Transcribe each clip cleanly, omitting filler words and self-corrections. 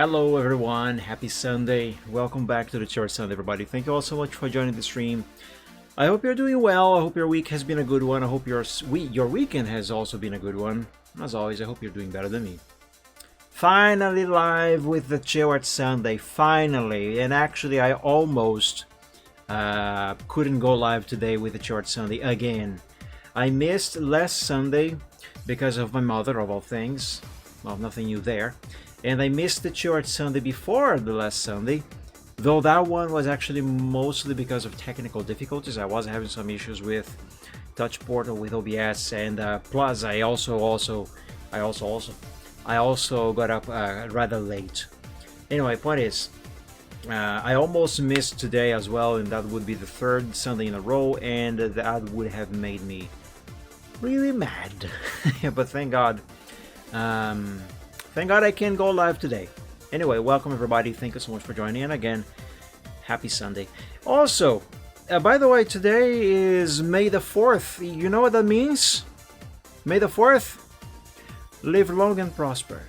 Hello everyone, happy Sunday. Welcome back to the Church Sunday, everybody. Thank you all so much for joining the stream. I hope you're doing well. I hope your week has been a good one. I hope your weekend has also been a good one. As always, I hope you're doing better than me. Finally live with the Church Sunday, finally. And actually, I almost couldn't go live today with the Church Sunday again. I missed last Sunday because of my mother, of all things. Well, nothing new there. And I missed the Church Sunday before the last Sunday, though that one was actually mostly because of technical difficulties. I was having some issues with Touch Portal with OBS, and plus I also got up rather late. Anyway, point is, I almost missed today as well, and that would be the third Sunday in a row, and that would have made me really mad. But thank God. Thank God I can go live today. Anyway, welcome everybody. Thank you so much for joining. And again, happy Sunday. Also, by the way, today is May the 4th. You know what that means? May the 4th? Live long and prosper.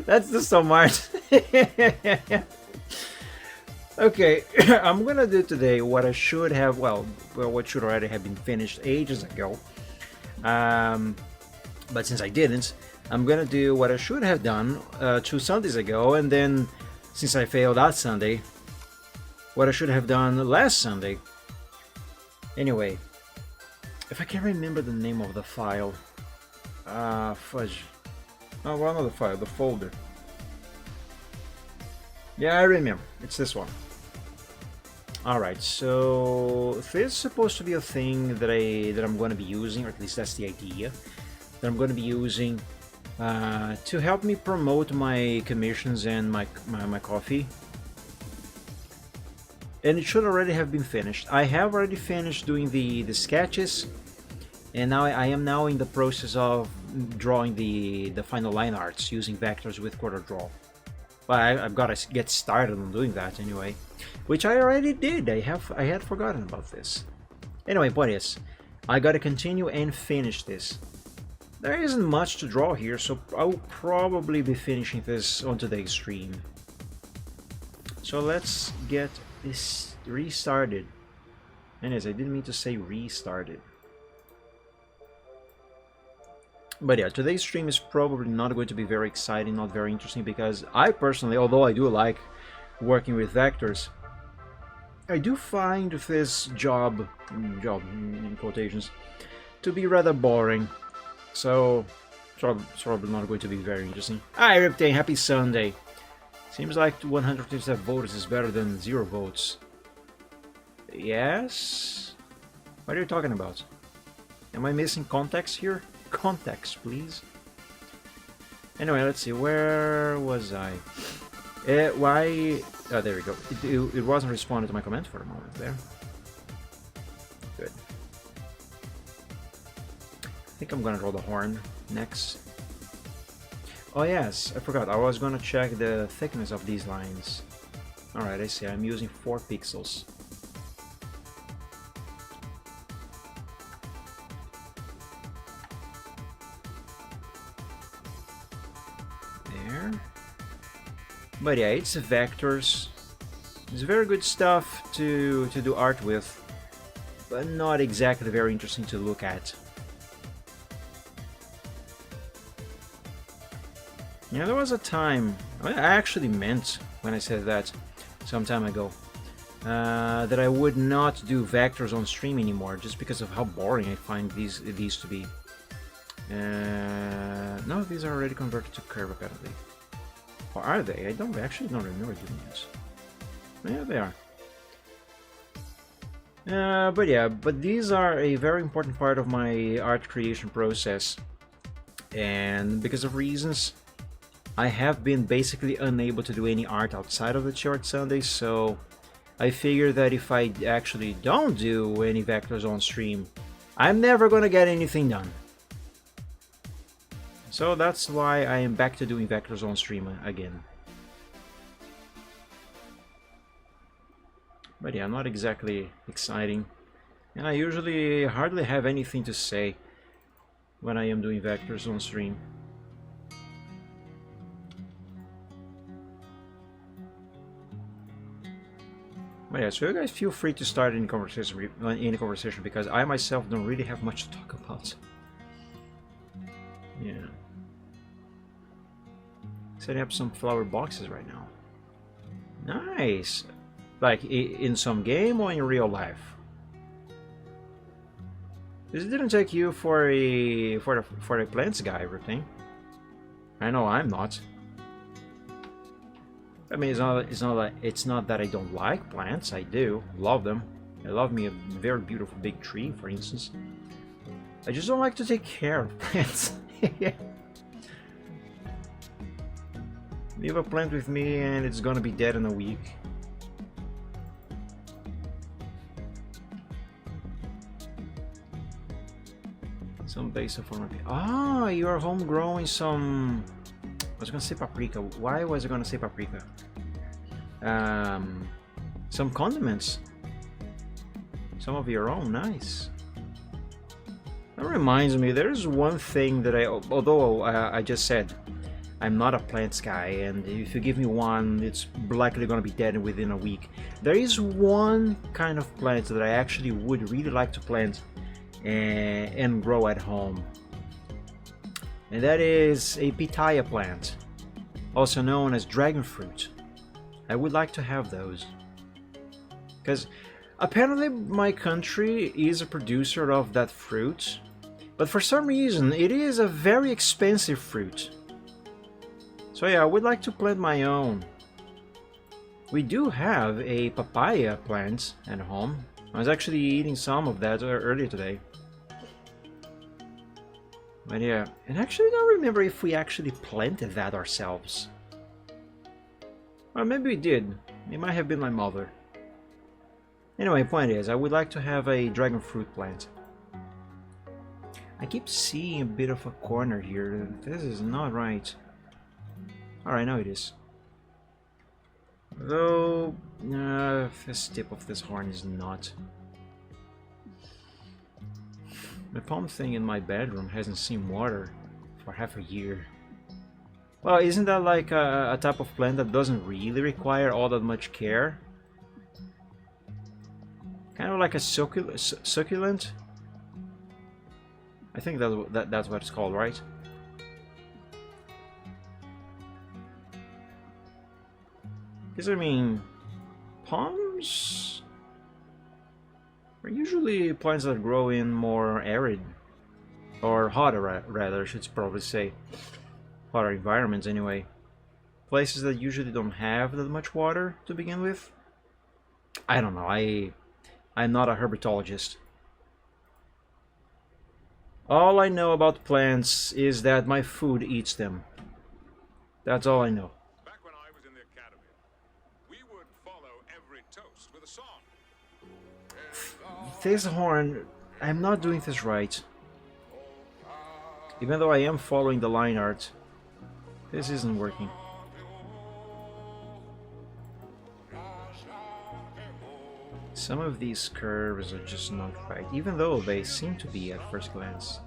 That's the smart. Okay, I'm gonna do today what I should have, what should already have been finished ages ago. But since I didn't, I'm gonna do what I should have done 2 Sundays ago, and then since I failed that Sunday, what I should have done last Sunday. Anyway, if I can remember the name of the file, fudge. Oh, well, not the file, the folder. Yeah, I remember. It's this one. Alright, so this is supposed to be a thing that I'm going to be using, or at least that's the idea, that I'm going to be using to help me promote my commissions and my coffee. And it should already have been finished. I have already finished doing the sketches, and now I am now in the process of drawing the final line arts using vectors with quarter draw. But I've got to get started on doing that anyway, which I already did. I had forgotten about this. Anyway, point is, I got to continue and finish this. There isn't much to draw here, so I'll probably be finishing this on today's stream. So let's get this restarted. And yes, I didn't mean to say restarted. But yeah, today's stream is probably not going to be very exciting, not very interesting, because I personally, although I do like working with vectors, I do find this job in quotations, to be rather boring. So, probably not going to be very interesting. Hi Riptane, happy Sunday. Seems like 157 votes is better than 0 votes. Yes? What are you talking about? Am I missing context here? Context, please. Anyway, let's see. Where was I? Why? Oh, there we go. It wasn't responding to my comment for a moment there. Good. I think I'm gonna draw the horn next. Oh yes, I forgot. I was gonna check the thickness of these lines. Alright, I see. I'm using 4 pixels. There. But yeah, it's vectors. It's very good stuff to do art with, but not exactly very interesting to look at. Yeah, there was a time, I actually meant when I said that some time ago, that I would not do vectors on stream anymore, just because of how boring I find these to be. No, these are already converted to curve apparently. Or are they? I actually don't remember doing this. Yeah, they are. But these are a very important part of my art creation process, and because of reasons, I have been basically unable to do any art outside of the Church Sunday, so I figure that if I actually don't do any vectors on stream, I'm never gonna get anything done. So that's why I am back to doing vectors on stream again. But yeah, not exactly exciting. And I usually hardly have anything to say when I am doing vectors on stream. But yeah, so you guys feel free to start any conversation because I myself don't really have much to talk about. Yeah. Setting up some flower boxes right now. Nice. Like in some game or in real life? This didn't take you for a plants guy, everything. I know I'm not. I mean, it's not that I don't like plants. I do love them. I love me a very beautiful big tree, for instance. I just don't like to take care of plants. Leave a plant with me and it's gonna be dead in a week. Some basil for my... Ah, you are home growing some... I was gonna say paprika. Why was I gonna say paprika? Some condiments. Some of your own, nice. That reminds me, there's one thing that although I just said I'm not a plants guy, and if you give me one, it's likely gonna be dead within a week. There is one kind of plant that I actually would really like to plant and grow at home, and that is a pitaya plant, also known as dragon fruit. I would like to have those because apparently my country is a producer of that fruit, but for some reason it is a very expensive fruit. So yeah, I would like to plant my own. We do have a papaya plant at home. I was actually eating some of that earlier today. But yeah, and actually I don't remember if we actually planted that ourselves. Well, maybe we did. It might have been my mother. Anyway, point is, I would like to have a dragon fruit plant. I keep seeing a bit of a corner here. This is not right. Alright, now it is. Though, this tip of this horn is not. My palm thing in my bedroom hasn't seen water for half a year. Well, isn't that like a type of plant that doesn't really require all that much care? Kind of like a succulent? I think that's what it's called, right? Because I mean, palms are usually plants that grow in more arid, or hotter rather, I should probably say. Hotter environments anyway. Places that usually don't have that much water to begin with. I don't know, I'm not a herpetologist. All I know about plants is that my food eats them. That's all I know. Back when I was in the academy, we would follow every toast with a song. This horn, I'm not doing this right. Even though I am following the line art, this isn't working. Some of these curves are just not right, even though they seem to be at first glance.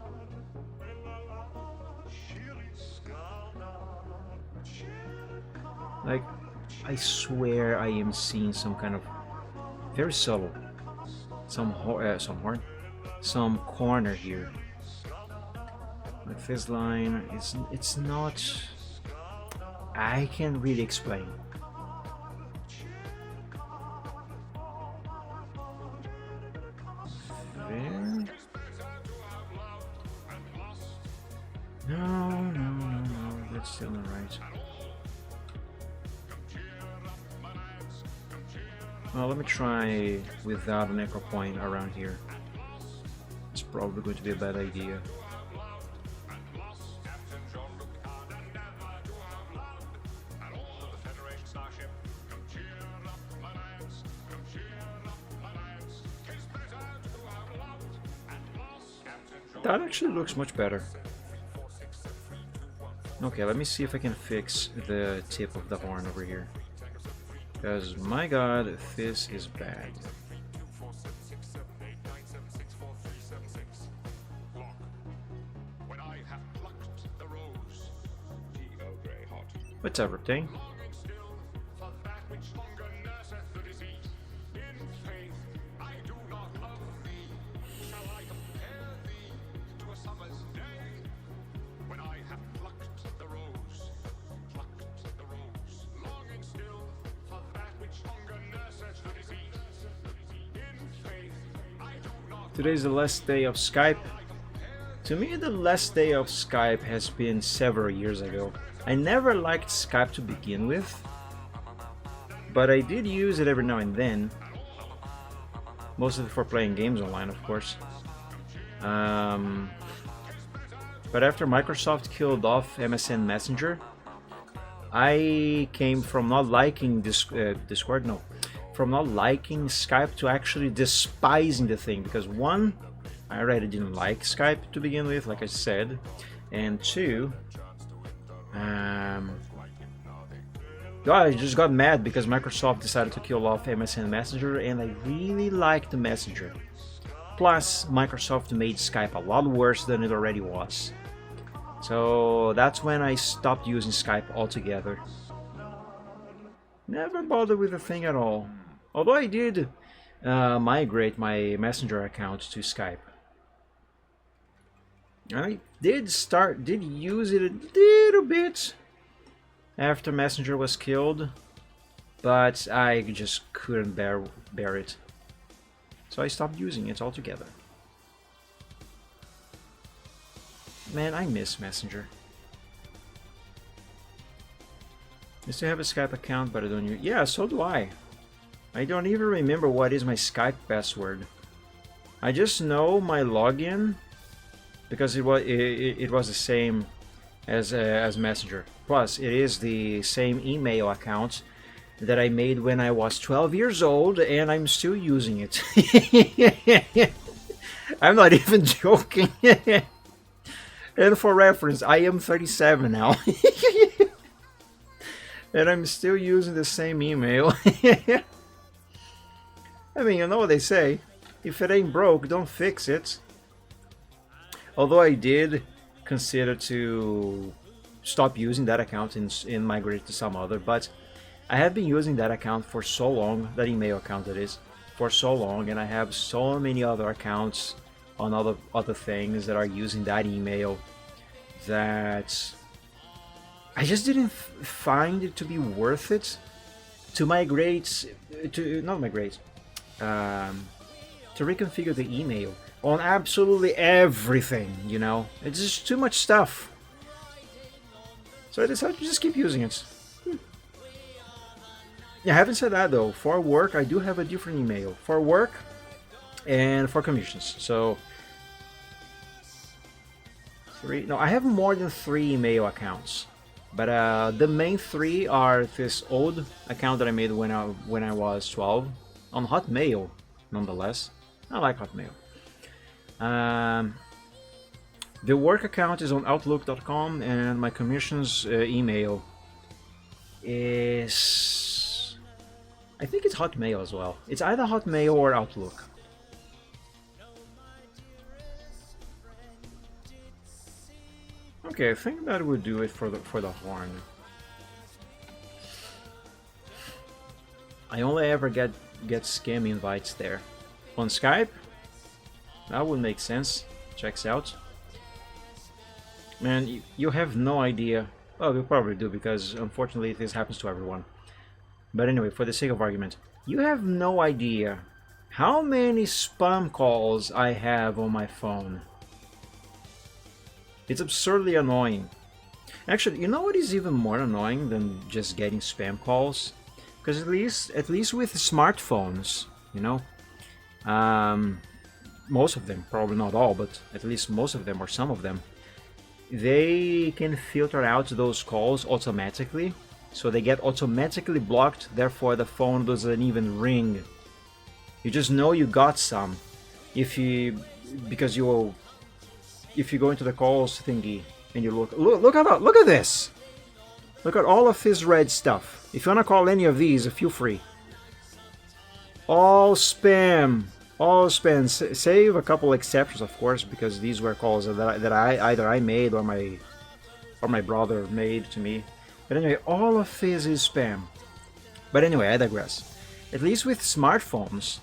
Like, I swear I am seeing some kind of very subtle, some corner here. Like this line, it's not. I can't really explain. There. No, that's still not right. Well, let me try without an echo point around here. It's probably going to be a bad idea. That actually looks much better. Okay, let me see if I can fix the tip of the horn over here. Because, my god, this is bad. What's everything? Today's the last day of Skype. To me, the last day of Skype has been several years ago. I never liked Skype to begin with, but I did use it every now and then. Mostly for playing games online, of course. But after Microsoft killed off MSN Messenger, I came from not liking Discord, no, from not liking Skype to actually despising the thing, because one, I already didn't like Skype to begin with, like I said, and two, I just got mad because Microsoft decided to kill off MSN Messenger, and I really liked the Messenger. Plus, Microsoft made Skype a lot worse than it already was. So that's when I stopped using Skype altogether. Never bothered with the thing at all. Although I did migrate my Messenger account to Skype. I did use it a little bit after Messenger was killed, but I just couldn't bear it. So I stopped using it altogether. Man, I miss Messenger. I still have a Skype account, but I don't use. Yeah, so do I. I don't even remember what is my Skype password. I just know my login because it was the same as Messenger. Plus, it is the same email account that I made when I was 12 years old, and I'm still using it. I'm not even joking. And for reference, I am 37 now. And I'm still using the same email. I mean, you know what they say. If it ain't broke, don't fix it. Although I did consider to stop using that account and migrate to some other, but I have been using that account for so long, that email account that is, for so long, and I have so many other accounts on other things that are using that email that I just didn't find it to be worth it to migrate, to reconfigure the email on absolutely everything, you know? It's just too much stuff. So I decided to just keep using it. Yeah, having said that though, for work I do have a different email. For work and for commissions. So I have more than 3 email accounts. But the main 3 are this old account that I made when I was 12 on Hotmail, nonetheless. I like Hotmail. The work account is on Outlook.com, and my commissions email is, I think it's Hotmail as well. It's either Hotmail or Outlook. Okay, I think that would do it for the horn. I only ever get scam invites there. On Skype? That would make sense. Checks out. Man, you have no idea. Well, you probably do, because unfortunately this happens to everyone. But anyway, for the sake of argument, you have no idea how many spam calls I have on my phone. It's absurdly annoying. Actually, you know what is even more annoying than just getting spam calls? Because at least with smartphones, you know, most of them, probably not all, but at least most of them or some of them, they can filter out those calls automatically, so they get automatically blocked. Therefore, the phone doesn't even ring. You just know you got some if you go into the calls thingy and you look at this. Look at all of this red stuff. If you wanna call any of these, feel free. All spam. All spam. Save a couple exceptions, of course, because these were calls that I made or my brother made to me. But anyway, all of this is spam. But anyway, I digress. At least with smartphones,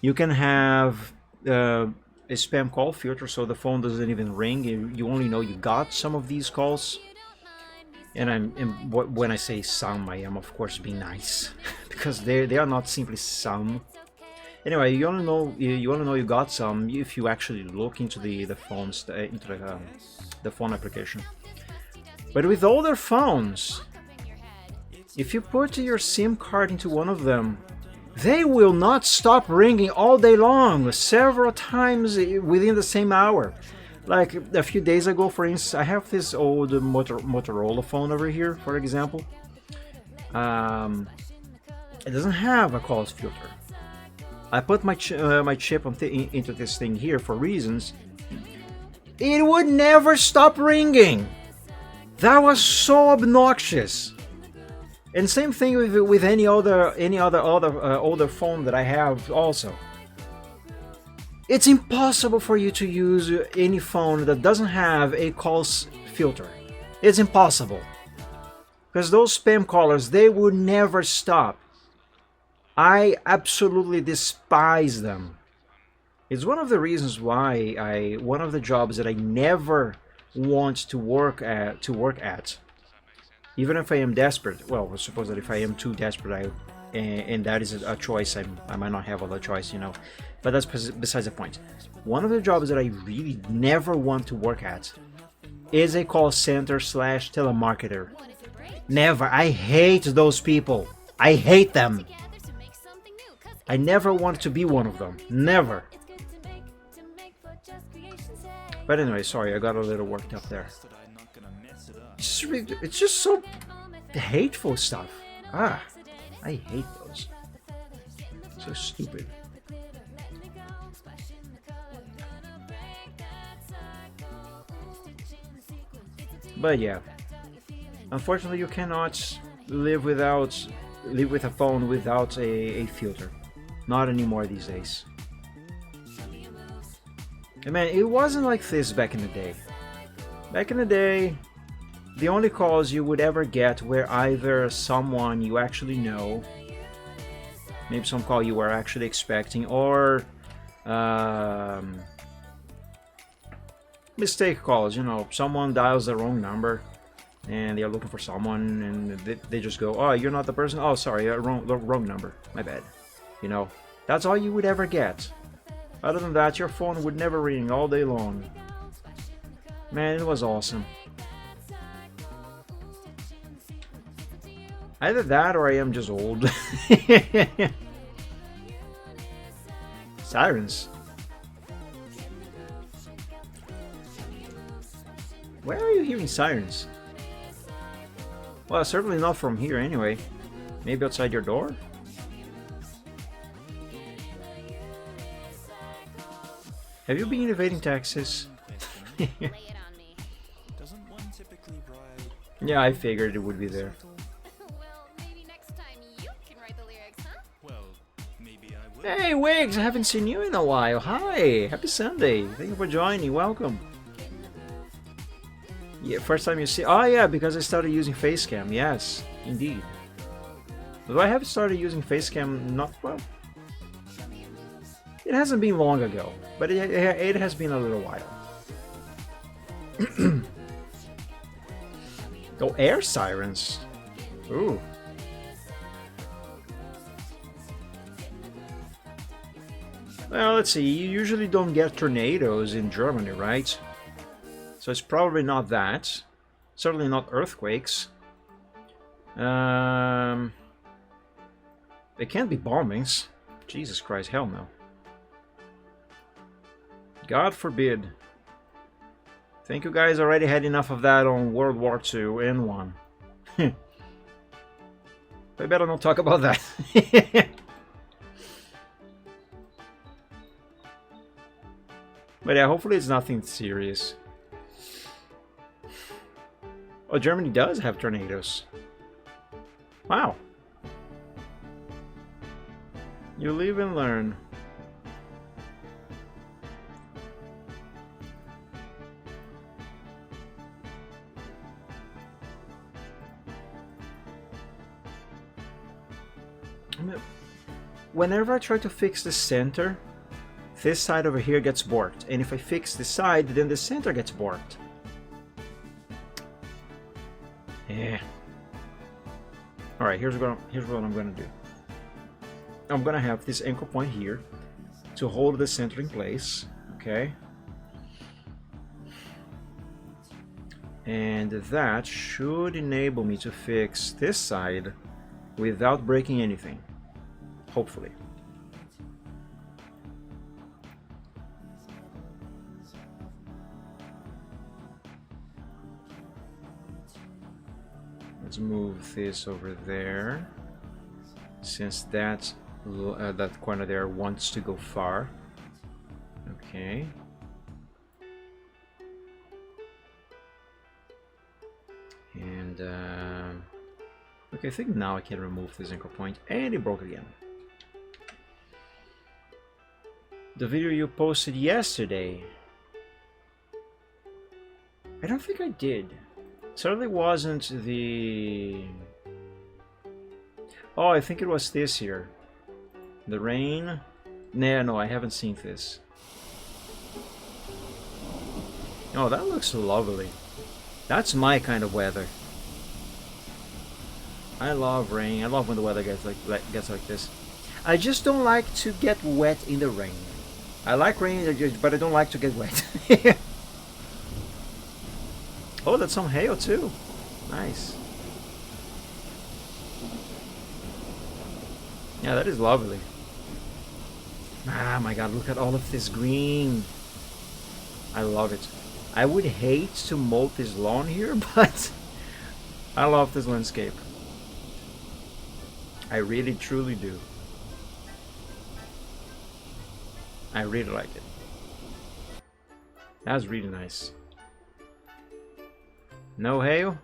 you can have a spam call filter, so the phone doesn't even ring. You only know you got some of these calls. And when I say some, I am of course being nice, because they are not simply some. Anyway, you only know you got some if you actually look into the phones into the phone application. But with older phones, if you put your SIM card into one of them, they will not stop ringing all day long, several times within the same hour. Like a few days ago, for instance, I have this old Motorola phone over here, for example. It doesn't have a calls filter. I put my chip into this thing here for reasons. It would never stop ringing. That was so obnoxious. And same thing with any other older phone that I have also. It's impossible for you to use any phone that doesn't have a calls filter. It's impossible. Because those spam callers, they would never stop. I absolutely despise them. It's one of the reasons why one of the jobs that I never want to work at. Even if I am desperate. Well, I suppose that if I am too desperate, and that is a choice, I might not have other choice, you know. But that's besides the point. One of the jobs that I really never want to work at is a call center / telemarketer. Never. I hate those people. I hate them. I never want to be one of them. Never. But anyway, sorry, I got a little worked up there. It's just so hateful stuff. I hate those. So stupid. But yeah, unfortunately, you cannot live with a phone without a filter. Not anymore these days. And man, it wasn't like this back in the day. Back in the day, the only calls you would ever get were either someone you actually know, maybe some call you were actually expecting, or mistake calls. You know, someone dials the wrong number and they're looking for someone, and they just go, "Oh, you're not the person. Oh, sorry, wrong number. My bad." You know, that's all you would ever get. Other than that, your phone would never ring all day long. Man, it was awesome. Either that or I am just old. Sirens. Where are you hearing sirens? Well, certainly not from here anyway. Maybe outside your door? Have you been evading taxes? Yeah, I figured it would be there. Hey Wiggs, I haven't seen you in a while. Hi, happy Sunday. Thank you for joining. Welcome. Yeah, first time you see. Oh yeah, because I started using Facecam. Yes, indeed. Though I have started using Facecam not well. It hasn't been long ago, but it has been a little while. Oh, air sirens. Ooh. Well, let's see. You usually don't get tornadoes in Germany, right? So it's probably not that. Certainly not earthquakes. It can't be bombings. Jesus Christ, hell no. God forbid. Think you guys already had enough of that on World War II and won. We better not talk about that. But yeah, hopefully it's nothing serious. Oh, Germany does have tornadoes. Wow. You live and learn. Whenever I try to fix the center, this side over here gets borked. And if I fix this side, then the center gets borked. Yeah. Alright, here's what I'm gonna do. I'm gonna have this anchor point here. to hold the center in place. Okay. And that should enable me to fix this side without breaking anything. Hopefully. Let's move this over there, since that corner there wants to go far. Okay. And okay, I think now I can remove this anchor point, and it broke again. The video you posted yesterday, I don't think I did. Certainly wasn't the... Oh, I think it was this here. The rain? Nah, no, I haven't seen this. Oh, that looks lovely. That's my kind of weather. I love rain. I love when the weather gets like this. I just don't like to get wet in the rain. I like rain, but I don't like to get wet. Oh, that's some hail too. Nice. Yeah, that is lovely. Ah, my god, look at all of this green. I love it. I would hate to mow this lawn here, but I love this landscape. I really, truly do. I really like it. That's really nice. No hail?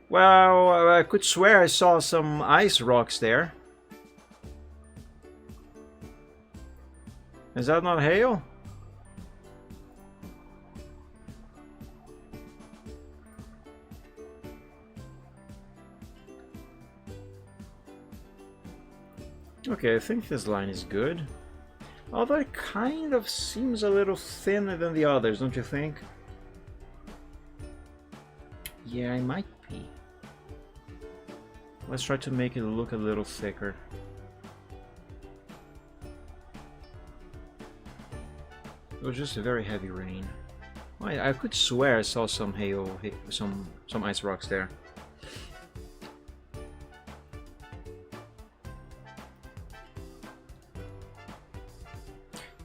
Well, I could swear I saw some ice rocks there. Is that not hail? Okay, I think this line is good. Although it kind of seems a little thinner than the others, don't you think? Yeah, it might be. Let's try to make it look a little thicker. It was just a very heavy rain. I could swear I saw some hail, some ice rocks there.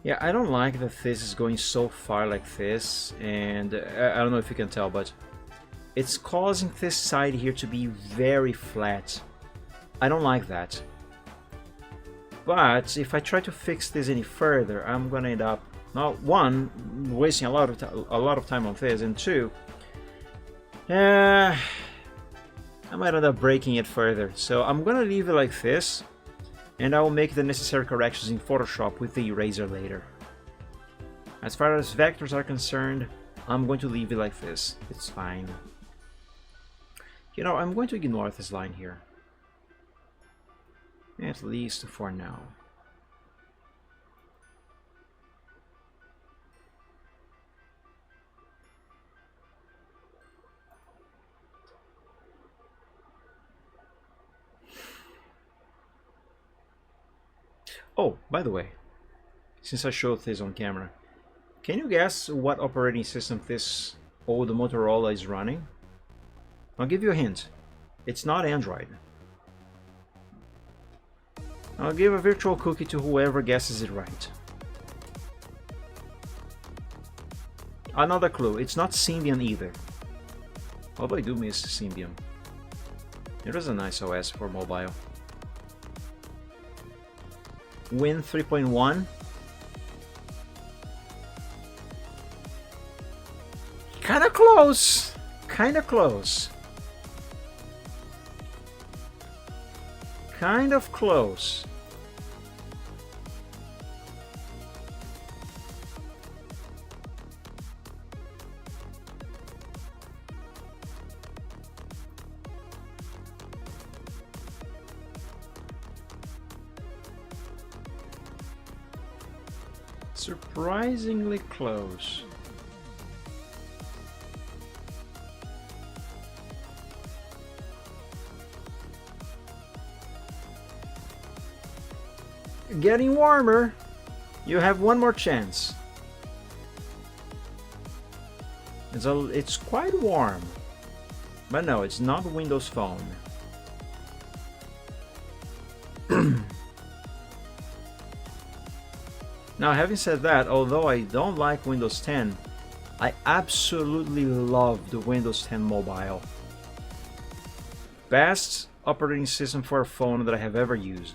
Yeah, I don't like that this is going so far like this, and I don't know if you can tell, but it's causing this side here to be very flat. I don't like that. But if I try to fix this any further, I'm gonna end up, not one, wasting a lot of time on this, and two, I might end up breaking it further. So I'm gonna leave it like this, and I will make the necessary corrections in Photoshop with the eraser later. As far as vectors are concerned, I'm going to leave it like this. It's fine. You know, I'm going to ignore this line here. At least for now. Oh, by the way, since I showed this on camera, can you guess what operating system this old Motorola is running? I'll give you a hint. It's not Android. I'll give a virtual cookie to whoever guesses it right. Another clue, it's not Symbian either. Although I do miss Symbian. It was a nice OS for mobile. Win 3.1. Kinda close. Kinda close. Kind of close. Surprisingly close. Getting warmer. You have one more chance. It's quite warm. But no, it's not Windows Phone. Now, having said that, although I don't like Windows 10, I absolutely love the Windows 10 Mobile. Best operating system for a phone that I have ever used.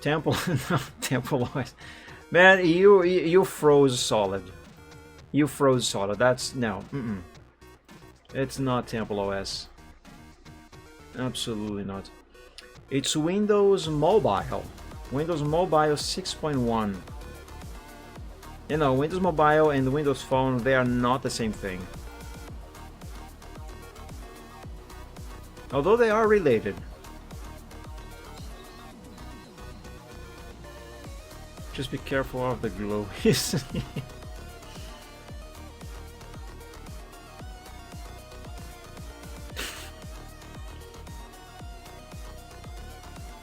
Temple, no, Temple OS. Man, you froze solid. You froze solid. That's no. It's not Temple OS. Absolutely not. It's Windows Mobile. Windows Mobile 6.1. You know, Windows Mobile and Windows Phone, they are not the same thing. Although they are related. Just be careful of the glow.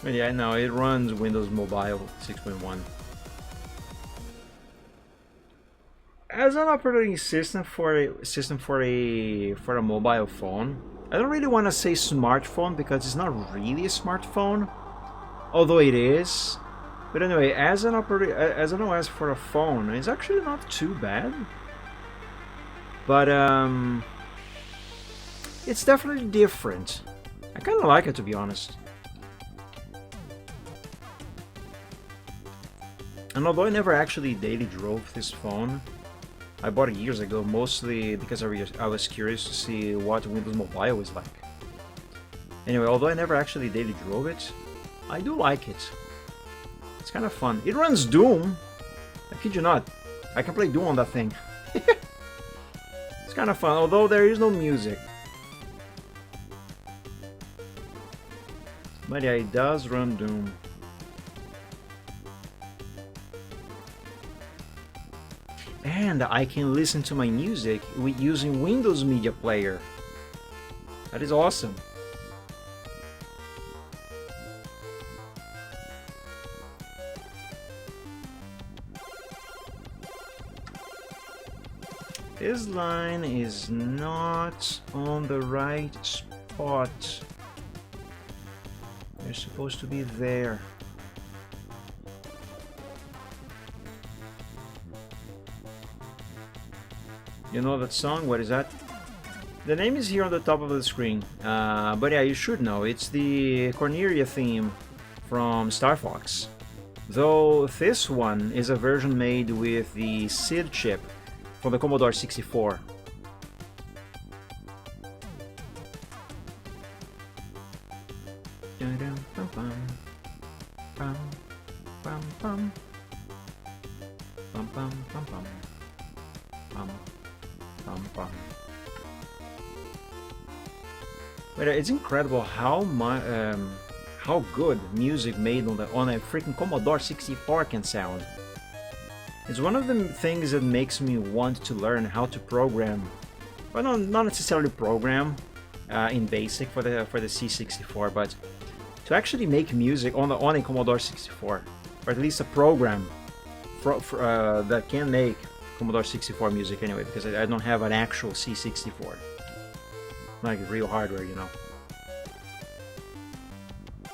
But yeah, no, it runs Windows Mobile 6.1. As an operating system for a mobile phone, I don't really want to say smartphone because it's not really a smartphone, although it is. But anyway, as an OS for a phone, it's actually not too bad. But it's definitely different. I kind of like it, to be honest. And although I never actually daily drove this phone, I bought it years ago, mostly because I was curious to see what Windows Mobile was like. Anyway, although I never actually daily drove it, I do like it. It's kind of fun. It runs Doom. I kid you not. I can play Doom on that thing. It's kind of fun, although there is no music. But yeah, it does run Doom. And I can listen to my music using Windows Media Player. That is awesome. This line is not on the right spot. They're supposed to be there. You know that song? What is that? The name is here on the top of the screen. But yeah, you should know. It's the Cornelia theme from Star Fox. Though this one is a version made with the SID chip from the Commodore 64. But it's incredible how good music made on a freaking Commodore 64 can sound. It's one of the things that makes me want to learn how to program. Well, not necessarily program in BASIC for the C64, but to actually make music on a Commodore 64, or at least a program that can make Commodore 64 music anyway, because I don't have an actual C64, like real hardware, you know.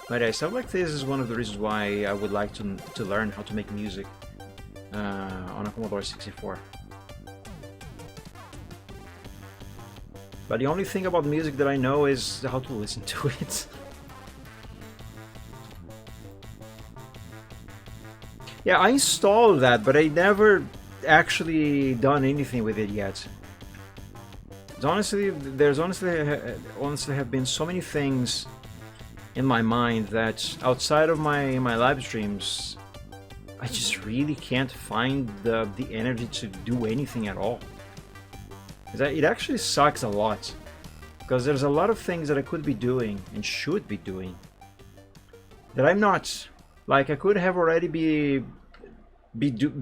But yeah, stuff like this is one of the reasons why I would like to learn how to make music on a Commodore 64. But the only thing about music that I know is how to listen to it. Yeah, I installed that, but I never actually done anything with it yet. Honestly, honestly have been so many things in my mind that outside of my live streams, I just really can't find the energy to do anything at all. It actually sucks a lot, because there's a lot of things that I could be doing and should be doing that I'm not. Like, I could have already be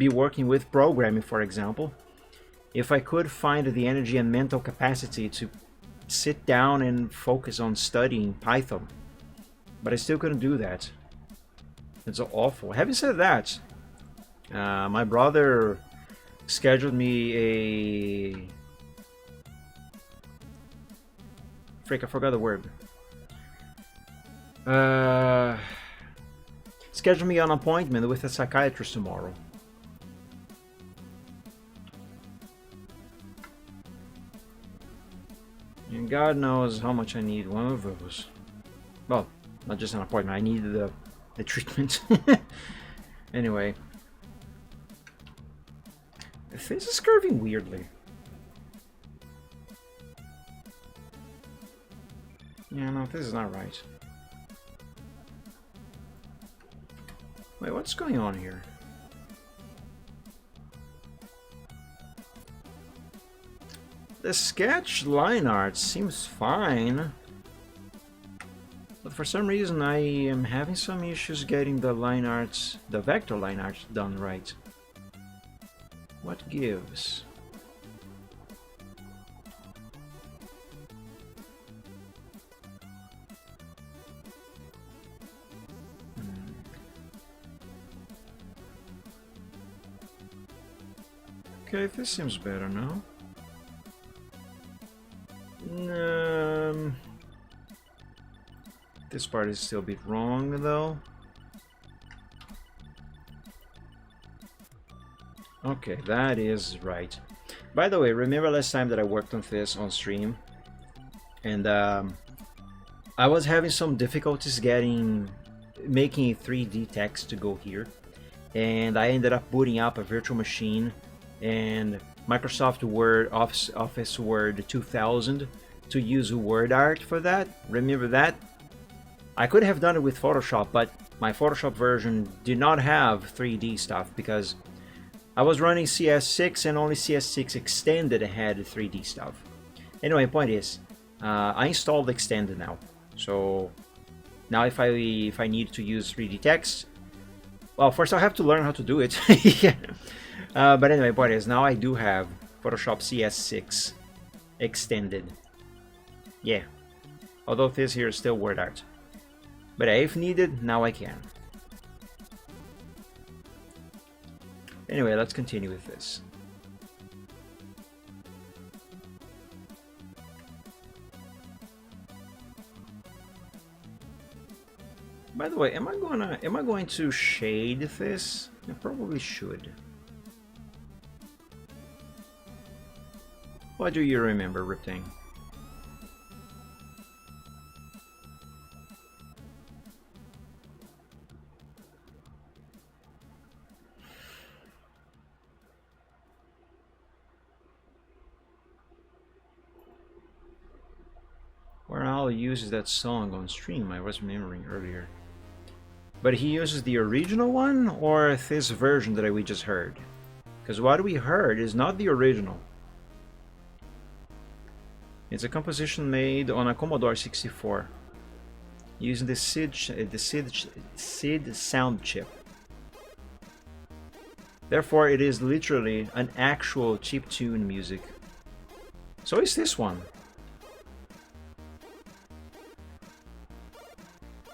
working with programming, for example, if I could find the energy and mental capacity to sit down and focus on studying Python. But I still couldn't do that. It's awful. Having said that, my brother scheduled me a... Frick, I forgot the word. Scheduled me an appointment with a psychiatrist tomorrow. And God knows how much I need one of those. Well, not just an appointment, I need the treatment. Anyway. This is curving weirdly. Yeah, no, this is not right. Wait, what's going on here? The sketch line art seems fine, but for some reason I am having some issues getting the line arts, the vector line arts done right. What gives? Okay, this seems better now. This part is still a bit wrong though. Okay, that is right. By the way, remember last time that I worked on this on stream, and I was having some difficulties making a 3D text to go here, and I ended up booting up a virtual machine and Microsoft Word Office Word 2000 to use word art for that. Remember that? I could have done it with Photoshop, but my Photoshop version did not have 3D stuff because I was running CS6 and only CS6 Extended had 3D stuff. Anyway, point is, I installed Extended now. So now if I need to use 3D text, well, first I have to learn how to do it. Yeah. But anyway, point is, now I do have Photoshop CS6 Extended. Yeah. Although this here is still word art. But if needed, now I can. Anyway, let's continue with this. By the way, am I going to shade this? I probably should. What do you remember, Riptang? Where Al uses that song on stream, I was remembering earlier. But he uses the original one or this version that we just heard? Because what we heard is not the original. It's a composition made on a Commodore 64 using the SID sound chip. Therefore, it is literally an actual chiptune music. So is this one.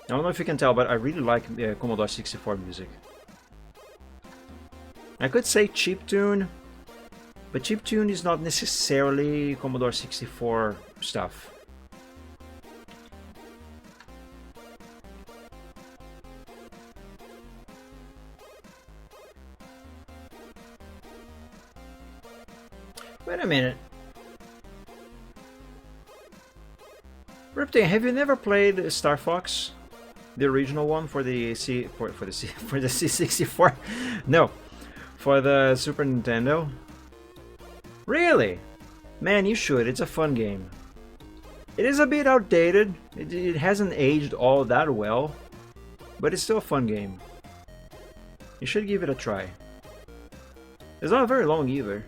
I don't know if you can tell, but I really like Commodore 64 music. I could say chiptune, but chiptune is not necessarily Commodore 64 stuff. Wait a minute. Riptang, have you never played Star Fox? The original one for the C64? No, for the Super Nintendo. Really? Man, you should. It's a fun game. It is a bit outdated. It hasn't aged all that well, but it's still a fun game. You should give it a try. It's not very long either.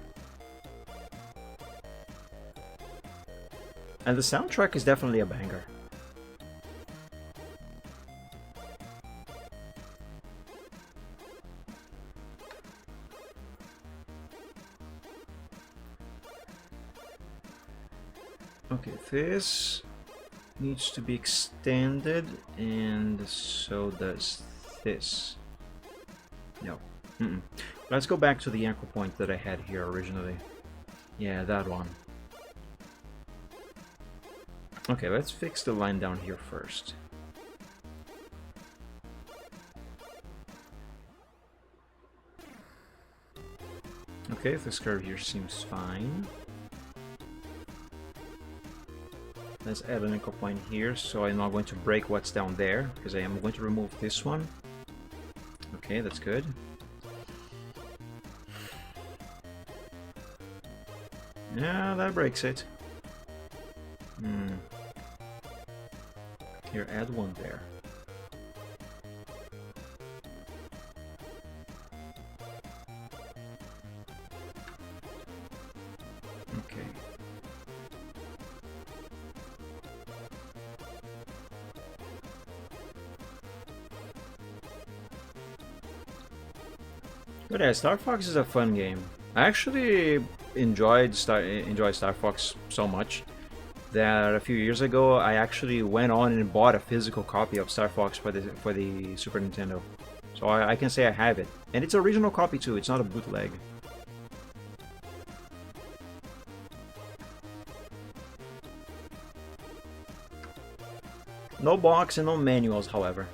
And the soundtrack is definitely a banger. Okay, this needs to be extended, and so does this. No. Let's go back to the anchor point that I had here originally. Yeah, that one. Okay, let's fix the line down here first. Okay, this curve here seems fine. Let's add an anchor point here, so I'm not going to break what's down there, because I am going to remove this one. Okay, that's good. Yeah, that breaks it. Here, add one there. Okay. But yeah, Star Fox is a fun game. I actually enjoyed Star Fox so much that a few years ago I actually went on and bought a physical copy of Star Fox for the Super Nintendo. So I can say I have it, and it's an original copy too. It's not a bootleg. No box and no manuals, however.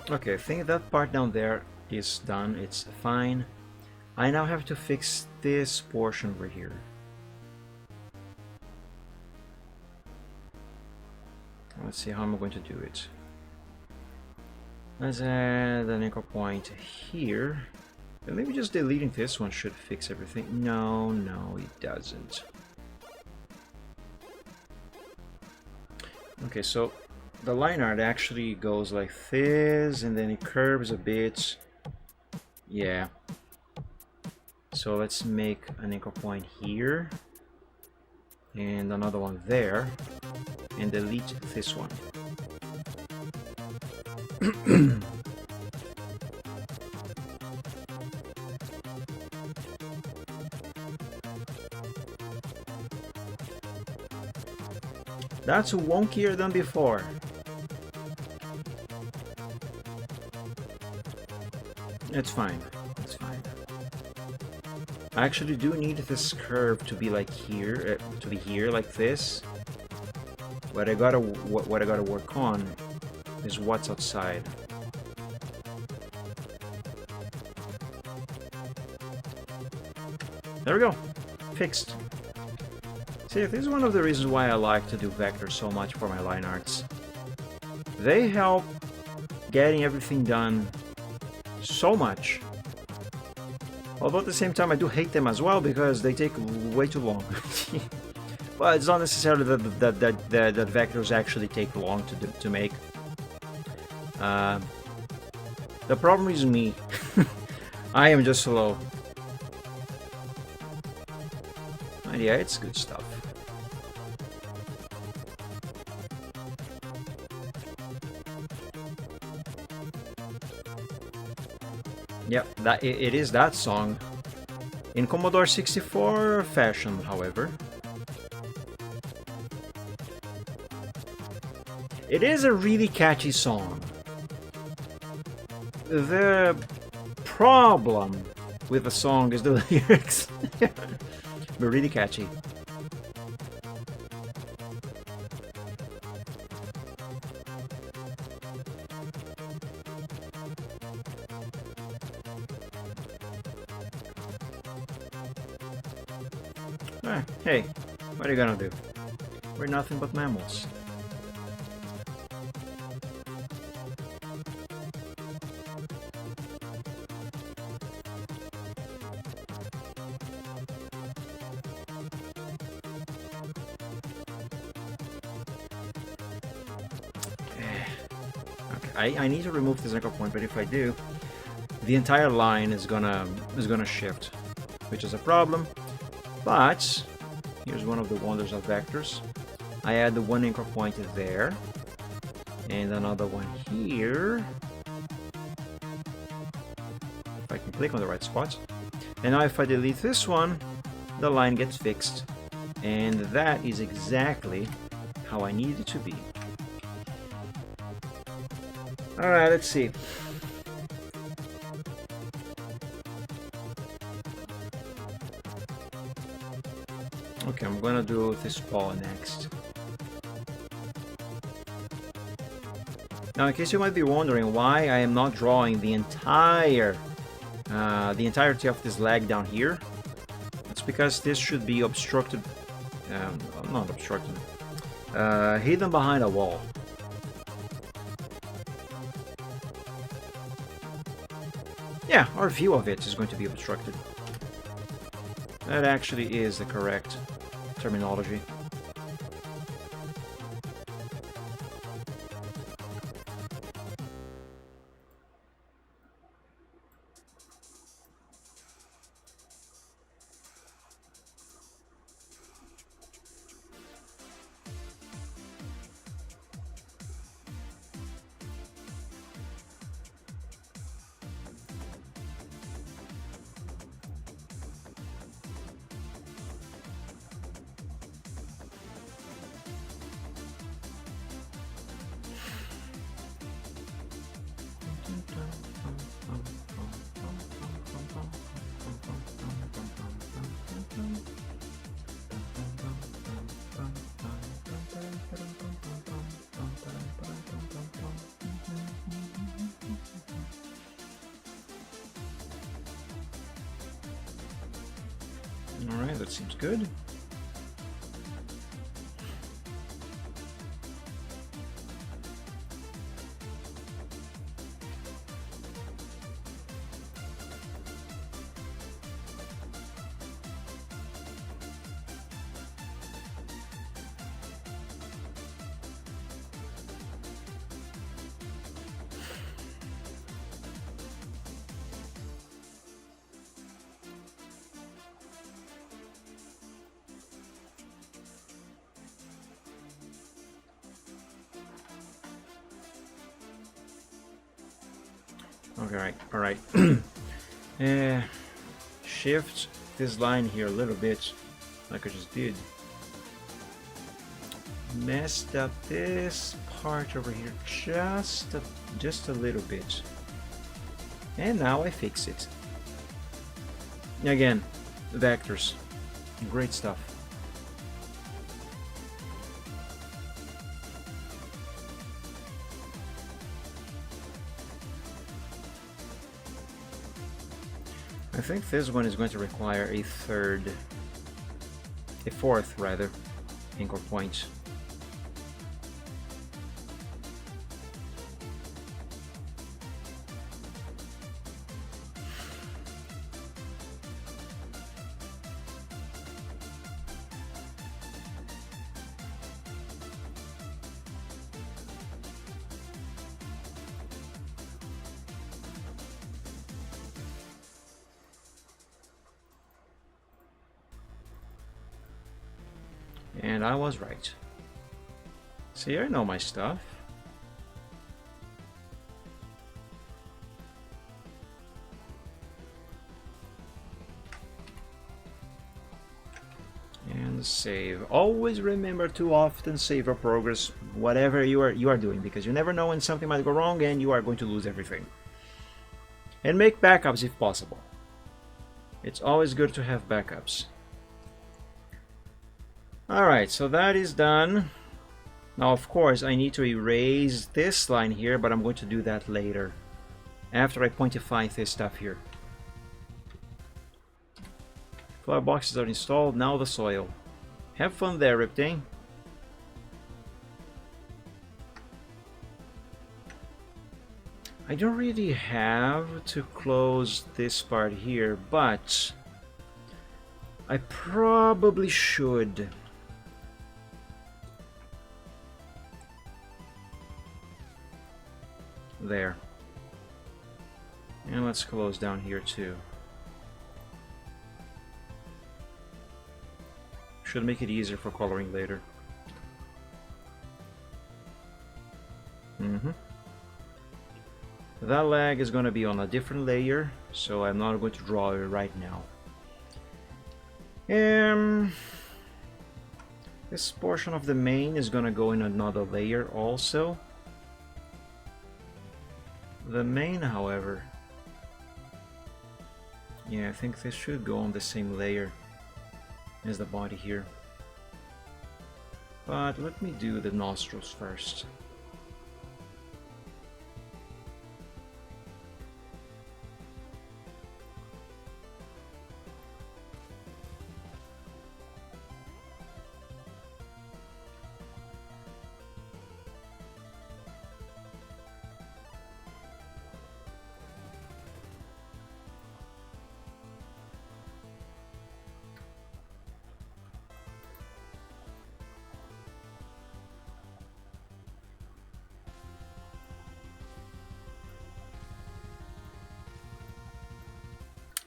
Okay, I think that part down there is done. It's fine. I now have to fix this portion over here. Let's see how I'm going to do it. Let's add an anchor point here. And maybe just deleting this one should fix everything. No, it doesn't. Okay, so the line art actually goes like this, and then it curves a bit. Yeah. So let's make an anchor point here, and another one there, and delete this one. That's wonkier than before. It's fine. It's fine. I actually do need this curve to be like here, to be here like this. What I gotta work on is what's outside. There we go. Fixed. See, this is one of the reasons why I like to do vectors so much for my line arts. They help getting everything done so much. Although at the same time I do hate them as well because they take way too long. Well, it's not necessarily that vectors actually take long to make. The problem is me. I am just slow. And yeah, it's good stuff. Yep, it is that song. In Commodore 64 fashion, however. It is a really catchy song. The problem with the song is the lyrics. But really catchy. Hey, what are you gonna do? We're nothing but mammals. Okay, I need to remove this anchor point, but if I do, the entire line is gonna shift, which is a problem. But here's one of the wonders of vectors. I add the one anchor point there, and another one here. If I can click on the right spot. And now if I delete this one, the line gets fixed. And that is exactly how I need it to be. Alright, let's see. Okay, I'm gonna do this ball next. Now, in case you might be wondering why I am not drawing the entirety of this leg down here, it's because this should be obstructed, not obstructed, hidden behind a wall. Yeah, our view of it is going to be obstructed. That actually is the correct terminology. Alright, that seems good. Okay, alright. Shift this line here a little bit, like I just did. Messed up this part over here just a little bit. And now I fix it. Again, vectors. Great stuff. I think this one is going to require a fourth rather, anchor point. And I was right. See, I know my stuff. And save. Always remember to often save your progress, whatever you are doing, because you never know when something might go wrong and you are going to lose everything. And make backups if possible. It's always good to have backups. Alright, so that is done. Now, of course, I need to erase this line here, but I'm going to do that later, after I pointify this stuff here. Flower boxes are installed, now the soil. Have fun there, Riptane. I don't really have to close this part here, but I probably should. There. And let's close down here too. Should make it easier for coloring later. That leg is going to be on a different layer, so I'm not going to draw it right now. This portion of the mane is going to go in another layer also. The mane, however, yeah, I think this should go on the same layer as the body here. But let me do the nostrils first.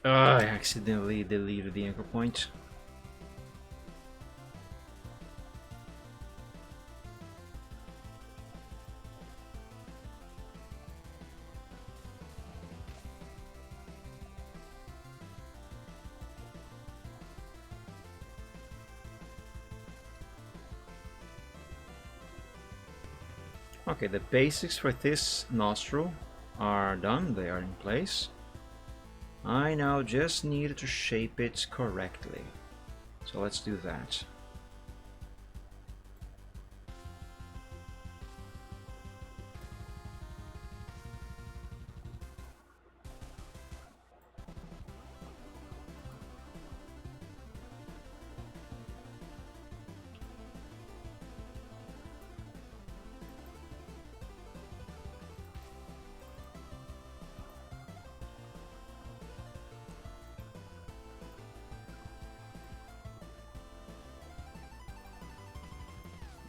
I accidentally deleted the anchor point. Okay, the basics for this nostril are done, they are in place. I now just need to shape it correctly. So let's do that.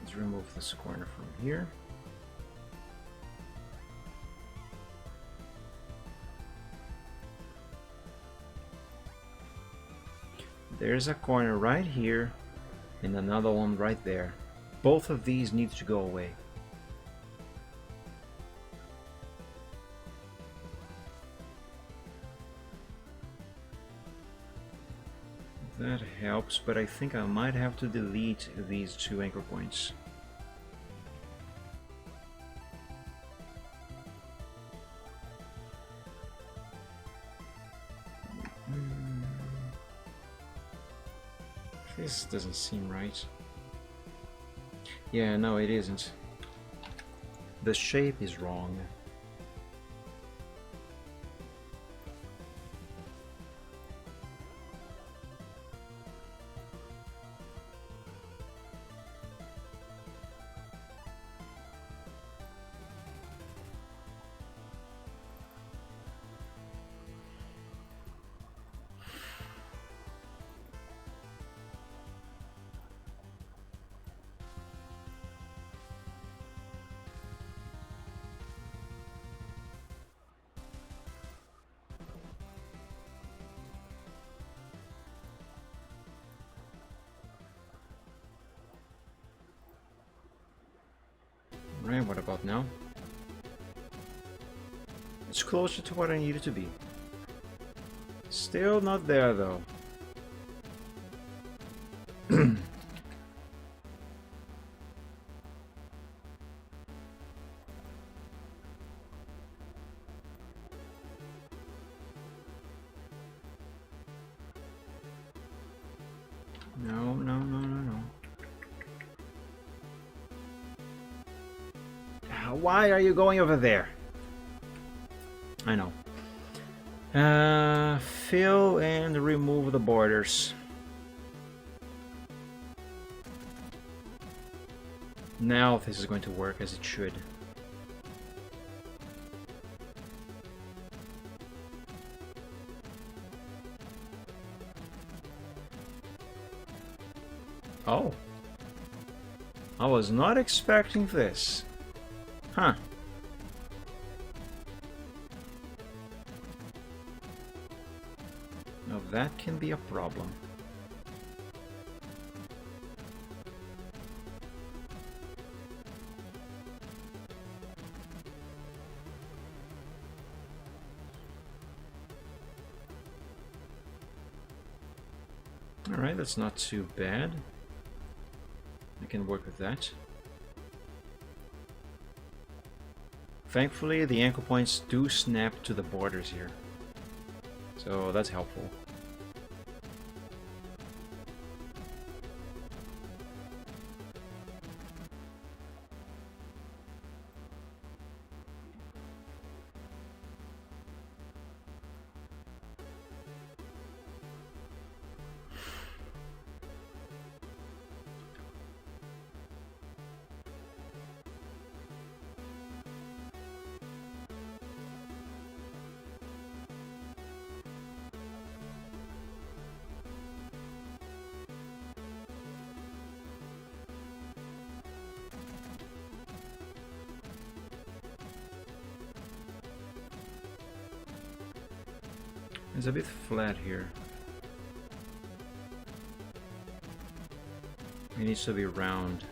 Let's remove this corner from here. There's a corner right here and another one right there. Both of these need to go away. That helps, but I think I might have to delete these two anchor points. This doesn't seem right. Yeah, no, it isn't. The shape is wrong. Right, what about now? It's closer to what I need it to be. Still not there though. No, no, no, no, no. Why are you going over there? I know. Fill and remove the borders. Now this is going to work as it should. Oh. I was not expecting this. Huh. Now that can be a problem. Alright, that's not too bad. I can work with that. Thankfully, the anchor points do snap to the borders here. So that's helpful. It's a bit flat here. It needs to be round.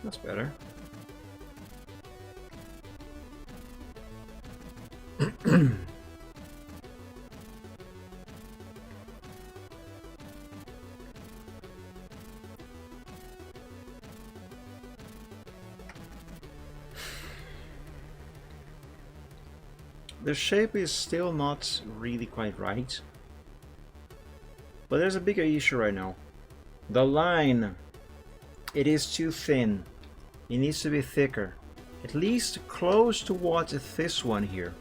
That's better. The shape is still not really quite right. But there's a bigger issue right now. The line, it is too thin. It needs to be thicker. At least close to what this one here.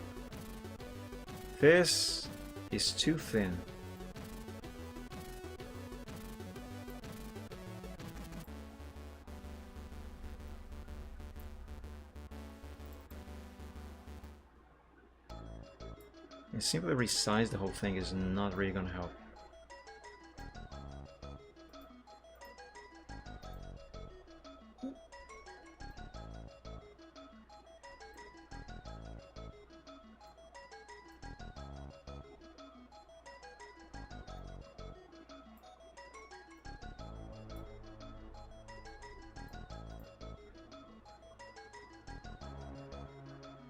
This is too thin. And simply resize the whole thing is not really gonna help.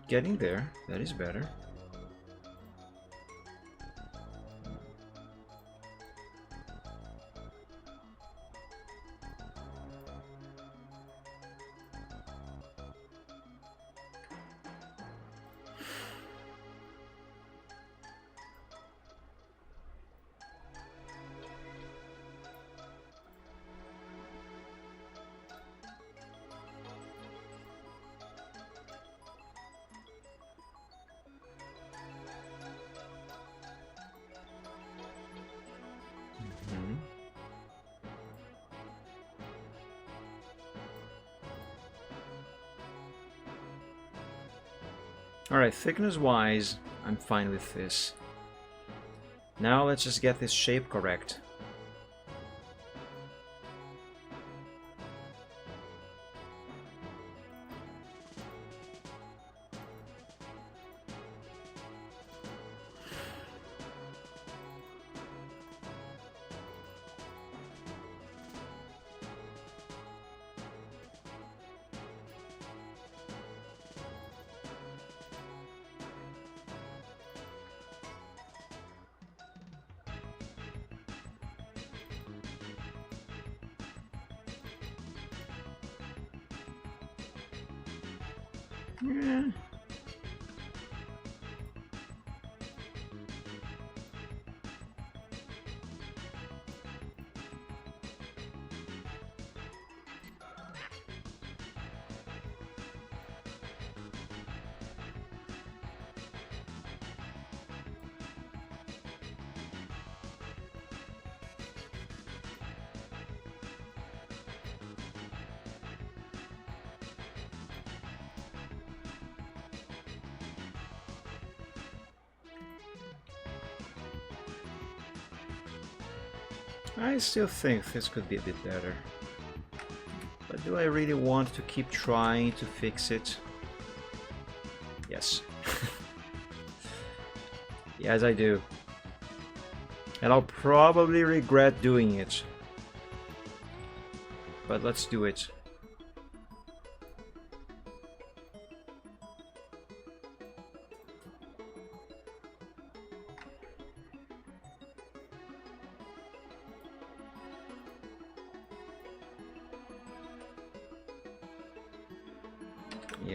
Getting there, that is better. Alright, thickness wise, I'm fine with this. Now let's just get this shape correct. Yeah. I still think this could be a bit better. But do I really want to keep trying to fix it? Yes. Yes, I do. And I'll probably regret doing it. But let's do it.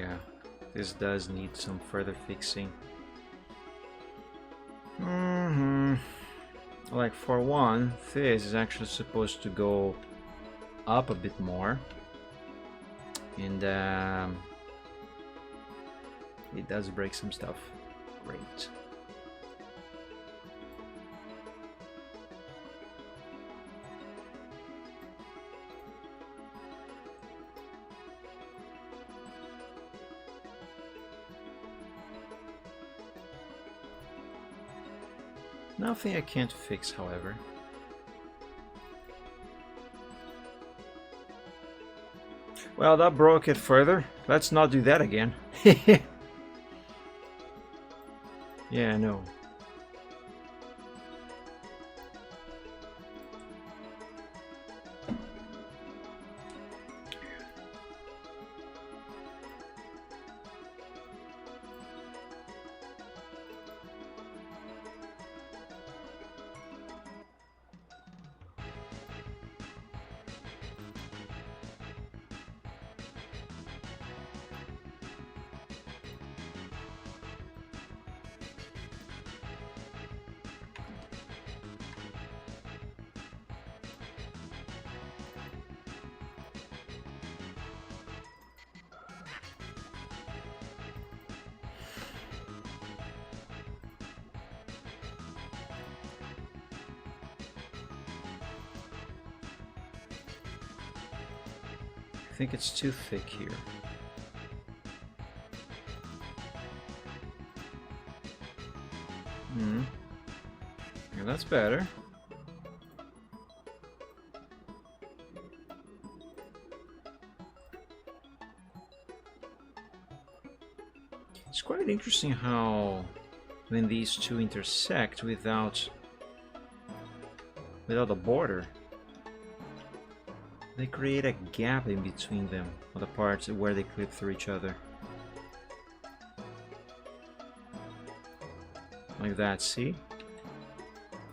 Yeah, this does need some further fixing. Like for one, this is actually supposed to go up a bit more, and it does break some stuff. Great. Nothing I can't fix, however. Well, that broke it further. Let's not do that again. Yeah, no. I think it's too thick here. Yeah, that's better. It's quite interesting how when these two intersect without a border, they create a gap in between them, on the parts where they clip through each other. Like that, see?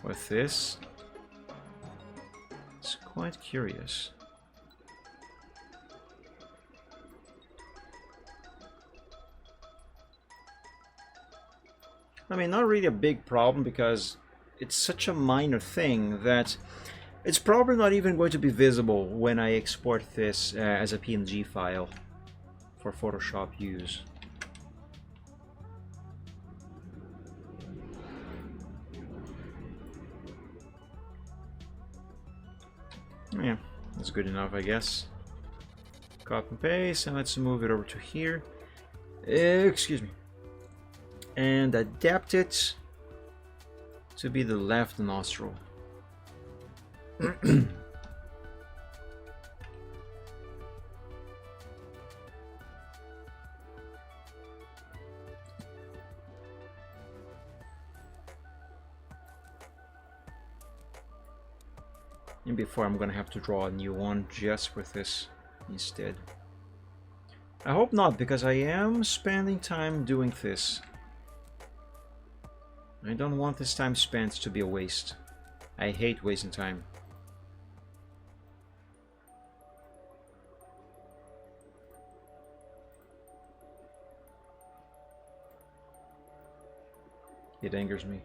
With this, it's quite curious. I mean, not really a big problem because it's such a minor thing that it's probably not even going to be visible when I export this as a PNG file for Photoshop use. Yeah, that's good enough, I guess. Copy and paste, and let's move it over to here. Excuse me. And adapt it to be the left nostril. And before I'm gonna have to draw a new one just with this instead. I hope not, because I am spending time doing this. I don't want this time spent to be a waste. I hate wasting time. It angers me.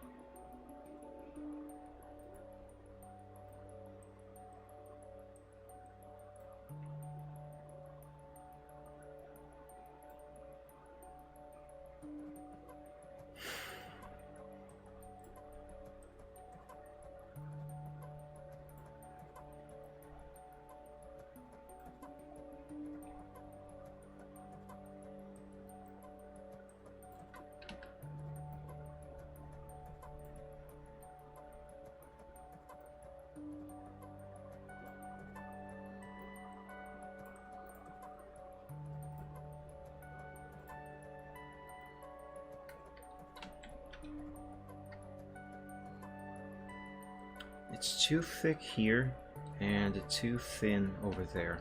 It's too thick here and too thin over there.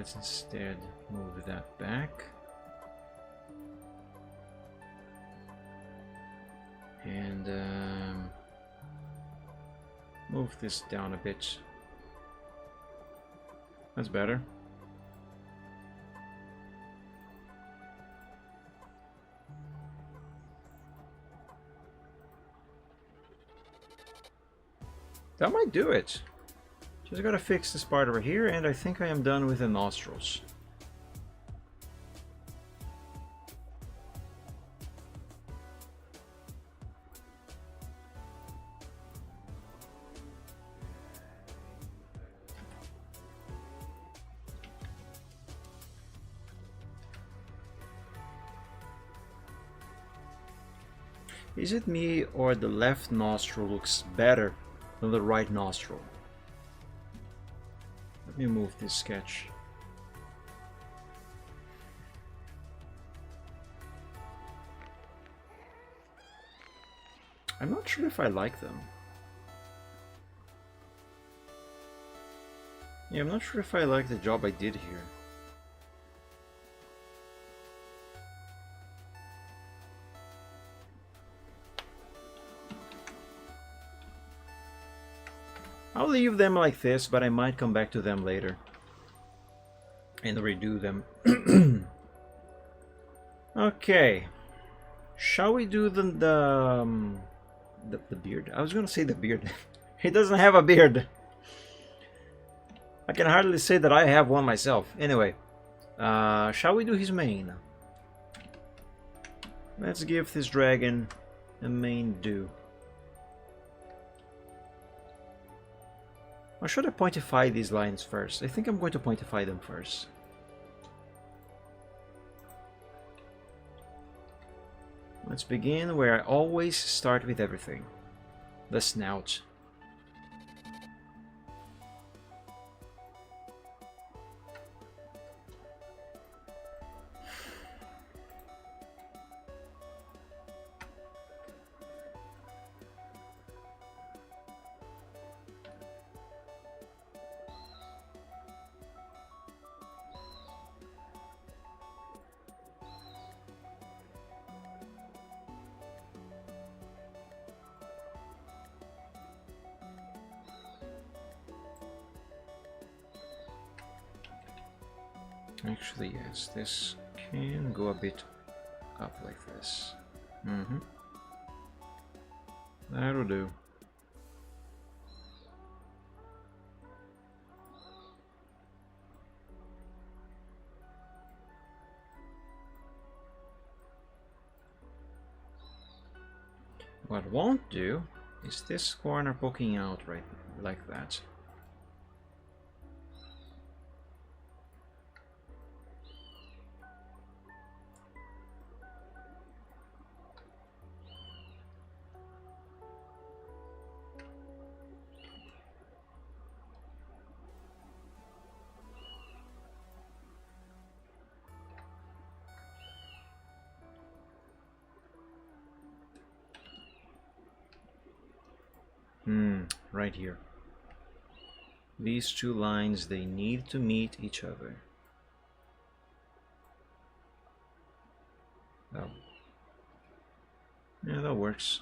let's instead move that back. And move this down a bit. That's better. That might do it. Just gotta fix this part over here, and I think I am done with the nostrils. Is it me or the left nostril looks better than the right nostril? Let me move this sketch. I'm not sure if I like them. Yeah, I'm not sure if I like the job I did here. I'll leave them like this, but I might come back to them later and redo them. Okay, shall we do the beard? I was gonna say the beard. He doesn't have a beard. I can hardly say that I have one myself. Anyway, shall we do his mane? Let's give this dragon a mane do. Or should I pointify these lines first? I think I'm going to pointify them first. Let's begin where I always start with everything. The snout. Actually, yes, this can go a bit up like this. That'll do. What won't do is this corner poking out right like that. Right here. These two lines, they need to meet each other. Oh. Yeah, that works.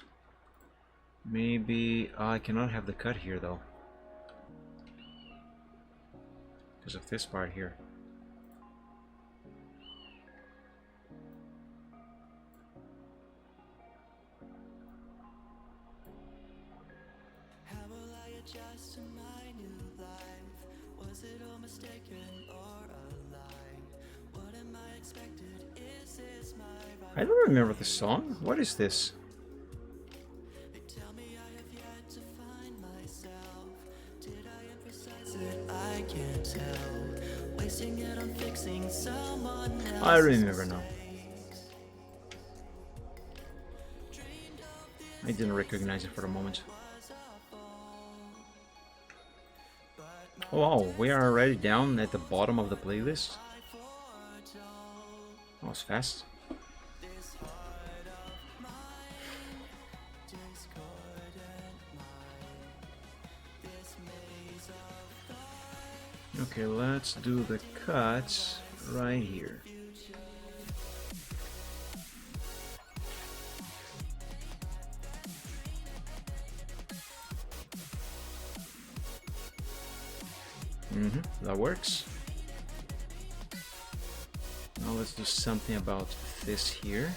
Maybe I cannot have the cut here though, because of this part here. Just to my new life. Was it all mistaken or a lie? What am I expected? Is this my right? I don't remember the song. What is this? They tell me I have yet to find myself. Did I emphasize it? I can't tell. Wasting it on fixing someone else. I remember now. I didn't recognize it for a moment. Oh wow, we are already down at the bottom of the playlist. That was fast. Okay, let's do the cuts right here. That works. Now let's do something about this here.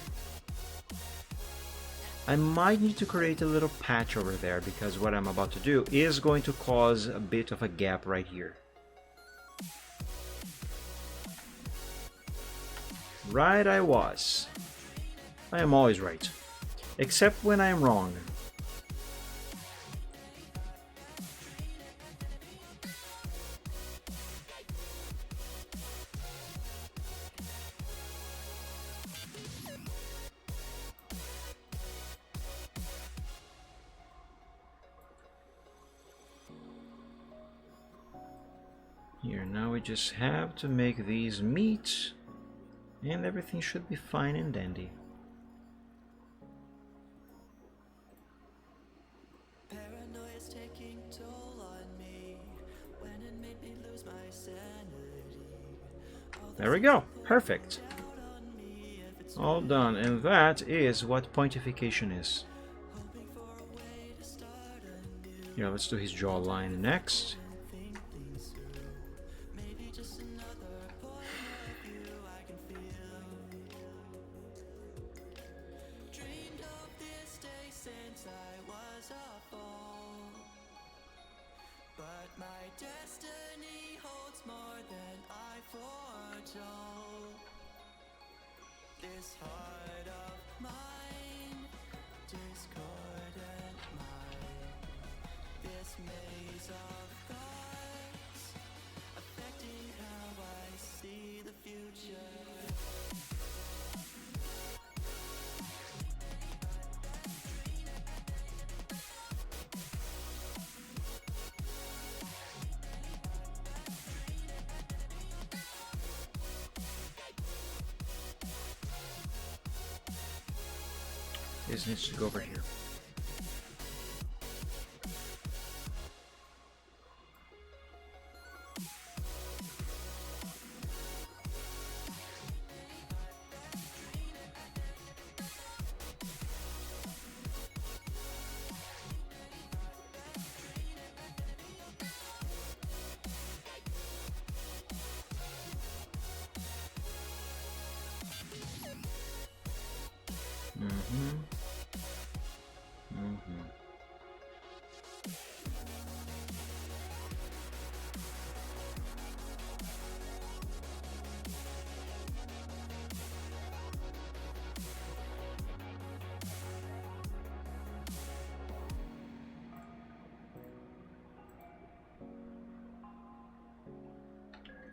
I might need to create a little patch over there because what I'm about to do is going to cause a bit of a gap right here. Right I was. I am always right. Except when I am wrong. Here, now we just have to make these meet, and everything should be fine and dandy. Paranoia's taking toll on me when it made me lose my sanity. There we go. Perfect. All done. And that is what pointification is. Here, let's do his jawline next. Destiny holds more than I foretold. This heart of mine, discordant mind, this maze of thoughts, affecting how I see the future. This needs to go over here.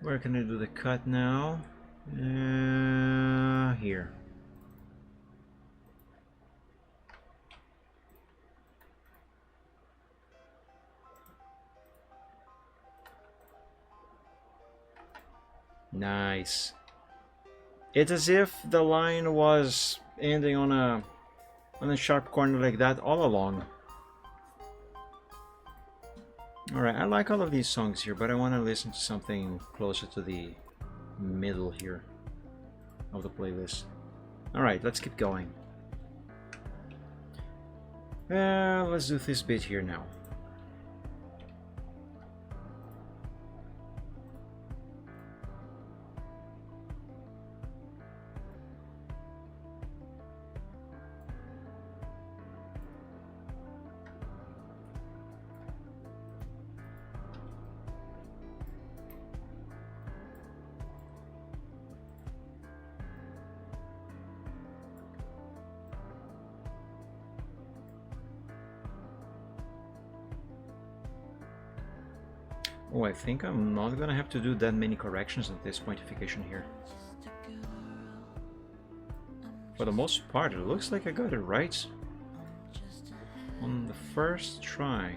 Where can I do the cut now? Here. Nice. It's as if the line was ending on a sharp corner like that all along. Alright, I like all of these songs here, but I want to listen to something closer to the middle here of the playlist. Alright, let's keep going. Let's do this bit here now. Oh, I think I'm not gonna have to do that many corrections at this pointification here. For the most part, it looks like I got it right on the first try.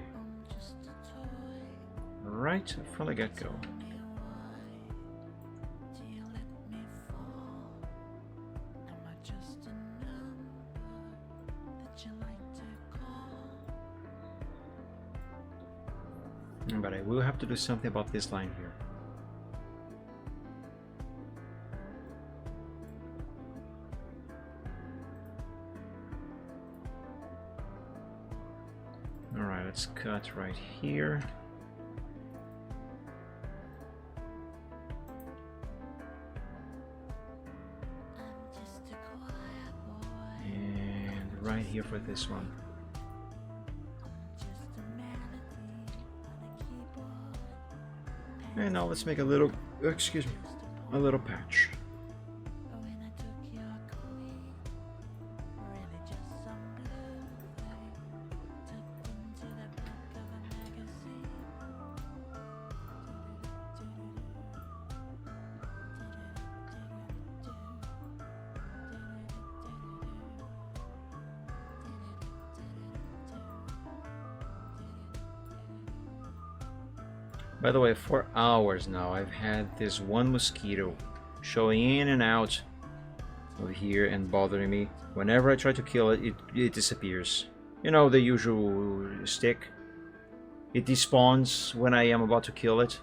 Right from the get-go. But I will have to do something about this line here. Alright, let's cut right here. And right here for this one. And now let's make a little, excuse me, a little patch. By the way, for hours now, I've had this one mosquito showing in and out of here and bothering me. Whenever I try to kill it, it disappears. You know, the usual stick. It despawns when I am about to kill it.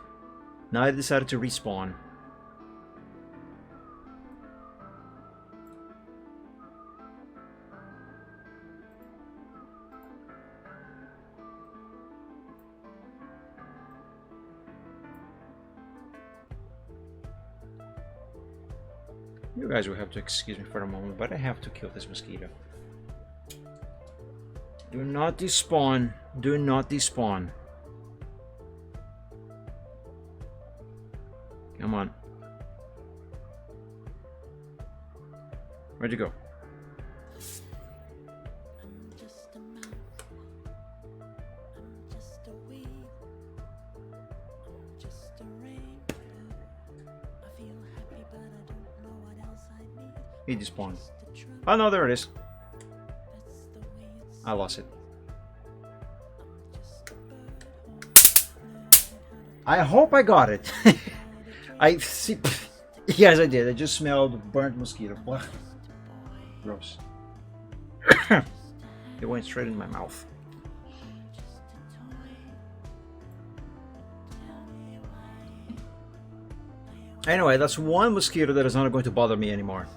Now it decided to respawn. You guys will have to excuse me for a moment, but I have to kill this mosquito. Do not despawn. Do not despawn. Come on. Where'd you go? He despawned. Oh no, there it is. I lost it. I hope I got it. I see. Yes, I did. I just smelled burnt mosquito. What? Gross. It went straight in my mouth. Anyway, that's one mosquito that is not going to bother me anymore.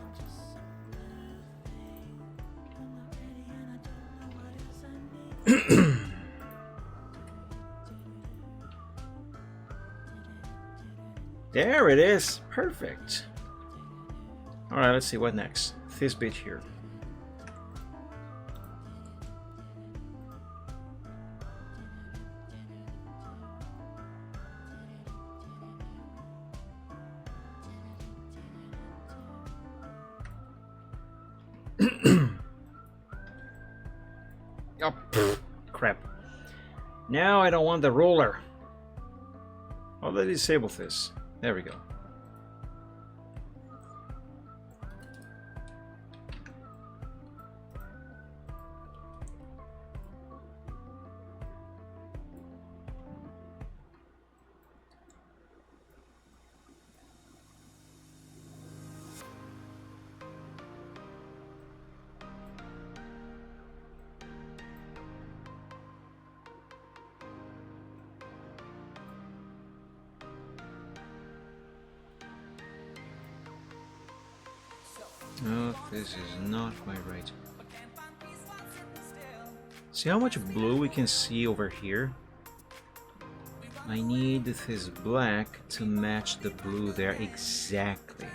There it is. Perfect. Alright, let's see what next. This bit here. Oh, crap. Now I don't want the ruler. Oh, let's disable this. There we go. Oh, this is not quite right. See how much blue we can see over here? I need this black to match the blue there exactly.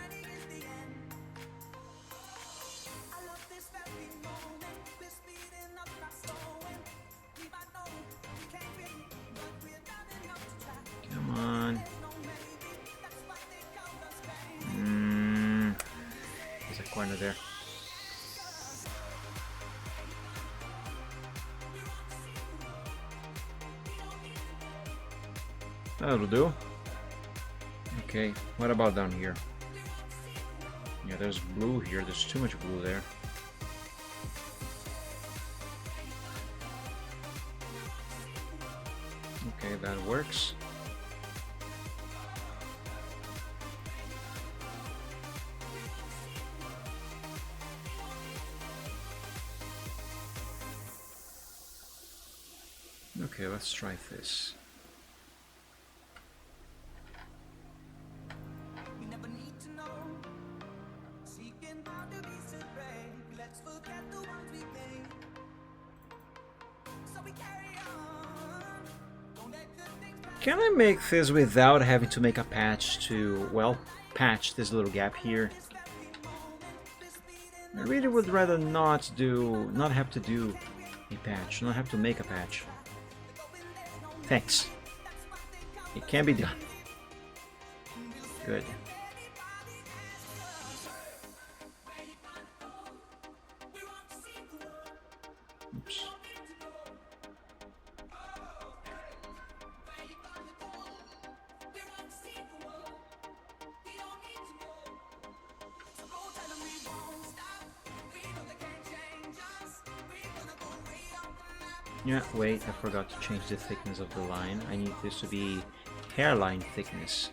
Come on. There's a corner there. That'll do. Okay, what about down here? Yeah, there's blue here. There's too much blue there. Okay, that works. Okay, let's try this. Can I make this without having to make a patch to, well, patch this little gap here? I really would rather not have to do a patch, not have to make a patch. Thanks. It can be done. Good. Oops. Yeah, wait, I forgot to change the thickness of the line. I need this to be hairline thickness.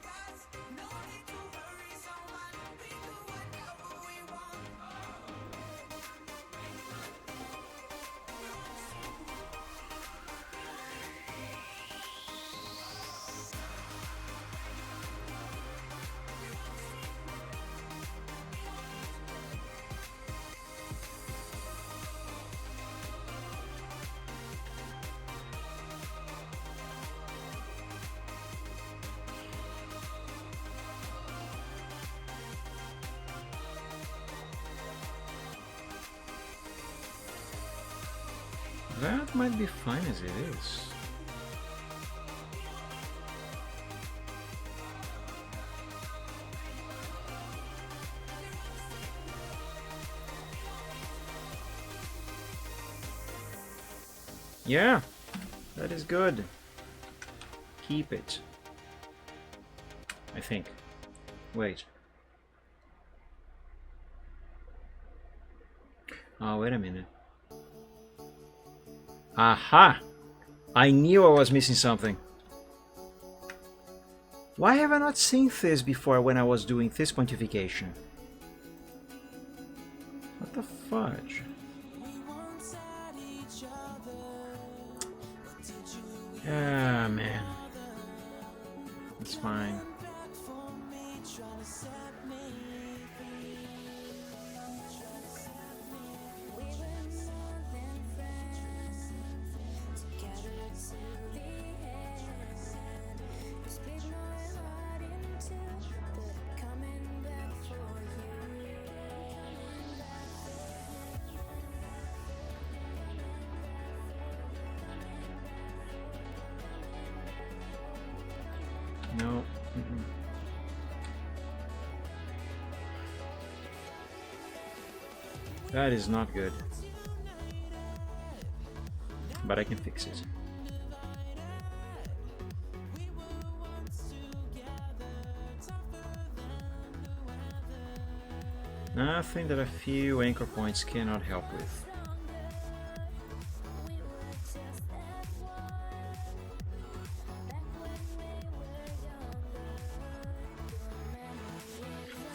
That might be fine as it is. Yeah, that is good. Keep it. I think. Wait. Oh, wait a minute. Aha! I knew I was missing something. Why have I not seen this before when I was doing this pontification? What the fudge? Ah, man. It's fine. No. That is not good. But I can fix it. Nothing that a few anchor points cannot help with.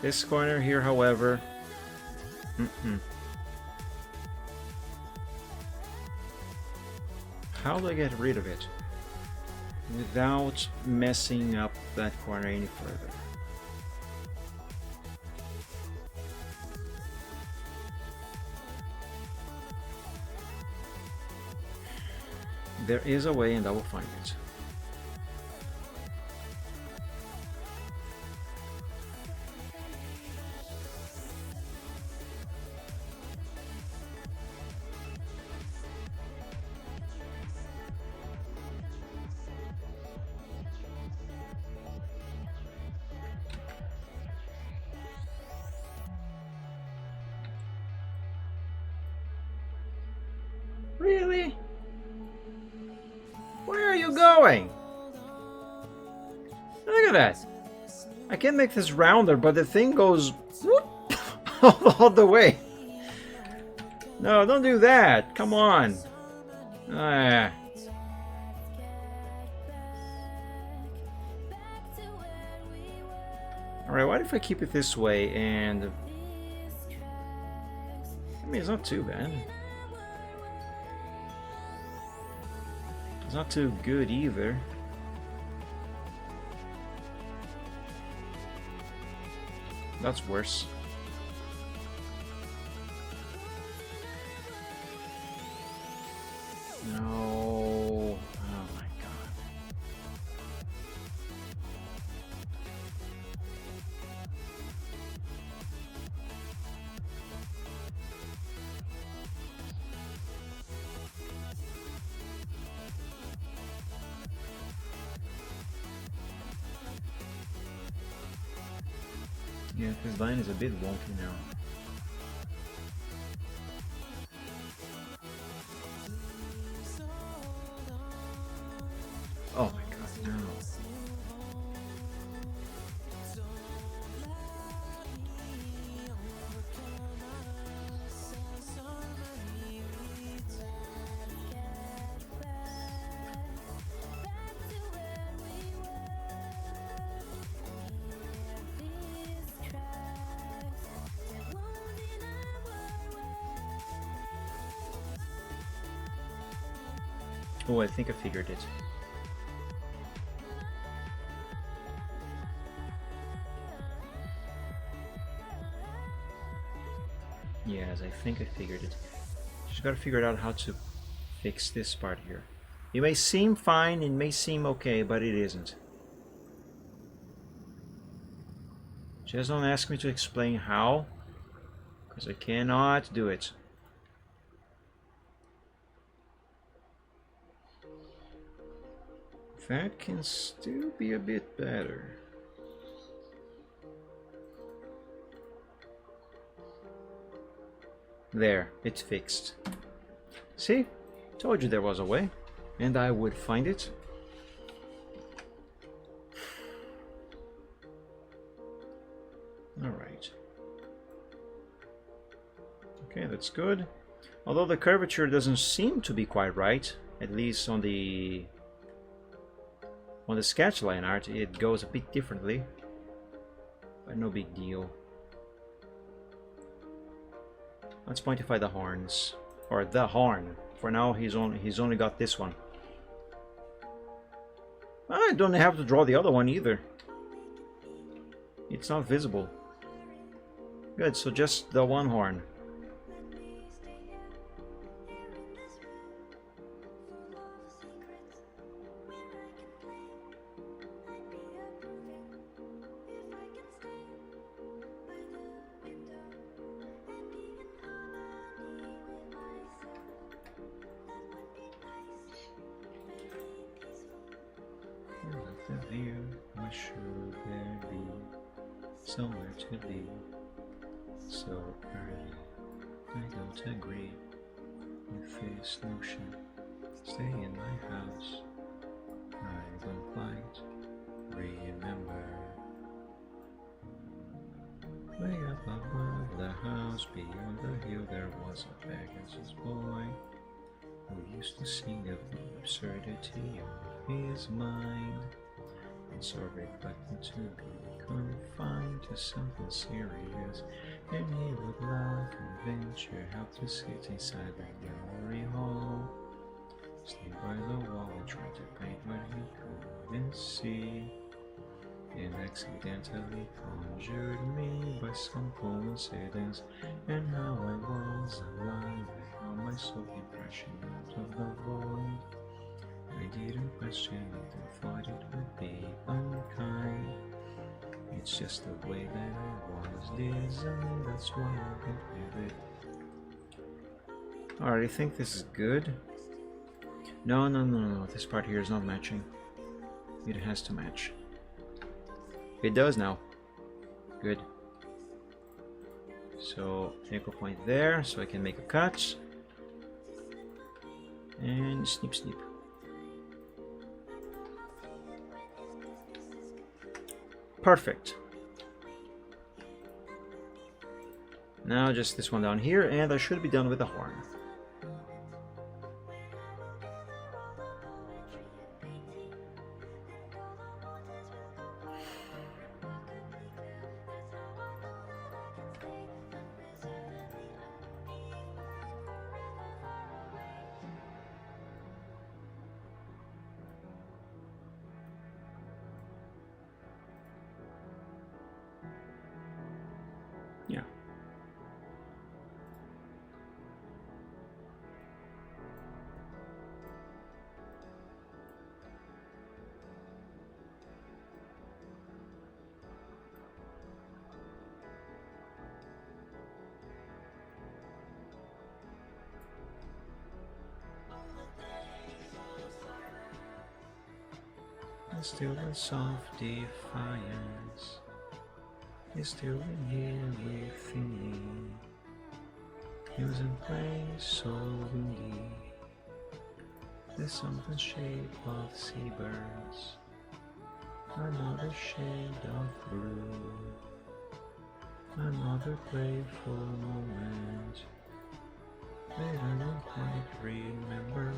This corner here, however, how do I get rid of it without messing up that corner any further? There is a way, and I will find it. Really? Where are you going? Look at that. I can make this rounder, but the thing goes whoop, all the way. No, don't do that. Come on. Ah. Alright, what if I keep it this way and... I mean, it's not too bad. It's not too good either. That's worse. No. Oh my god. Yeah, this line is a bit wonky now. Oh my god, no. Oh, I think I figured it. Yes, I think I figured it. Just gotta figure out how to fix this part here. It may seem fine, it may seem okay, but it isn't. Just don't ask me to explain how, because I cannot do it. That can still be a bit better. There, it's fixed. See? Told you there was a way, and I would find it. Alright. Okay, that's good. Although the curvature doesn't seem to be quite right, at least on the sketch line art, it goes a bit differently. But no big deal. Let's pointify the horns. Or the horn. For now he's only got this one. I don't have to draw the other one either. It's not visible. Good, so just the one horn. The view, why should there be somewhere to be so early? I don't agree with this notion. Stay in my house. I don't quite remember. Way up above the house, beyond the hill, there was a Pegasus boy who used to sing of the absurdity of his mind. And so reluctant to be confined to something serious, and he would laugh and venture help to sit inside the gallery hall, stand by the wall and try to paint what he couldn't see, and accidentally conjured me by some coincidence, and how I was alive, how my soul impression out of the void. I didn't question it and thought it would be unkind. It's just the way that I was designed, that's why I went with it. Alright, I think this is good. No, this part here is not matching. It has to match. It does now. Good. So, anchor point there, so I can make a cut. And snip snip. Perfect. Now just this one down here, and I should be done with the horn. Yeah. And still a soft defiance. is still in here within me. Using playing so windy. There's something shape of seabirds. Another shade of blue. Another playful moment that I don't quite remember.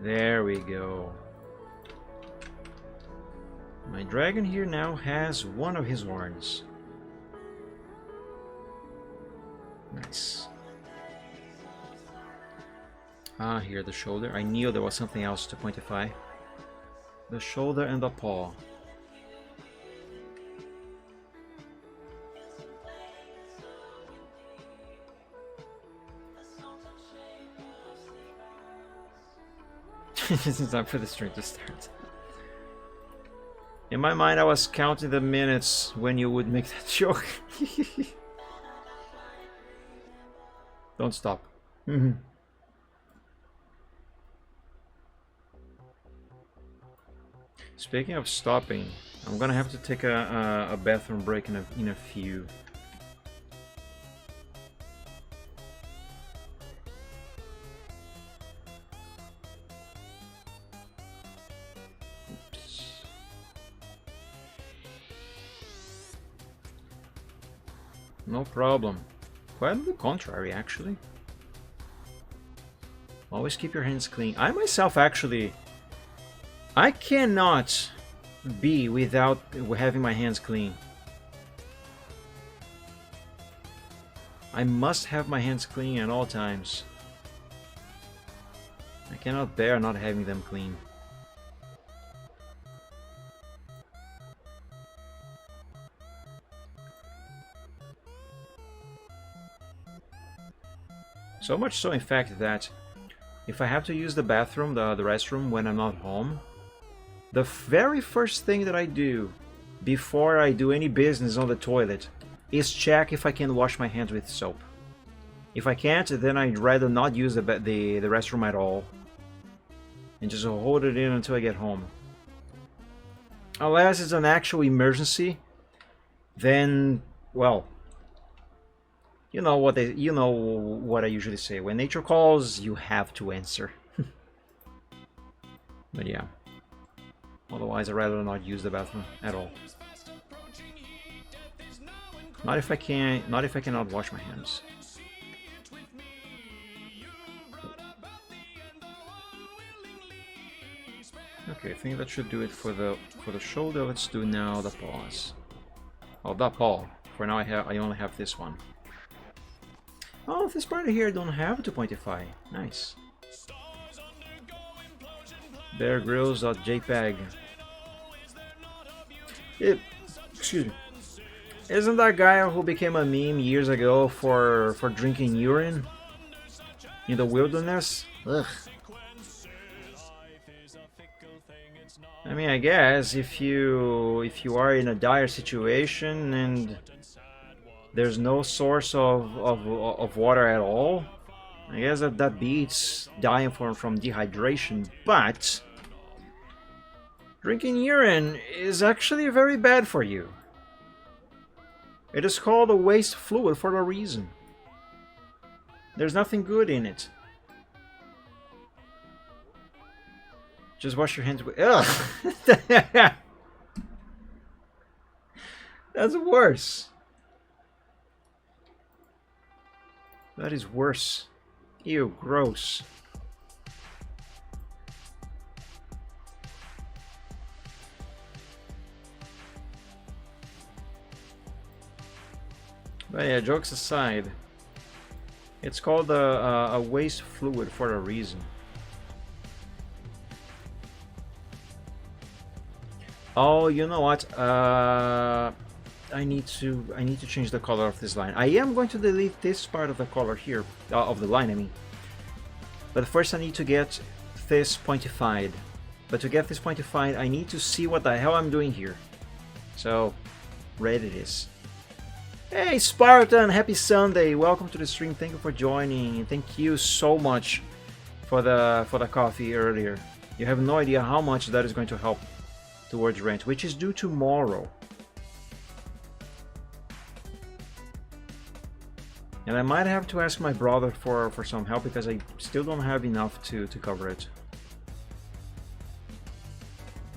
There we go. My dragon here now has one of his horns. Nice. Ah, here, the shoulder. I knew there was something else to pointify. The shoulder and the paw. This is time for the stream to start. In my mind, I was counting the minutes when you would make that joke. Don't stop. Speaking of stopping, I'm gonna have to take a bathroom break in a few. No problem. Quite the contrary, actually. Always keep your hands clean. I myself, actually, I cannot be without having my hands clean. I must have my hands clean at all times. I cannot bear not having them clean. So much so, in fact, that if I have to use the bathroom, the restroom, when I'm not home, the very first thing that I do before I do any business on the toilet is check if I can wash my hands with soap. If I can't, then I'd rather not use the restroom at all and just hold it in until I get home. Unless it's an actual emergency, then, well, you know what I usually say. When nature calls, you have to answer. But yeah. Otherwise, I'd rather not use the bathroom at all. Not if I cannot wash my hands. Okay, I think that should do it for the shoulder. Let's do now the paws. Oh, the paw. For now, I only have this one. Oh, this part here I don't have to pointify. Nice. Bear Grylls.jpg. Excuse me. Isn't that guy who became a meme years ago for drinking urine in the wilderness? Ugh. I mean, I guess if you are in a dire situation and there's no source of water at all, I guess that beats dying from dehydration. But drinking urine is actually very bad for you. It is called a waste fluid for a reason. There's nothing good in it. Just wash your hands with... Ugh! That's worse. That is worse. Ew, gross. But yeah, jokes aside, it's called a waste fluid for a reason. Oh, you know what? I need to change the color of this line. I am going to delete this part of the color here, of the line, I mean. But first I need to get this pointified. But to get this pointified, I need to see what the hell I'm doing here. So, red it is. Hey Spartan, happy Sunday! Welcome to the stream. Thank you for joining. Thank you so much for the coffee earlier. You have no idea how much that is going to help towards rent, which is due tomorrow. And I might have to ask my brother for some help because I still don't have enough to cover it.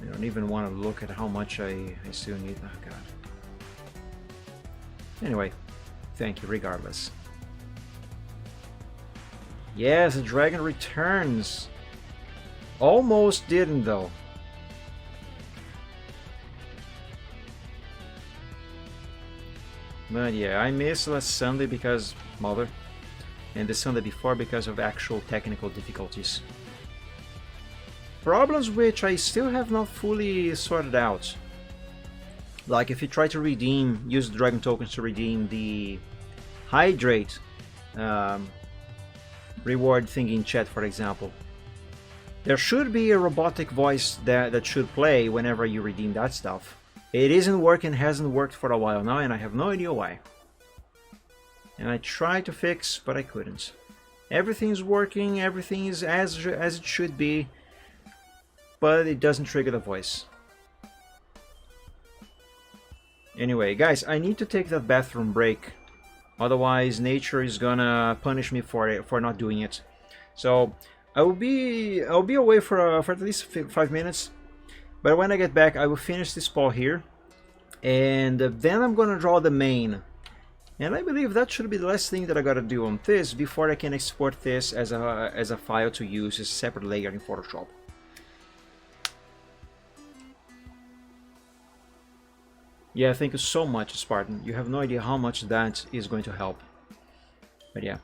I don't even want to look at how much I still need. Oh god. Anyway, thank you regardless. Yes, the dragon returns. Almost didn't though. But yeah, I missed last Sunday because mother, and the Sunday before because of actual technical difficulties. Problems which I still have not fully sorted out. Like if you try to redeem, use the dragon tokens to redeem the hydrate reward thing in chat, for example. There should be a robotic voice that should play whenever you redeem that stuff. It isn't working, hasn't worked for a while now, and I have no idea why. And I tried to fix, but I couldn't. Everything's working, everything is as it should be, but it doesn't trigger the voice. Anyway, guys, I need to take that bathroom break. Otherwise, nature is gonna punish me for not doing it. So I'll be away for at least 5 minutes. But when I get back, I will finish this paw here, and then I'm gonna draw the main. And I believe that should be the last thing that I gotta do on this before I can export this as a file to use as a separate layer in Photoshop. Yeah, thank you so much, Spartan. You have no idea how much that is going to help. But yeah.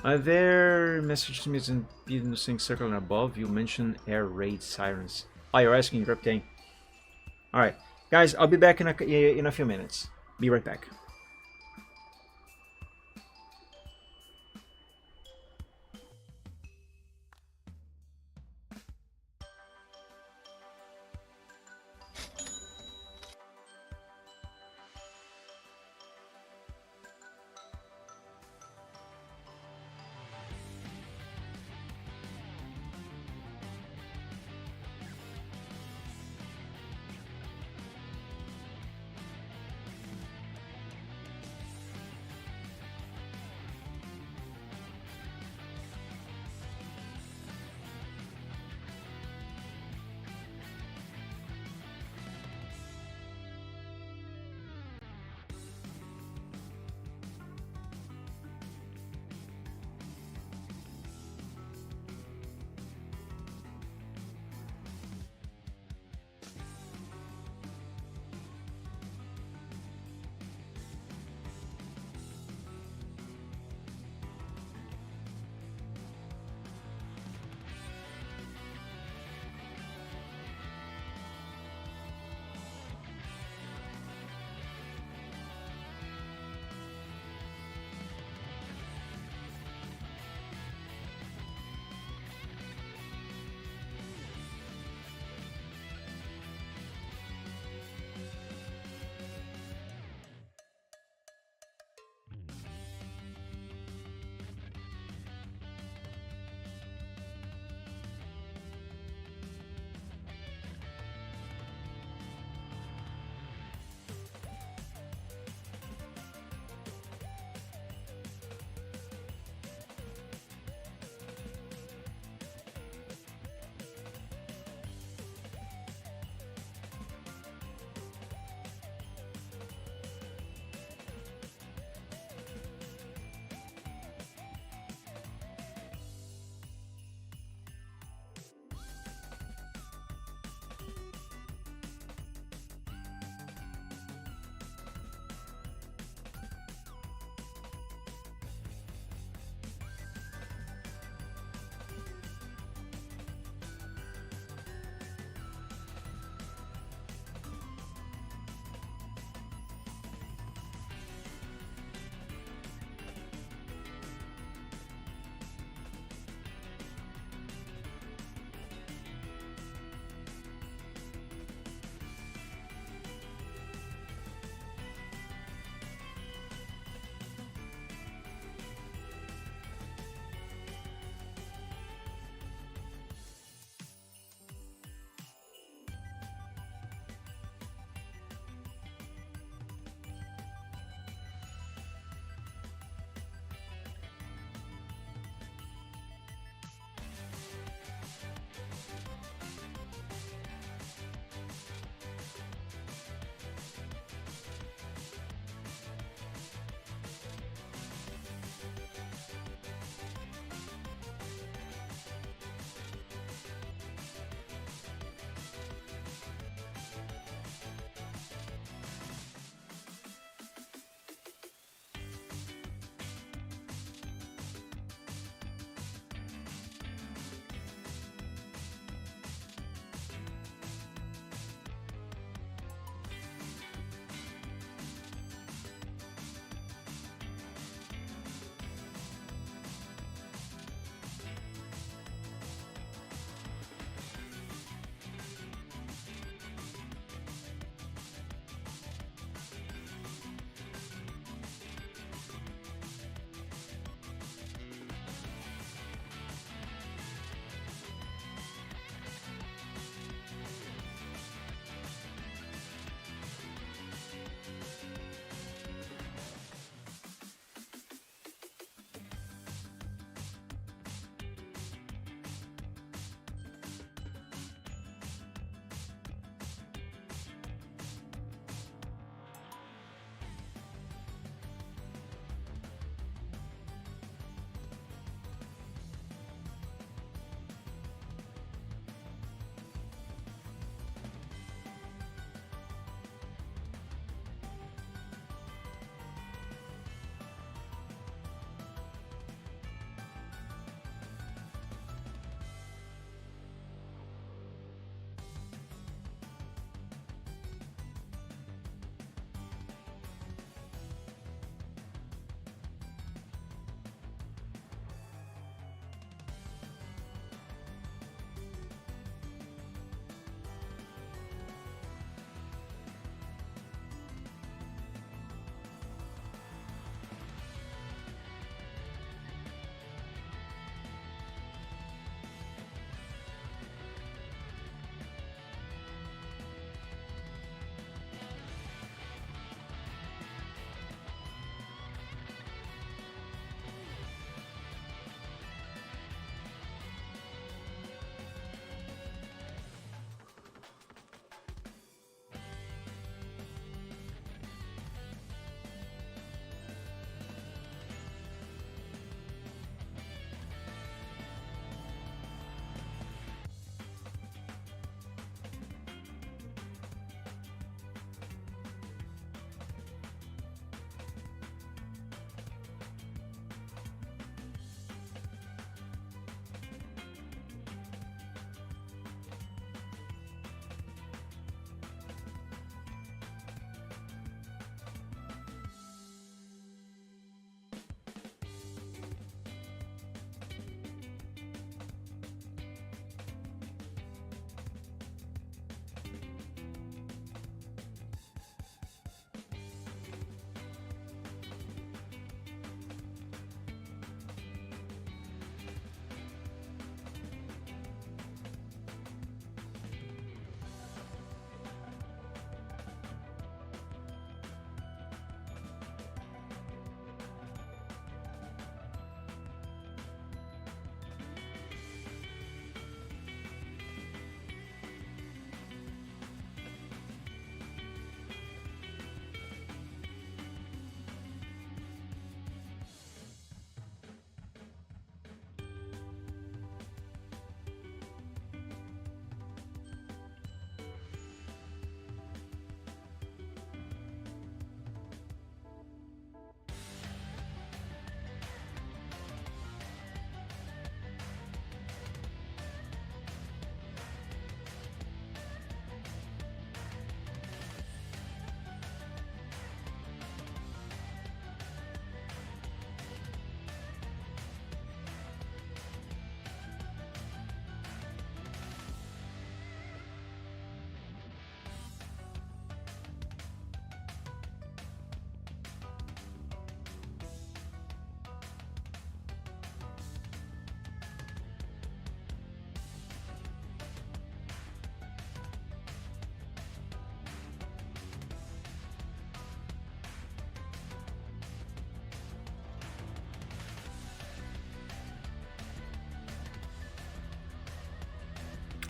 Are there messages missing in the sync circle and above? You mentioned air raid sirens. Oh, you're asking Reptane. Alright, guys, I'll be back in a few minutes. Be right back.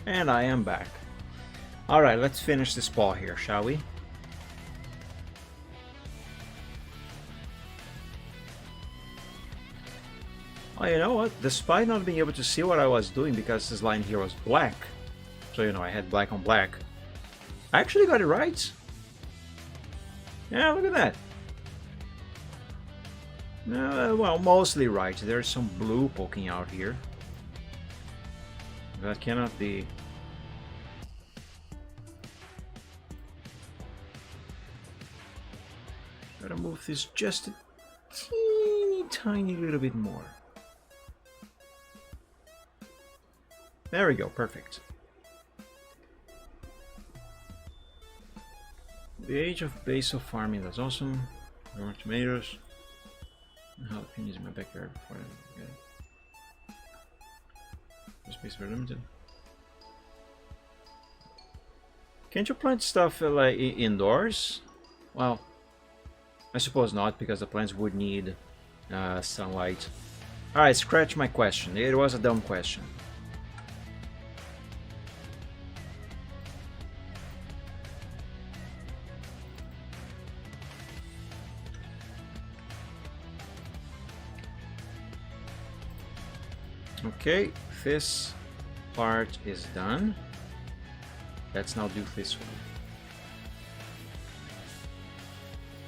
And I am back. Alright, let's finish this ball here, shall we? Oh, you know what? Despite not being able to see what I was doing because this line here was black, so you know I had black on black, I actually got it right. Yeah, look at that. Well, mostly right. There's some blue poking out here. That cannot be. Gotta move this just a teeny tiny little bit more. There we go, perfect. The age of basil farming, that's awesome. More tomatoes. Jalapenos in my backyard before I get it. The space very limited. Can't you plant stuff like indoors? Well, I suppose not, because the plants would need sunlight. Alright, scratch my question. It was a dumb question. Okay, this part is done. Let's now do this one.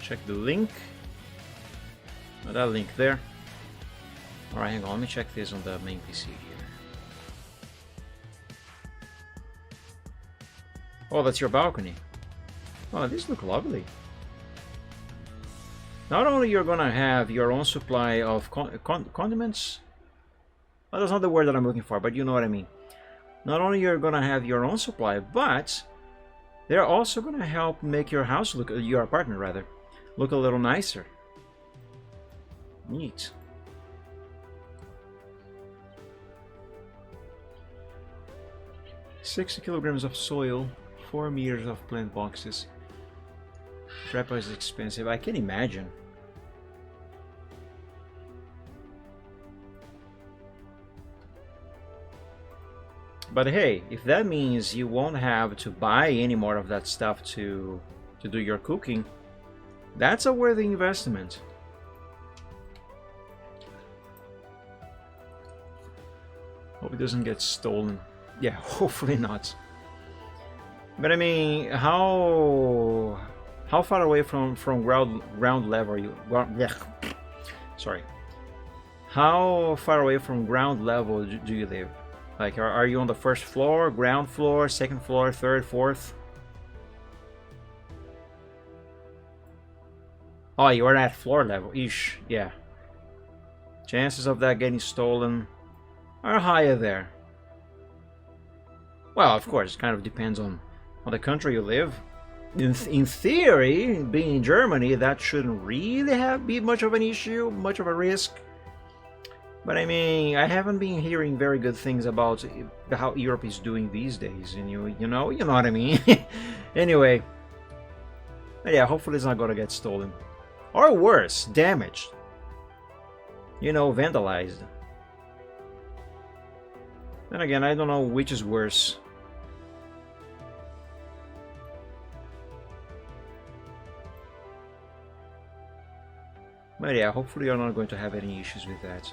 Check the link. Oh, that link there. Alright, hang on, let me check this on the main PC here. Oh, that's your balcony. Oh, these look lovely. Not only you're gonna have your own supply of condiments. Well, that's not the word that I'm looking for, but you know what I mean. Not only you're gonna have your own supply, but they're also gonna help make your house look, your apartment rather, look a little nicer. Neat. "60 kilograms of soil, 4 meters of plant boxes. Trappa is expensive. I can imagine. But hey, if that means you won't have to buy any more of that stuff to do your cooking, that's a worthy investment. Hope it doesn't get stolen. Yeah, hopefully not. But I mean, how far away from ground level are you? Sorry. How far away from ground level do you live? Like, are you on the first floor, ground floor, second floor, third, fourth? Oh, you are at floor level. Eesh, yeah. Chances of that getting stolen are higher there. Well, of course, it kind of depends on the country you live. In theory, being in Germany, that shouldn't really be much of an issue, much of a risk. But I mean, I haven't been hearing very good things about how Europe is doing these days, and you know what I mean. Anyway, yeah, hopefully it's not gonna get stolen, or worse, damaged. You know, vandalized. Then again, I don't know which is worse. But yeah, hopefully you're not going to have any issues with that.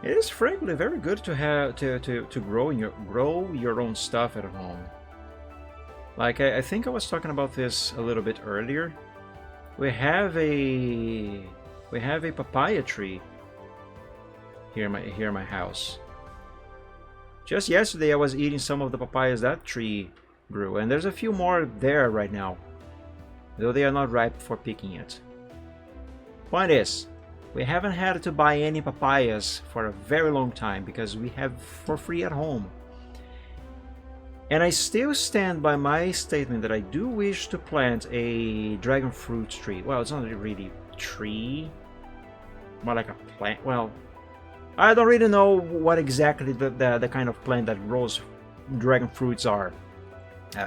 It is frankly very good to have to grow your own stuff at home. Like I think I was talking about this a little bit earlier. We have a papaya tree here in my house. Just yesterday I was eating some of the papayas that tree grew, and there's a few more there right now, though they are not ripe for picking yet. Point is, we haven't had to buy any papayas for a very long time because we have for free at home. And I still stand by my statement that I do wish to plant a dragon fruit tree. Well, it's not really a tree, more like a plant. Well, I don't really know what exactly the kind of plant that grows dragon fruits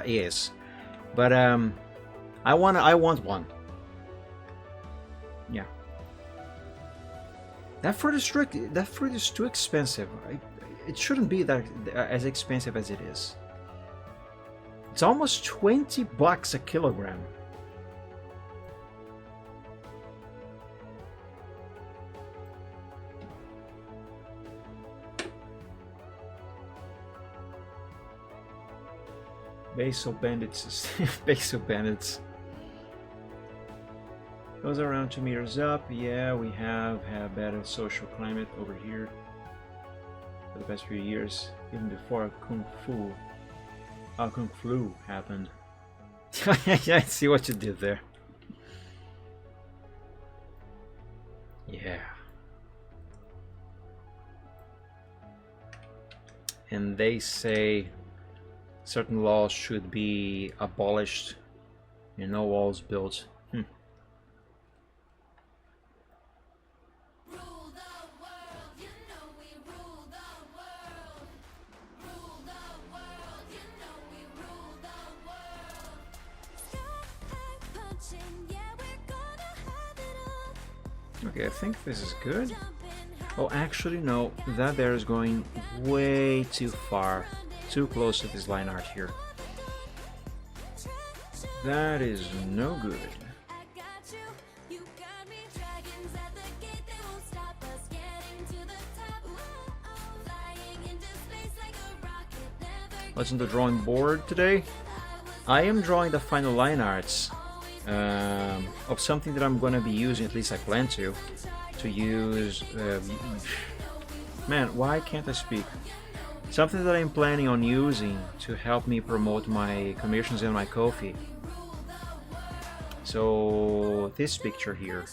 is, but I want one. Yeah. That fruit is too expensive. it shouldn't be that as expensive as it is. It's almost $20 a kilogram. Basal bandits. Basal bandits. Goes around 2 meters up. Yeah, we have had better social climate over here for the past few years, even before Kung Flu happened. I see what you did there. Yeah. And they say certain laws should be abolished and no walls built. Okay, I think this is good. Oh, actually no, that there is going way too far. Too close to this line art here. That is no good. What's on the drawing board today? I am drawing the final line arts of something that I'm going to be using, at least I plan to use. Man, why can't I speak? Something that I'm planning on using to help me promote my commissions and my Ko-fi. So this picture here,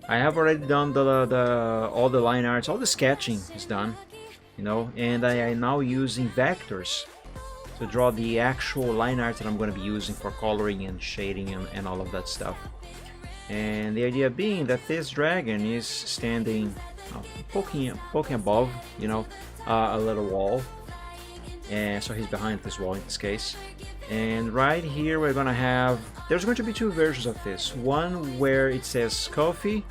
I have already done all the line arts, all the sketching is done, you know, and I am now using vectors to draw the actual line art that I'm going to be using for coloring and shading and all of that stuff. And the idea being that this dragon is standing, poking above, you know, a little wall, and so he's behind this wall in this case. And right here we're gonna have, there's going to be two versions of this, one where it says Ko-fi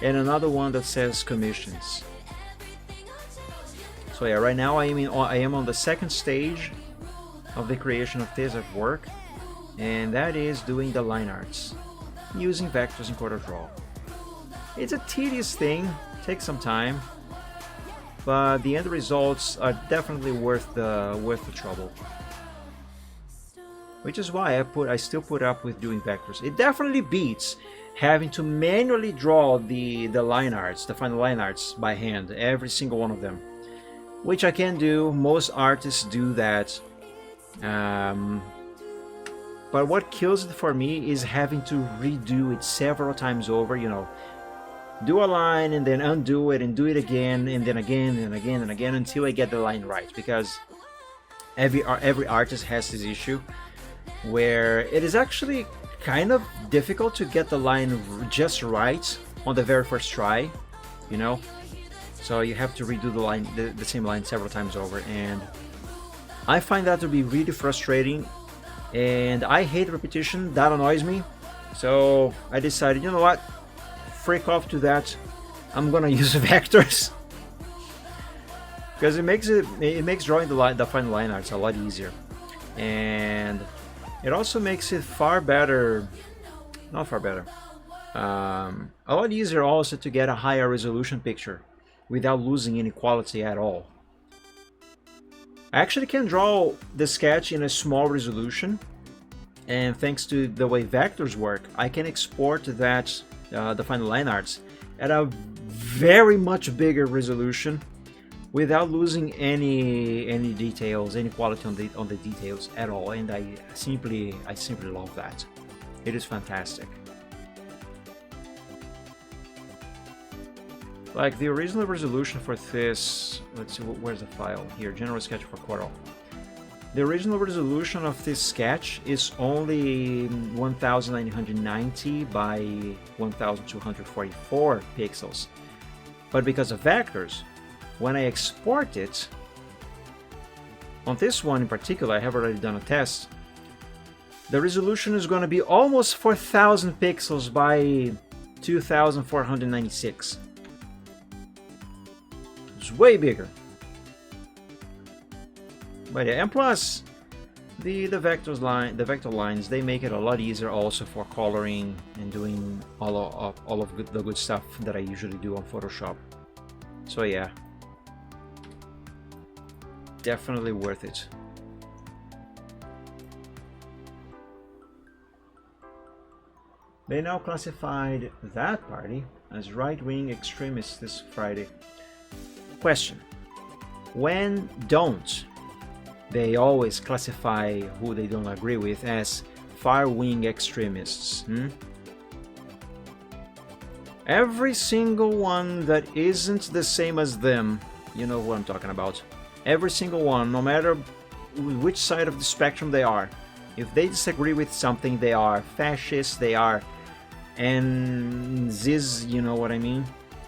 and another one that says commissions. So yeah, right now I am on the second stage of the creation of this artwork, and that is doing the line arts using vectors in CorelDRAW. It's a tedious thing, takes some time, but the end results are definitely worth the trouble. Which is why I still put up with doing vectors. It definitely beats having to manually draw the line arts, the final line arts by hand, every single one of them. Which I can do, most artists do that. But what kills it for me is having to redo it several times over, you know. Do a line and then undo it and do it again and then again and again and again until I get the line right, because every artist has this issue where it is actually kind of difficult to get the line just right on the very first try, you know, so you have to redo the line, the same line several times over, and I find that to be really frustrating, and I hate repetition. That annoys me, so I decided, you know what, freak off to that, I'm gonna use vectors because it makes drawing the final line arts a lot easier, and it also makes it a lot easier also to get a higher resolution picture without losing any quality at all. I actually can draw the sketch in a small resolution, and thanks to the way vectors work, I can export that the final line arts at a very much bigger resolution without losing any details, any quality on the details at all, and I simply love that. It is fantastic. Like the original resolution for this, let's see, where's the file here? General sketch for Corel. The original resolution of this sketch is only 1990 by 1244 pixels. But because of vectors, when I export it, on this one in particular, I have already done a test, the resolution is going to be almost 4000 pixels by 2496. It's way bigger. But yeah, and plus the vector lines, they make it a lot easier also for coloring and doing all of the good stuff that I usually do on Photoshop. So yeah, definitely worth it. They now classified that party as right-wing extremists this Friday. Question: when don't they always classify who they don't agree with as far-wing extremists? Every single one that isn't the same as them, you know who I'm talking about. Every single one, no matter which side of the spectrum they are, if they disagree with something, they are fascists, they are you know what I mean?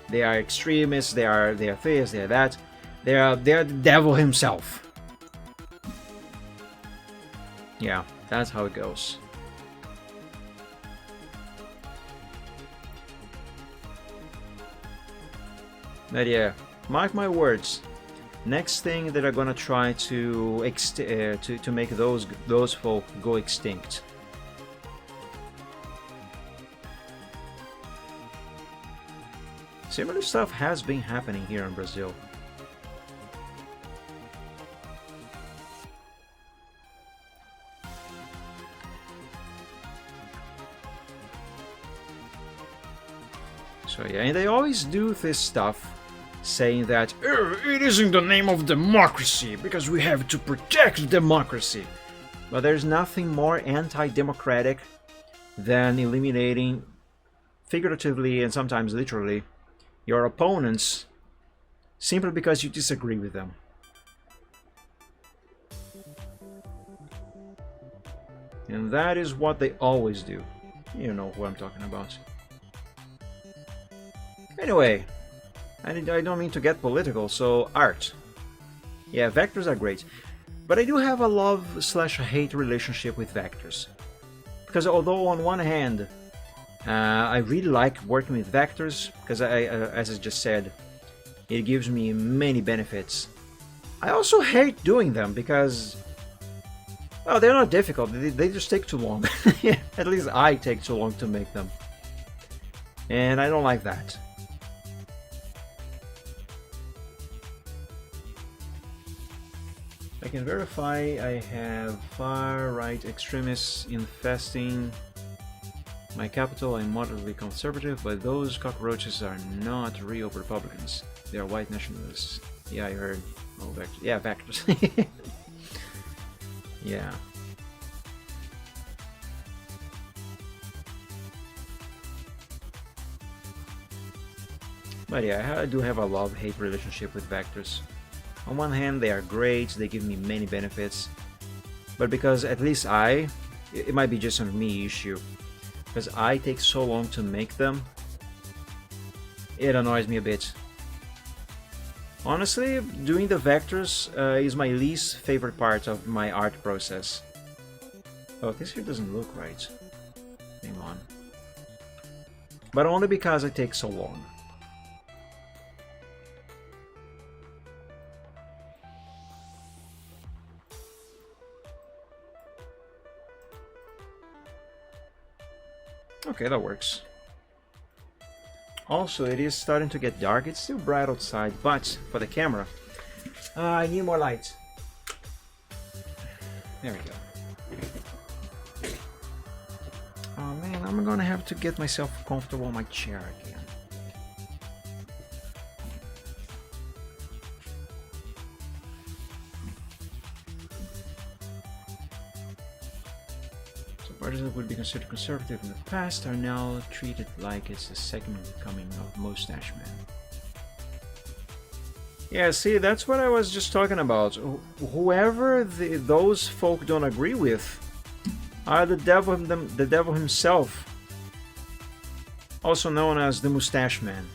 They are extremists, they are this, they are that. They are the devil himself. Yeah, that's how it goes. But yeah, mark my words. Next thing that are gonna try to make those folk go extinct. Similar stuff has been happening here in Brazil. So yeah, and they always do this stuff saying that it is in the name of democracy because we have to protect democracy. But there's nothing more anti-democratic than eliminating, figuratively and sometimes literally, your opponents simply because you disagree with them. And that is what they always do. You know who I'm talking about. Anyway, I don't mean to get political, so art. Yeah, vectors are great. But I do have a love/hate relationship with vectors. Because although on one hand, I really like working with vectors, because as I just said, it gives me many benefits. I also hate doing them because, well, they're not difficult, they just take too long. At least I take too long to make them. And I don't like that. I can verify I have far-right extremists infesting my capital. I'm moderately conservative, but those cockroaches are not real Republicans. They are white nationalists. Yeah, I heard. Oh, vectors. Yeah, vectors. Yeah. But yeah, I do have a love-hate relationship with vectors. On one hand, they are great, they give me many benefits, but because at least it might be just a me issue, because I take so long to make them, it annoys me a bit. Honestly, doing the vectors is my least favorite part of my art process. Oh, this here doesn't look right. Hang on. But only because it takes so long. Okay, that works. Also, it is starting to get dark. It's still bright outside, but for the camera, I need more light. There we go. Oh man, I'm gonna have to get myself comfortable on my chair again. Parties that would be considered conservative in the past are now treated like it's the second coming of Mustache Man. Yeah, see, that's what I was just talking about. Whoever those folk don't agree with are the devil himself, also known as the Mustache Man.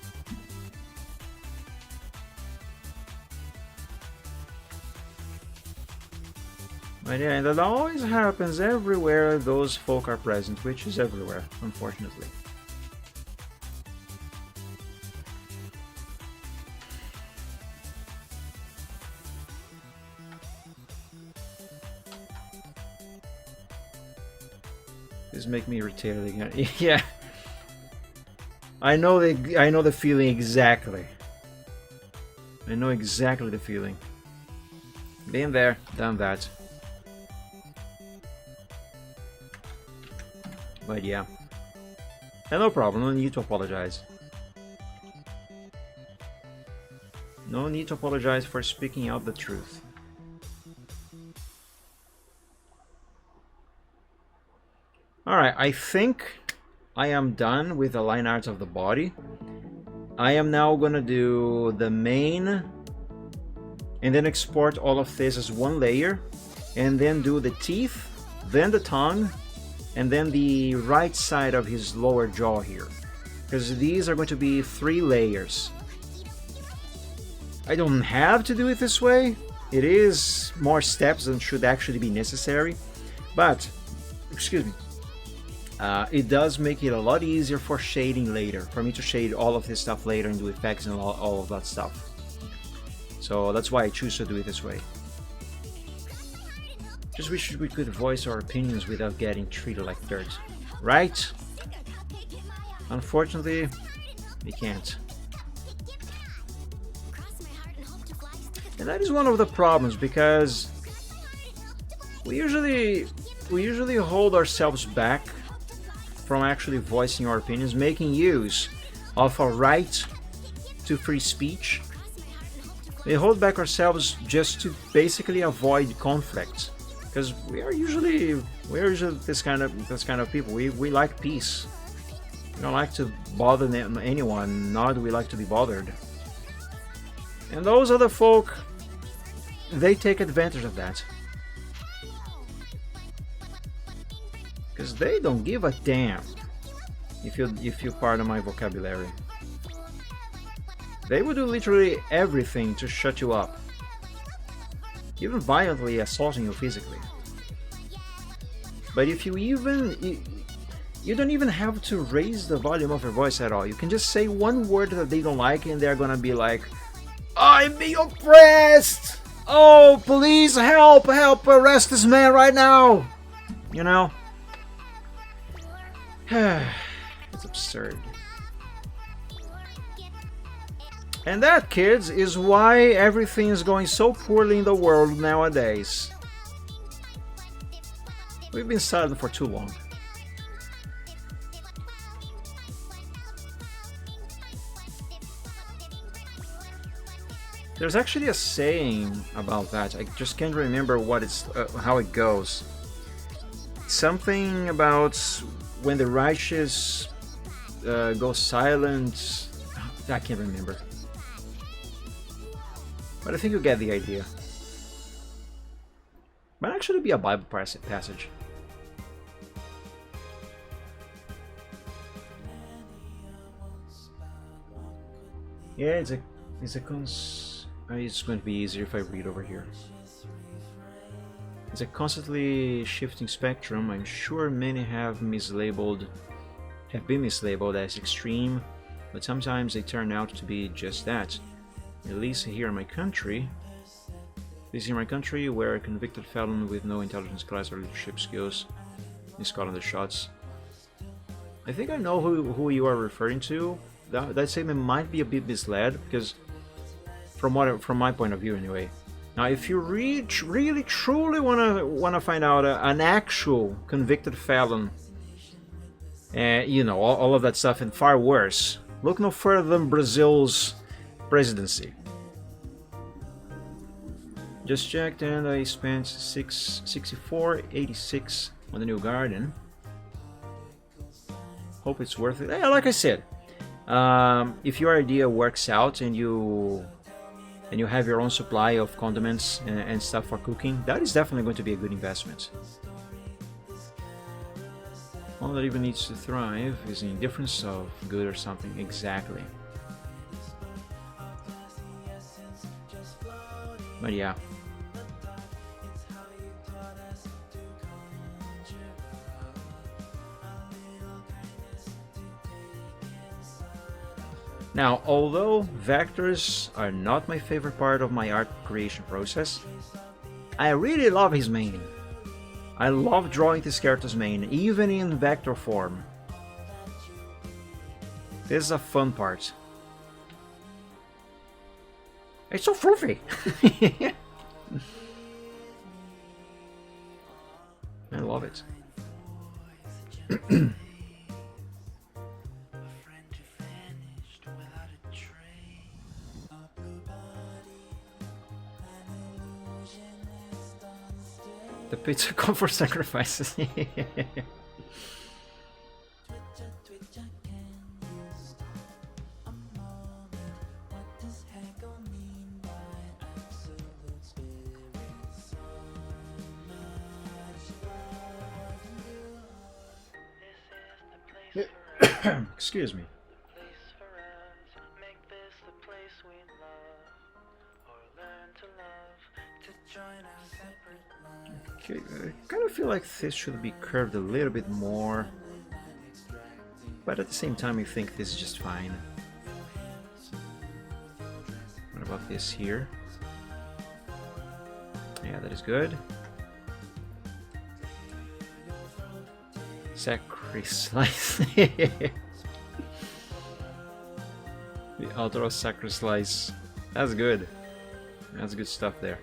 But yeah, and that always happens everywhere those folk are present, which is everywhere, unfortunately. This make me irritated again. Yeah. I know the feeling exactly. I know exactly the feeling. Been there, done that. But yeah. And no problem, no need to apologize. No need to apologize for speaking out the truth. Alright, I think I am done with the line art of the body. I am now gonna do the mane and then export all of this as one layer, and then do the teeth, then the tongue, and then the right side of his lower jaw here, because these are going to be 3 layers. I don't have to do it this way. It is more steps than should actually be necessary, but excuse me, it does make it a lot easier for shading later, for me to shade all of this stuff later and do effects and all of that stuff. So that's why I choose to do it this way. Just wish we could voice our opinions without getting treated like dirt, right? Unfortunately, we can't. And that is one of the problems, because we usually hold ourselves back from actually voicing our opinions, making use of our right to free speech. We hold back ourselves just to basically avoid conflict, because we are usually this kind of people. We like peace. We don't like to bother anyone, nor do we like to be bothered. And those other folk, they take advantage of that, because they don't give a damn if you pardon my vocabulary. They would do literally everything to shut you up, even violently assaulting you physically. But if you don't even have to raise the volume of your voice at all. You can just say one word that they don't like, and they're gonna be like, "I'm being oppressed! Oh, please help! Help! Arrest this man right now!" You know? It's absurd. And that, kids, is why everything is going so poorly in the world nowadays. We've been silent for too long. There's actually a saying about that. I just can't remember what it's how it goes. Something about when the righteous go silent. I can't remember. But I think you get the idea. Might actually be a Bible passage. Yeah, it's going to be easier if I read over here. It's a constantly shifting spectrum. I'm sure many have been mislabeled as extreme, but sometimes they turn out to be just that. At least here in my country, where a convicted felon with no intelligence class or leadership skills is calling the shots. I think I know who you are referring to. That statement might be a bit misled, because from my point of view anyway. Now, if you really truly wanna find out an actual convicted felon, you know, all of that stuff, and far worse, look no further than Brazil's presidency. Just checked, and I spent $64.86 on the new garden. Hope it's worth it. Yeah, like I said, if your idea works out and you have your own supply of condiments and stuff for cooking, that is definitely going to be a good investment. All that even needs to thrive is the indifference of good or something. Exactly. But yeah. Now, although vectors are not my favorite part of my art creation process, I really love his mane. I love drawing this character's main, even in vector form. This is a fun part. It's so fluffy! I love it. The pizza come for sacrifices. Excuse me. Okay, I kind of feel like this should be curved a little bit more, but at the same time I think this is just fine. What about this here? Yeah, that is good. Slice. The outdoor slice. That's good. That's good stuff there.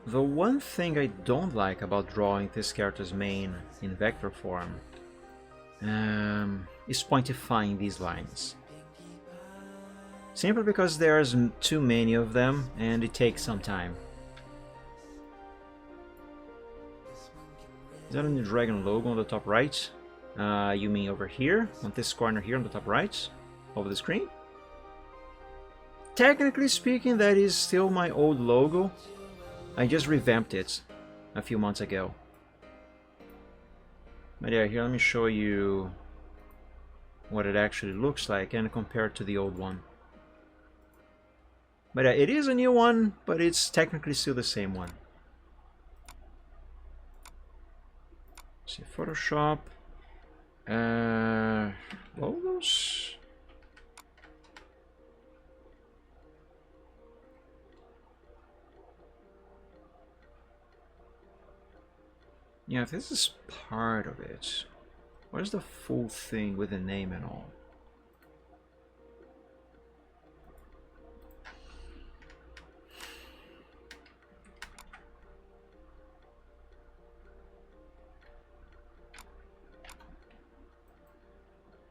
The one thing I don't like about drawing this character's main in vector form is pointifying these lines. Simply because there's too many of them and it takes some time. Is that a new dragon logo on the top right? You mean over here, on this corner here on the top right of the screen? Technically speaking, that is still my old logo. I just revamped it a few months ago. But yeah, here let me show you what it actually looks like and compare it to the old one. But yeah, it is a new one, but it's technically still the same one. Let's see, Photoshop. Logos. Yeah, if this is part of it, what is the full thing with the name and all?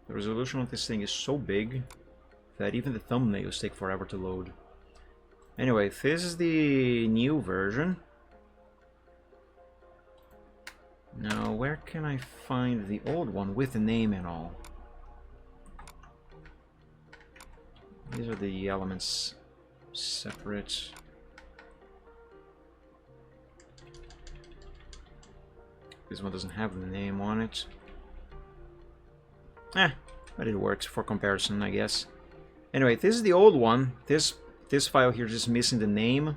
The resolution of this thing is so big that even the thumbnails take forever to load. Anyway, this is the new version. Now, where can I find the old one with the name and all? These are the elements separate. This one doesn't have the name on it. But it works for comparison, I guess. Anyway, this is the old one. This file here is just missing the name.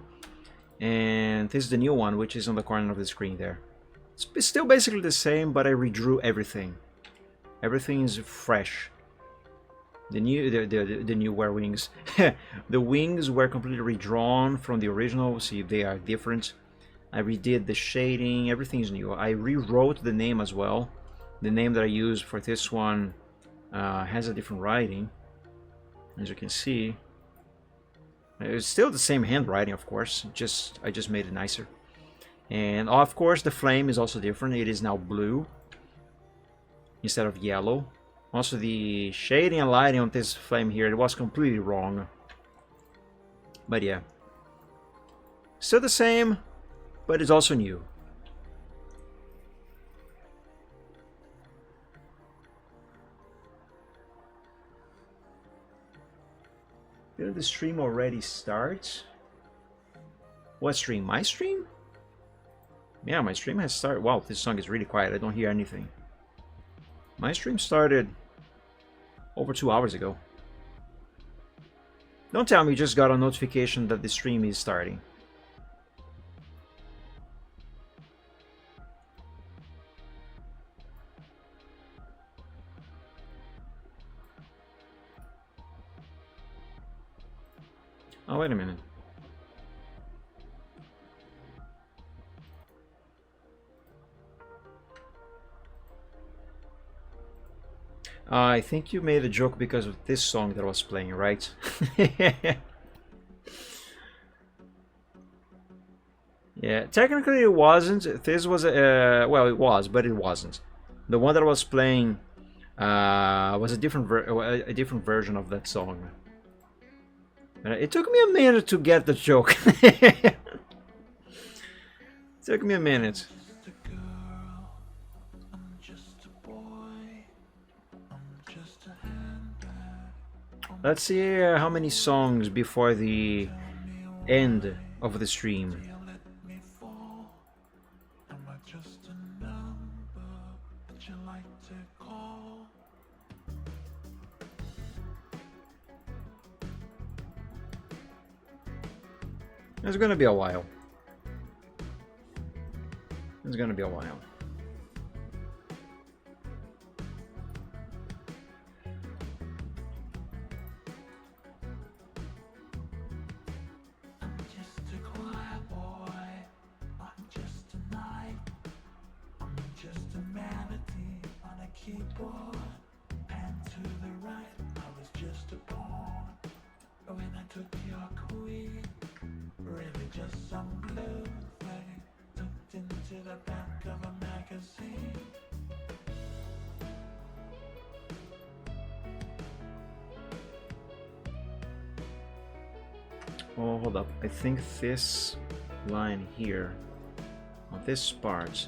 And this is the new one, which is on the corner of the screen there. It's still basically the same, but I redrew everything. Everything is fresh. The new were wings. The wings were completely redrawn from the original. See, they are different. I redid the shading. Everything is new. I rewrote the name as well. The name that I used for this one has a different writing, as you can see. It's still the same handwriting, of course. I just made it nicer. And of course the flame is also different. It is now blue instead of yellow. Also the shading and lighting on this flame here, it was completely wrong. But yeah. Still the same, but it's also new. Did the stream already start? What stream? My stream? Yeah, my stream has started. Wow, this song is really quiet. I don't hear anything. My stream started over 2 hours ago. Don't tell me you just got a notification that the stream is starting. Oh, wait a minute. I think you made a joke because of this song that I was playing, right? Yeah, technically it wasn't. This was well, it was, but it wasn't. The one that I was playing was a different version of that song. It took me a minute to get the joke. It took me a minute. Let's see how many songs before the end of the stream. It's gonna be a while. It's gonna be a while. Oh, hold up. I think this line here, on this part,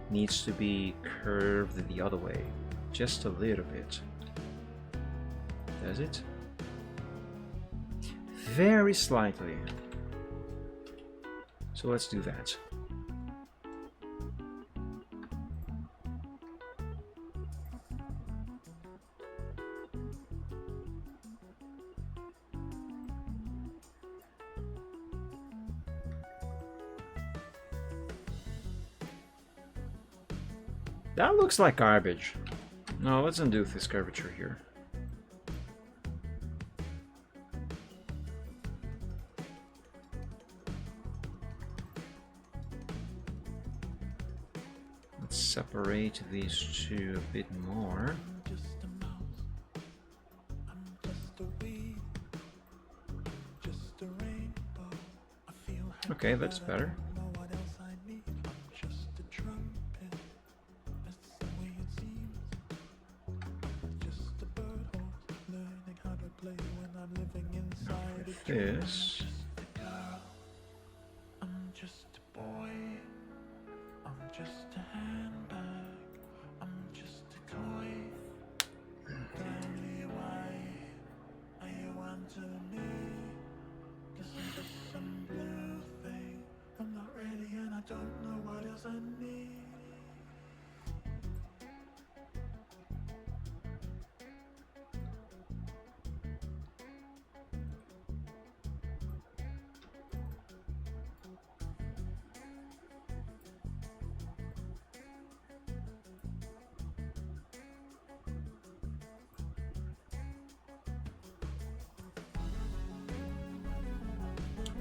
needs to be curved the other way. Just a little bit. Does it? Very slightly. So let's do that. That looks like garbage. No, let's undo this curvature here. Let's separate these two a bit more. Okay, that's better. This. I'm just a boy. I'm just a handbag. I'm just a toy. Tell me why are you onto me? This is just some blue thing. I'm not ready and I don't know what else I need.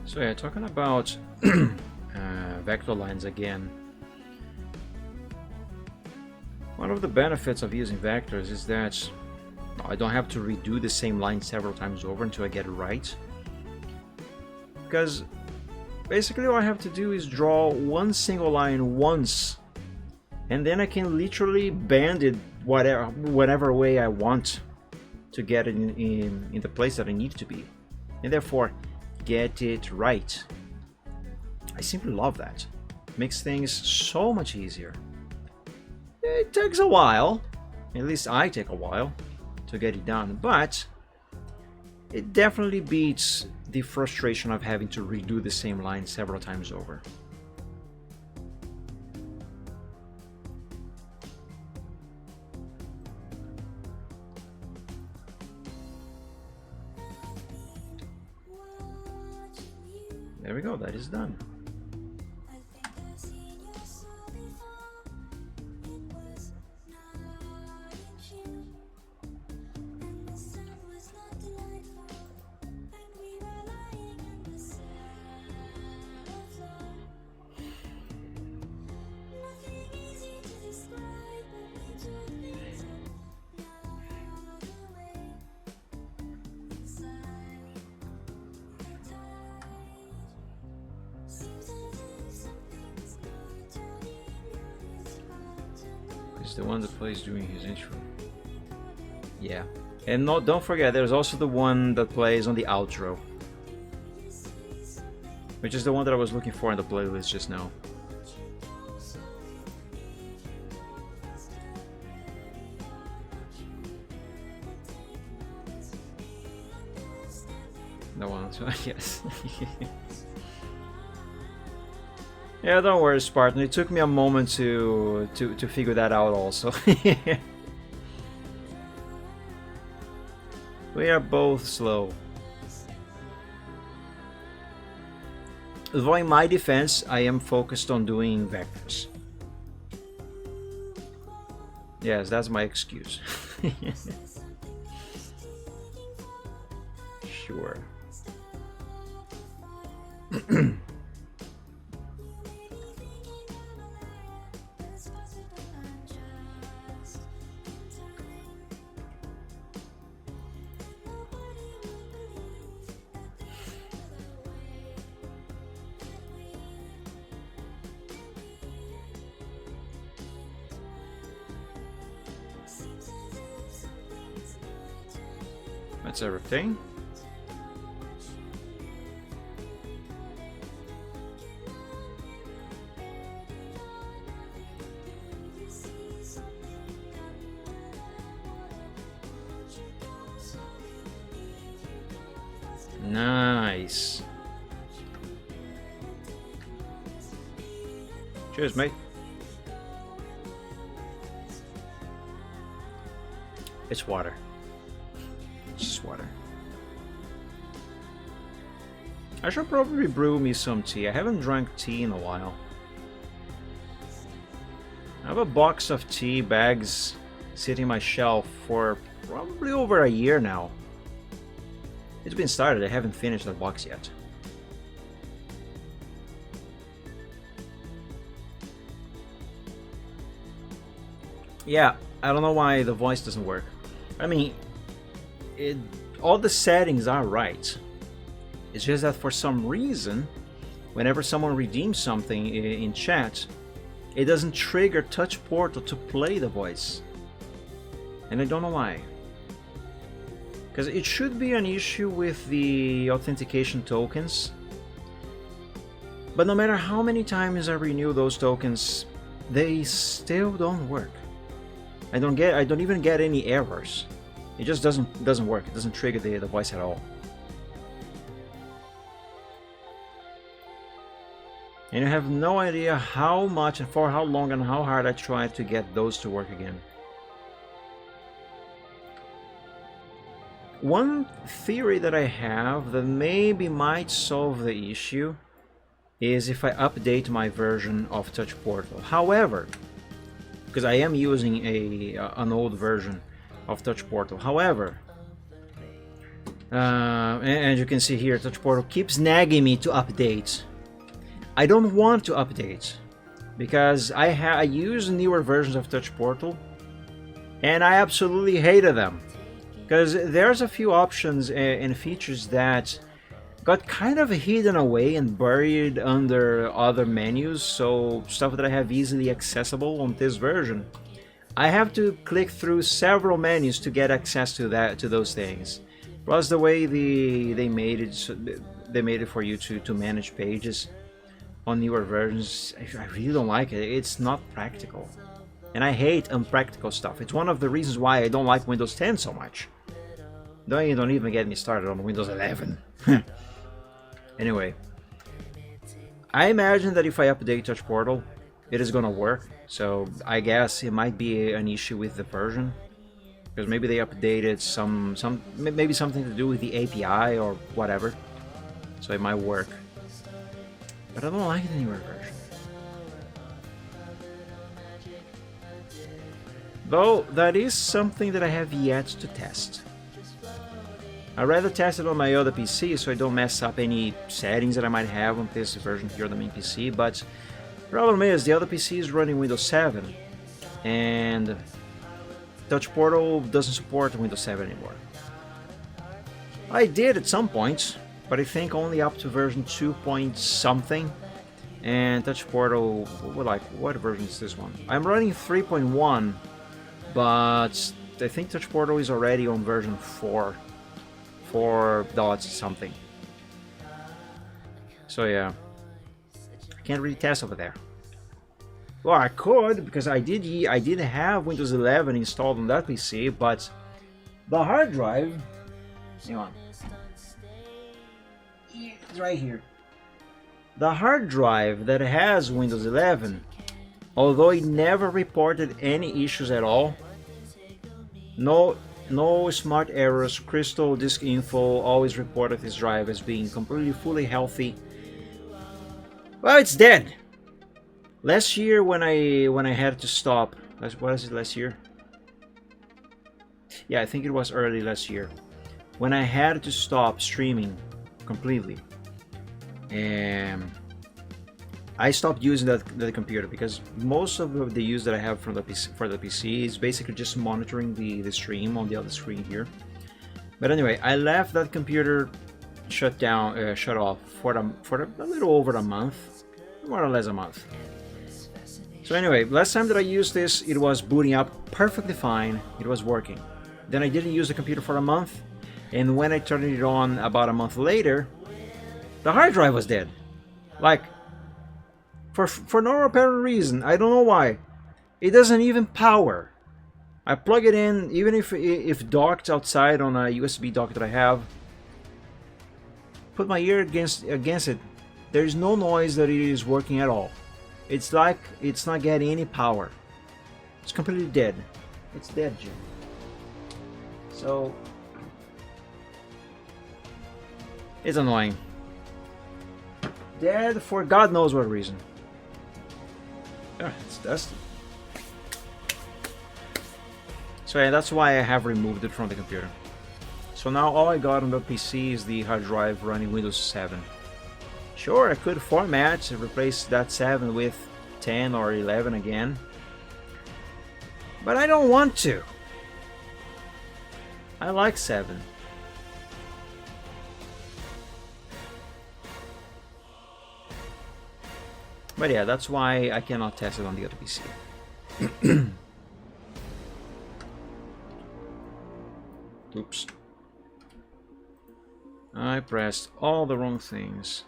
So yeah, talking about vector lines again. One of the benefits of using vectors is that I don't have to redo the same line several times over until I get it right. Because basically all I have to do is draw one single line once, and then I can literally bend it whatever way I want to get it in the place that I need it to be. And therefore get it right. I simply love that. It makes things so much easier. It takes a while, at least I take a while to get it done, but it definitely beats the frustration of having to redo the same line several times over. There we go, that is done. It's the one that plays during his intro. Yeah. And no, don't forget, there's also the one that plays on the outro, which is the one that I was looking for in the playlist just now. The one, yes. Yeah, don't worry, Spartan. It took me a moment to figure that out also. We are both slow. Though in my defense, I am focused on doing vectors. Yes, that's my excuse. Sure. That's everything. Nice. Cheers, mate. It's water. It's just water. I should probably brew me some tea. I haven't drank tea in a while. I have a box of tea bags sitting on my shelf for probably over a year now. It's been started, I haven't finished that box yet. Yeah, I don't know why the voice doesn't work. I mean, all the settings are right. It's just that for some reason, whenever someone redeems something in chat, it doesn't trigger Touch Portal to play the voice. And I don't know why. Because it should be an issue with the authentication tokens. But no matter how many times I renew those tokens, they still don't work. I don't even get any errors. It just doesn't work. It doesn't trigger the voice at all. And I have no idea how much and for how long and how hard I tried to get those to work again. One theory that I have that maybe might solve the issue is if I update my version of Touch Portal. However, because I am using an old version of Touch Portal. However, and you can see here, Touch Portal keeps nagging me to update. I don't want to update because I use newer versions of Touch Portal and I absolutely hated them. Because there's a few options and features that got kind of hidden away and buried under other menus, so stuff that I have easily accessible on this version, I have to click through several menus to get access to those things. Plus the way they made it for you to manage pages on newer versions, I really don't like it. It's not practical. And I hate unpractical stuff. It's one of the reasons why I don't like Windows 10 so much. Don't even get me started on Windows 11. Anyway, I imagine that if I update Touch Portal, it is gonna work. So I guess it might be an issue with the version, because maybe they updated maybe something to do with the API or whatever. So it might work. But I don't like the newer version. Though that is something that I have yet to test. I'd rather test it on my other PC so I don't mess up any settings that I might have on this version here on the main PC, but the problem is the other PC is running Windows 7 and Touch Portal doesn't support Windows 7 anymore. I did at some points, but I think only up to version 2 point something, and Touch Portal, what version is this one? I'm running 3.1, but I think Touch Portal is already on version 4 dots something. So yeah, I can't really test over there. Well, I could, because I did have Windows 11 installed on that PC, but the hard drive, hang on, it's right here. The hard drive that has Windows 11, although it never reported any issues at all, no smart errors, Crystal Disk Info always reported this drive as being completely fully healthy. Well, it's dead. Last year when I had to stop, what was it last year? Yeah, I think it was early last year. When I had to stop streaming completely. And I stopped using the computer because most of the use that I have for the PC is basically just monitoring the stream on the other screen here. But anyway, I left that computer shut off for a little over a month, more or less a month. So anyway, last time that I used this, it was booting up perfectly fine. It was working. Then I didn't use the computer for a month, and when I turned it on about a month later, the hard drive was dead. Like, for no apparent reason. I don't know why. It doesn't even power. I plug it in, even if docked outside on a USB dock that I have. Put my ear against it. There is no noise that it is working at all. It's like it's not getting any power. It's completely dead. It's dead, Jim. So it's annoying. Dead for God knows what reason. It's dusty. So yeah, that's why I have removed it from the computer. So now all I got on the PC is the hard drive running Windows 7. Sure, I could format and replace that 7 with 10 or 11 again, but I don't want to. I like 7. But yeah, that's why I cannot test it on the other PC. Oops. I pressed all the wrong things.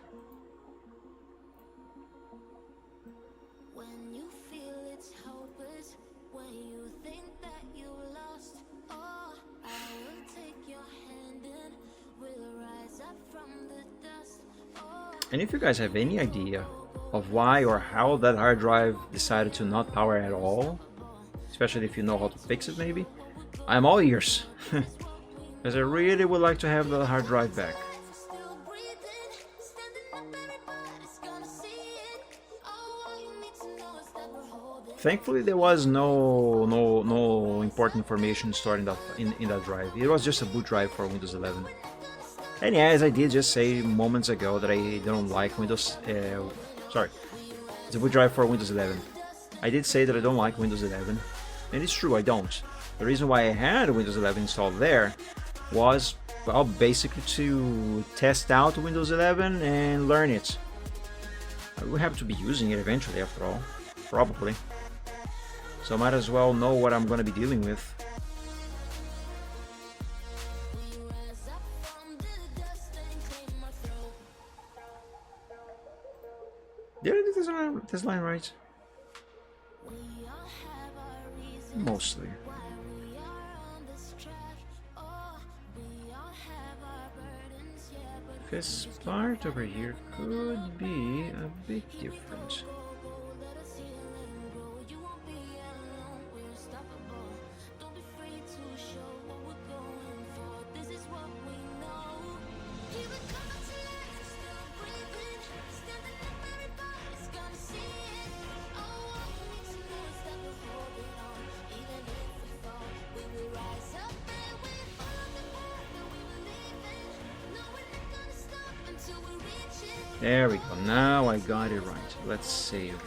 When you feel it's hopeless, when you think that you lost, oh, I will take your hand and we'll rise up from the dust. Oh, And if you guys have any idea of why or how that hard drive decided to not power at all, especially if you know how to fix it maybe, I'm all ears. Because I really would like to have the hard drive back. still breathing, standing up, everybody's gonna see it. Oh, all you need to know is that we're holding. Thankfully there was no important information stored in that drive. It was just a boot drive for Windows 11. And yeah, as I did just say moments ago that I don't like Windows... sorry, it's a boot drive for Windows 11. I did say that I don't like Windows 11, and it's true, I don't. The reason why I had Windows 11 installed there was, well, basically to test out Windows 11 and learn it. I will have to be using it eventually, after all, probably. So I might as well know what I'm going to be dealing with. Rise up from the dust and clear my throat. Did I do this line right? We all have our reasons Mostly. why we are on this track. Oh, we all This part over here could be a bit different. There we go, now I got it right. Let's save.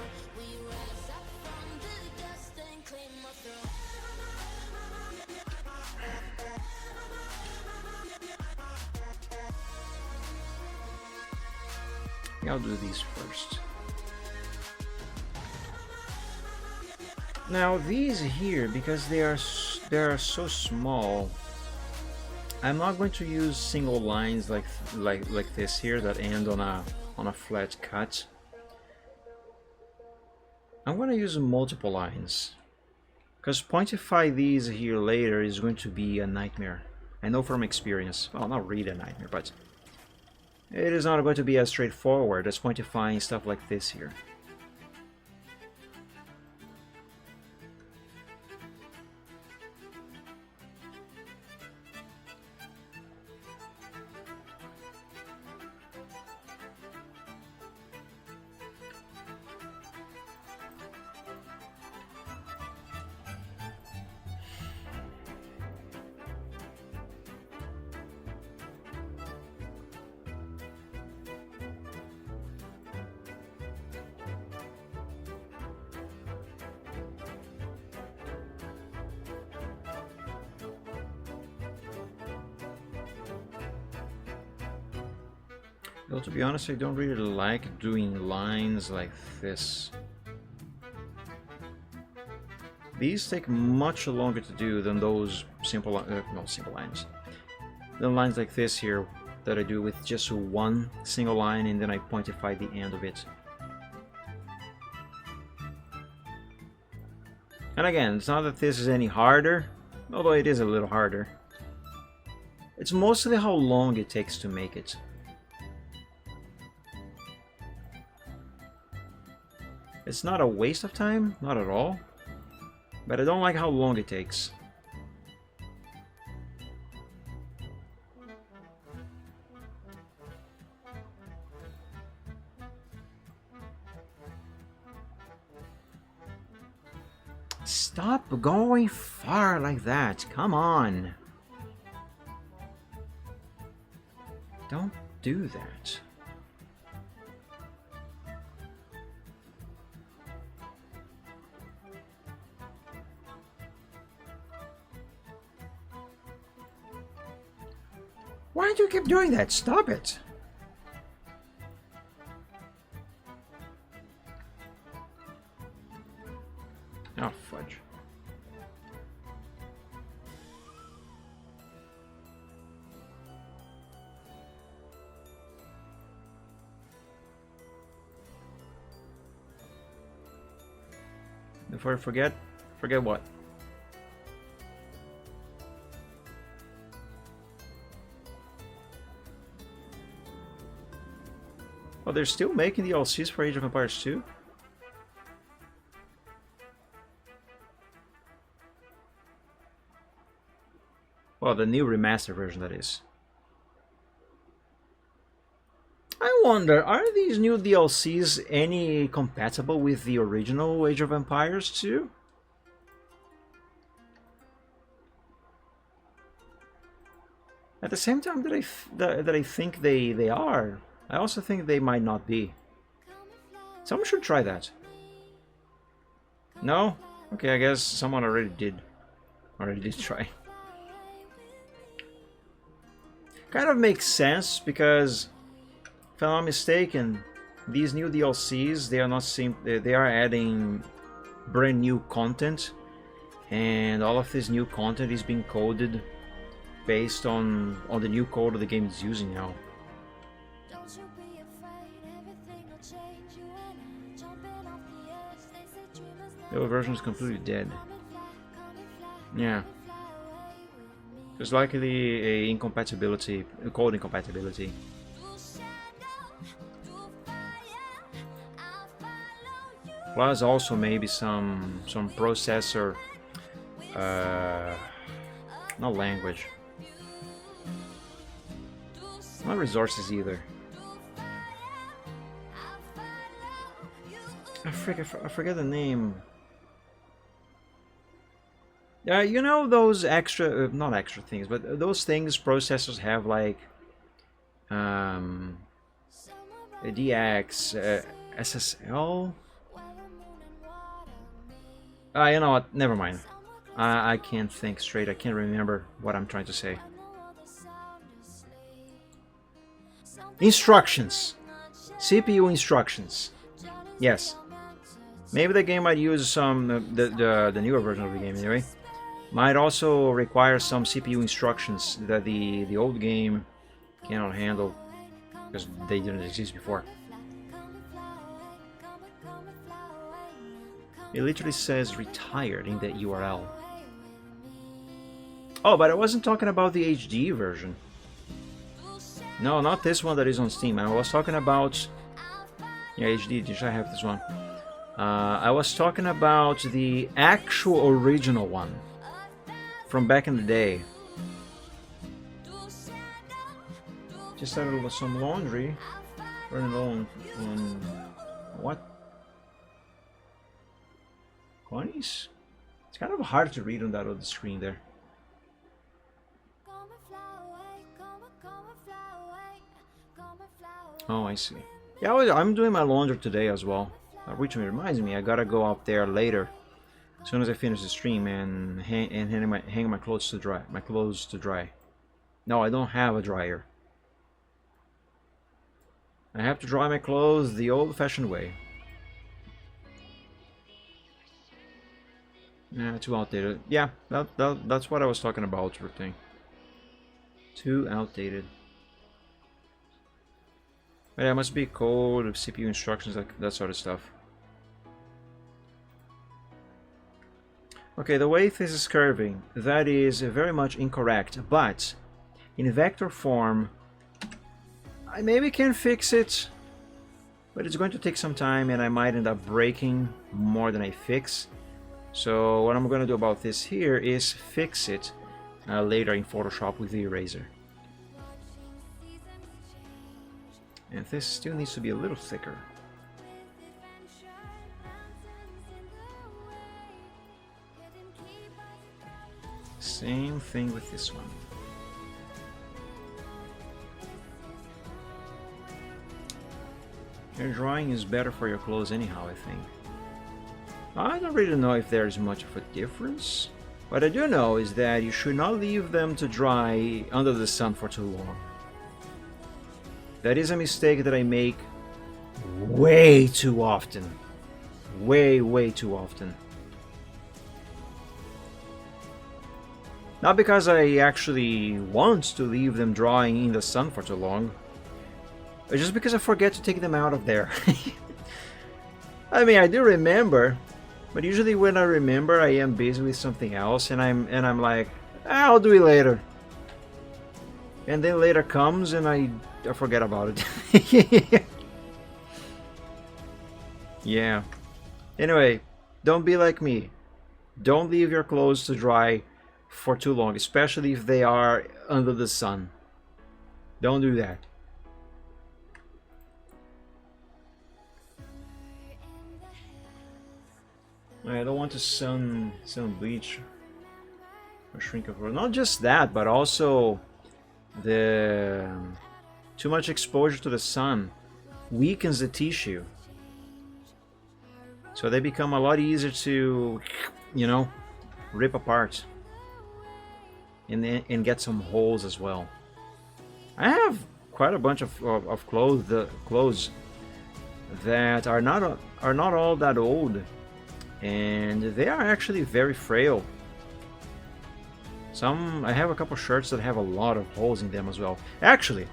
Yeah, I'll do these first. Now these here, because they are so small, I'm not going to use single lines like this here that end on a flat cut. I'm going to use multiple lines, because pointify these here later is going to be a nightmare. I know from experience. Well, not really a nightmare, but it is not going to be as straightforward as pointifying stuff like this here. Well, to be honest, I don't really like doing lines like this. These take much longer to do than those simple lines. Than lines like this here that I do with just one single line and then I pointify the end of it. And again, it's not that this is any harder, although it is a little harder. It's mostly how long it takes to make it. It's not a waste of time, not at all, but I don't like how long it takes. Stop going far like that, come on. Don't do that. Why do you keep doing that? Stop it! Oh, fudge. Before I forget what? Oh, they're still making the DLCs for Age of Empires 2? Well, the new remaster version, that is. I wonder, are these new DLCs any compatible with the original Age of Empires 2? At the same time that I think they are, I also think they might not be. Someone should try that. No? Okay, I guess someone already did try. Kind of makes sense because, if I'm not mistaken, these new DLCs, they are adding brand new content, and all of this new content is being coded based on the new code the game is using now. The old version is completely dead. Yeah. There's likely a incompatibility, a code incompatibility. Plus also maybe some processor, not language, not resources either. I forget the name. Yeah, you know those extra, not extra things, but those things processors have, like a DX, SSL. You know what? Never mind. I can't think straight. I can't remember what I'm trying to say. Instructions. CPU instructions. Yes. Maybe the game might use some the newer version of the game anyway. Might also require some CPU instructions that the old game cannot handle because they didn't exist before. It literally says retired in the URL. Oh, but I wasn't talking about the HD version. No, not this one that is on Steam. I was talking about... Yeah, HD, did I have this one? I was talking about the actual original one from back in the day. Just started some laundry. Running low on what? Connies? It's kind of hard to read on that other screen there. Oh, I see. Yeah, I'm doing my laundry today as well. Which reminds me, I gotta go up there later, as soon as I finish the stream, and hang my clothes to dry. No, I don't have a dryer. I have to dry my clothes the old-fashioned way. Yeah, too outdated. Yeah, that's what I was talking about, thing. Too outdated. But yeah, it must be code, CPU instructions, like that sort of stuff. Okay, the way this is curving, that is very much incorrect, but in vector form, I maybe can fix it, but it's going to take some time and I might end up breaking more than I fix. So what I'm going to do about this here is fix it later in Photoshop with the eraser. And this still needs to be a little thicker. Same thing with this one. Hair drying is better for your clothes anyhow, I think. I don't really know if there's much of a difference. What I do know is that you should not leave them to dry under the sun for too long. That is a mistake that I make way too often. Way too often. Not because I actually want to leave them drying in the sun for too long, but just because I forget to take them out of there. I mean, I do remember, but usually when I remember, I am busy with something else, and I'm like, I'll do it later. And then later comes, and I forget about it. Yeah. Anyway, don't be like me. Don't leave your clothes to dry for too long, especially if they are under the sun. Don't do that. I don't want to sun bleach or shrink of. Not just that, but also the too much exposure to the sun weakens the tissue, so they become a lot easier to, you know, rip apart and get some holes as well. I have quite a bunch of clothes that are not all that old, and they are actually very frail. I have a couple shirts that have a lot of holes in them as well. Actually,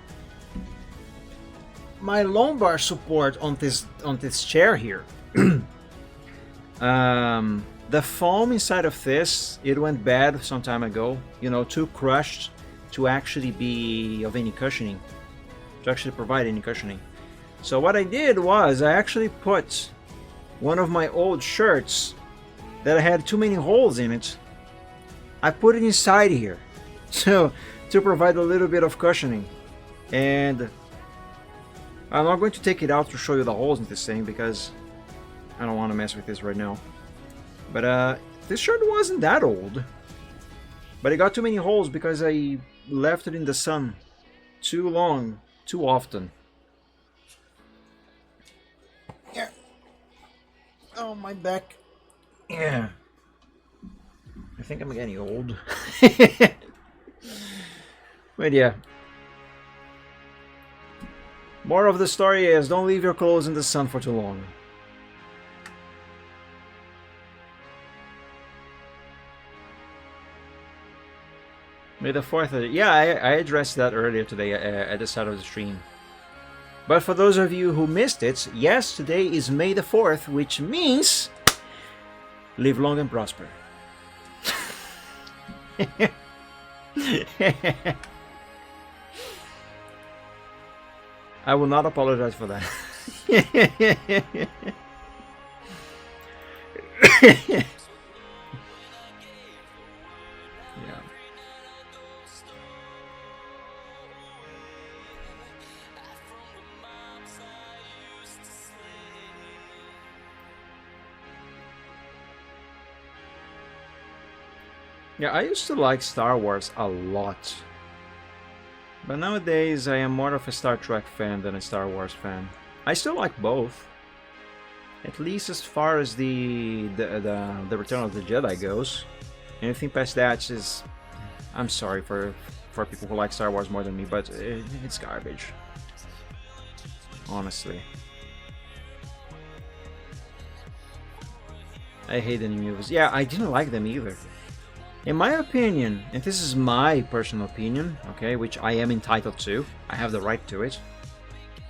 my lumbar support on this chair here, the The foam inside of this, it went bad some time ago. You know, too crushed to actually be of any cushioning, to actually provide any cushioning. So what I did was I actually put one of my old shirts that had too many holes in it. I put it inside here, so to provide a little bit of cushioning. And I'm not going to take it out to show you the holes in this thing because I don't want to mess with this right now. But this shirt wasn't that old, but it got too many holes because I left it in the sun too long, too often. Yeah. Oh, my back. Yeah. I think I'm getting old. But yeah. More of the story is don't leave your clothes in the sun for too long. May the 4th. Yeah, I addressed that earlier today at the start of the stream. But for those of you who missed it, yes, today is May the 4th, which means live long and prosper. I will not apologize for that. Yeah. Yeah, I used to like Star Wars a lot. But nowadays I am more of a Star Trek fan than a Star Wars fan. I still like both. At least as far as the Return of the Jedi goes. Anything past that is... I'm sorry for people who like Star Wars more than me, but it's garbage. Honestly. I hate the new movies. Yeah, I didn't like them either. In my opinion, and this is my personal opinion, okay, which I am entitled to, I have the right to it.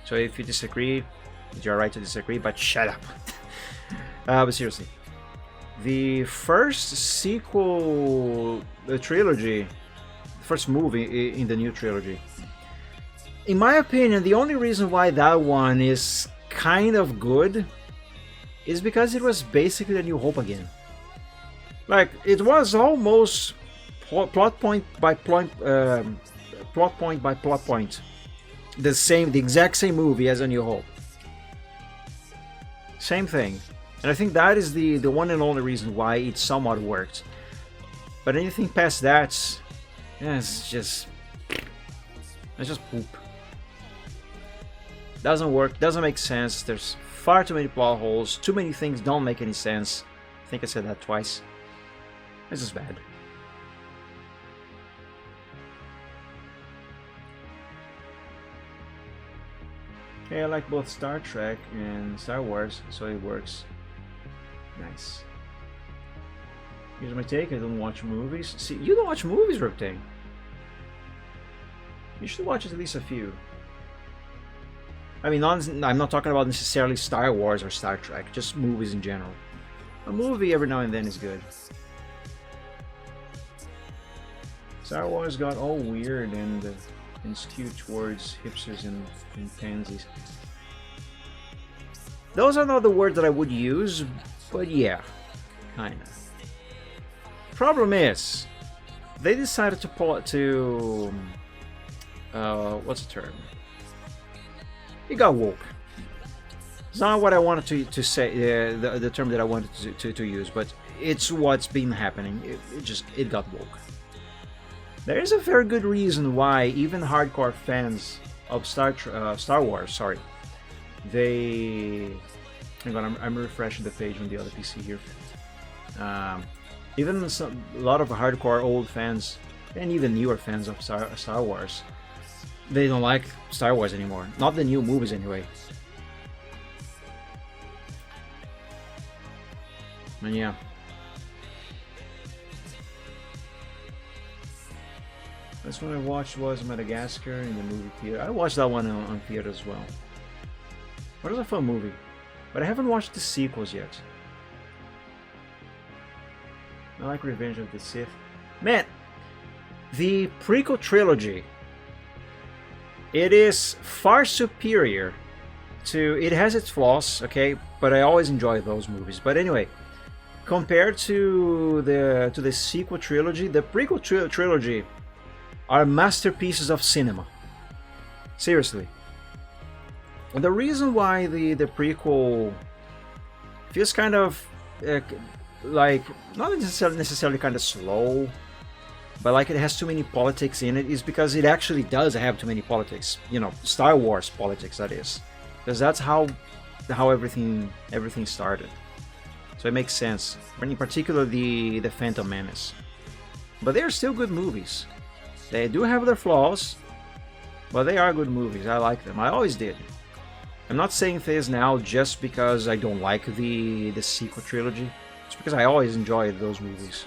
So if you disagree, it's your right to disagree, but shut up. But seriously, the first sequel trilogy, first movie in the new trilogy, in my opinion, the only reason why that one is kind of good is because it was basically A New Hope again. Like, it was almost plot point by plot point. The exact same movie as A New Hope. Same thing. And I think that is the one and only reason why it somewhat worked. But anything past that, yeah, it's just poop. Doesn't work, doesn't make sense, there's far too many plot holes, too many things don't make any sense. I think I said that twice. This is bad. Okay, I like both Star Trek and Star Wars, so it works. Nice. Here's my take, I don't watch movies. See, you don't watch movies, Riptang. You should watch at least a few. I mean, I'm not talking about necessarily Star Wars or Star Trek, just movies in general. A movie every now and then is good. Star Wars got all weird and skewed towards hipsters and pansies. Those are not the words that I would use, but yeah, kinda. Problem is, they decided to pull it to what's the term? It got woke. It's not what I wanted to say, the term that I wanted to use, but it's what's been happening. It got woke. There is a very good reason why even hardcore fans of Star Wars, sorry, they... Hang on, I'm refreshing the page on the other PC here. Even a lot of hardcore old fans, and even newer fans of Star Wars, they don't like Star Wars anymore. Not the new movies anyway. And yeah. Last one I watched was Madagascar in the movie theater. I watched that one on theater as well. What is a fun movie? But I haven't watched the sequels yet. I like Revenge of the Sith. Man, the prequel trilogy, it is far superior to... It has its flaws, okay, but I always enjoy those movies. But anyway, compared to the sequel trilogy, the prequel trilogy are masterpieces of cinema. Seriously. And the reason why the prequel feels kind of like not necessarily kind of slow, but like it has too many politics in it, is because it actually does have too many politics. You know, Star Wars politics, that is, because that's how everything started. So it makes sense. In particular, the Phantom Menace. But they are still good movies. They do have their flaws, but they are good movies. I like them. I always did. I'm not saying this now just because I don't like the sequel trilogy. It's because I always enjoyed those movies.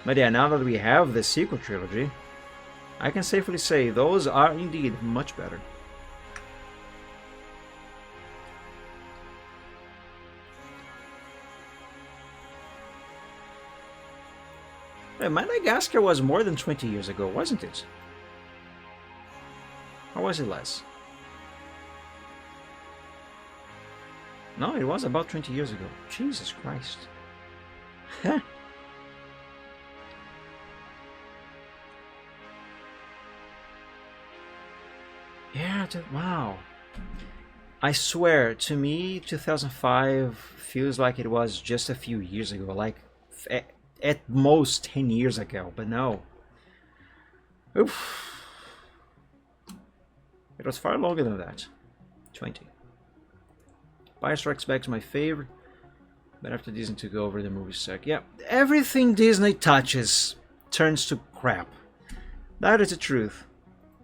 But yeah, now that we have the sequel trilogy, I can safely say those are indeed much better. Hey, Madagascar was more than 20 years ago, wasn't it? Or was it less? No, it was about 20 years ago. Jesus Christ. Yeah, wow. I swear, to me, 2005 feels like it was just a few years ago, like at most 10 years ago, but no. Oof. It was far longer than that. 20. Empire Strikes Back is my favorite, but after Disney took over, the movie suck. Yeah, everything Disney touches turns to crap. That is the truth.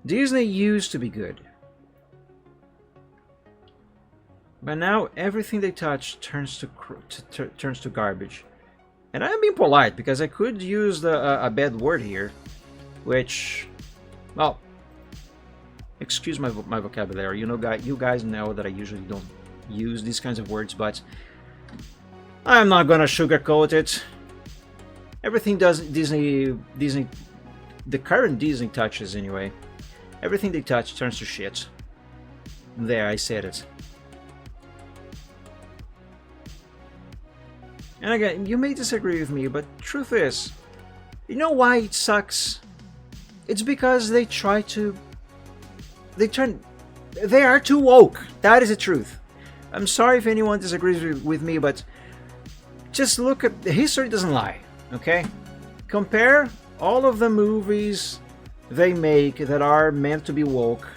Disney used to be good, but now everything they touch turns to garbage. And I'm being polite because I could use a bad word here, which, well, excuse my vocabulary. You guys know that I usually don't use these kinds of words, but I'm not gonna sugarcoat it. Everything Disney, the current Disney touches anyway, everything they touch turns to shit. There, I said it. And again, you may disagree with me, but truth is, you know why it sucks? It's because they are too woke. That is the truth. I'm sorry if anyone disagrees with me, but just look at... History doesn't lie, okay? Compare all of the movies they make that are meant to be woke,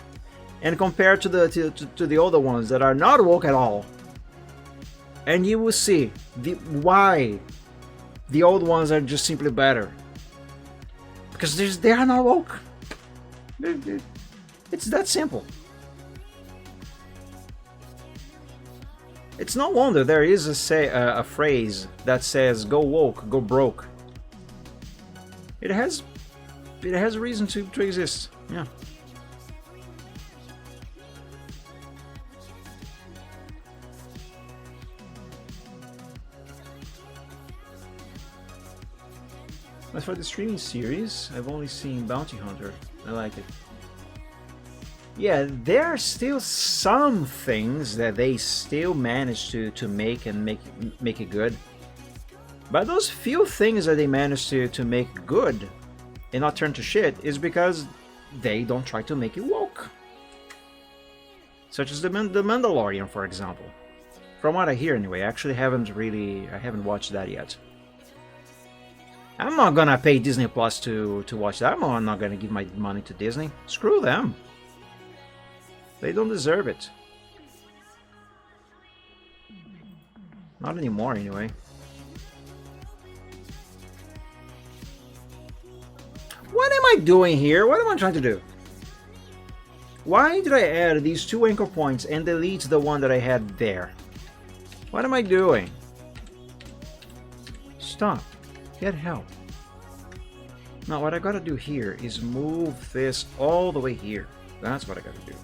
and compare to the older ones that are not woke at all, and you will see why the old ones are just simply better. Because they are not woke. It's that simple. It's no wonder there is a phrase that says "Go woke, go broke." It has reason to exist. Yeah. As for the streaming series, I've only seen Bounty Hunter. I like it. Yeah, there are still some things that they still manage to make and make it good. But those few things that they manage to make good and not turn to shit is because they don't try to make it woke. Such as the Mandalorian, for example. From what I hear anyway, I haven't watched that yet. I'm not gonna pay Disney Plus to watch that. I'm not gonna give my money to Disney. Screw them. They don't deserve it. Not anymore, anyway. What am I doing here? What am I trying to do? Why did I add these two anchor points and delete the one that I had there? What am I doing? Stop. Get help. Now what I gotta do here is move this all the way here. That's what I gotta do.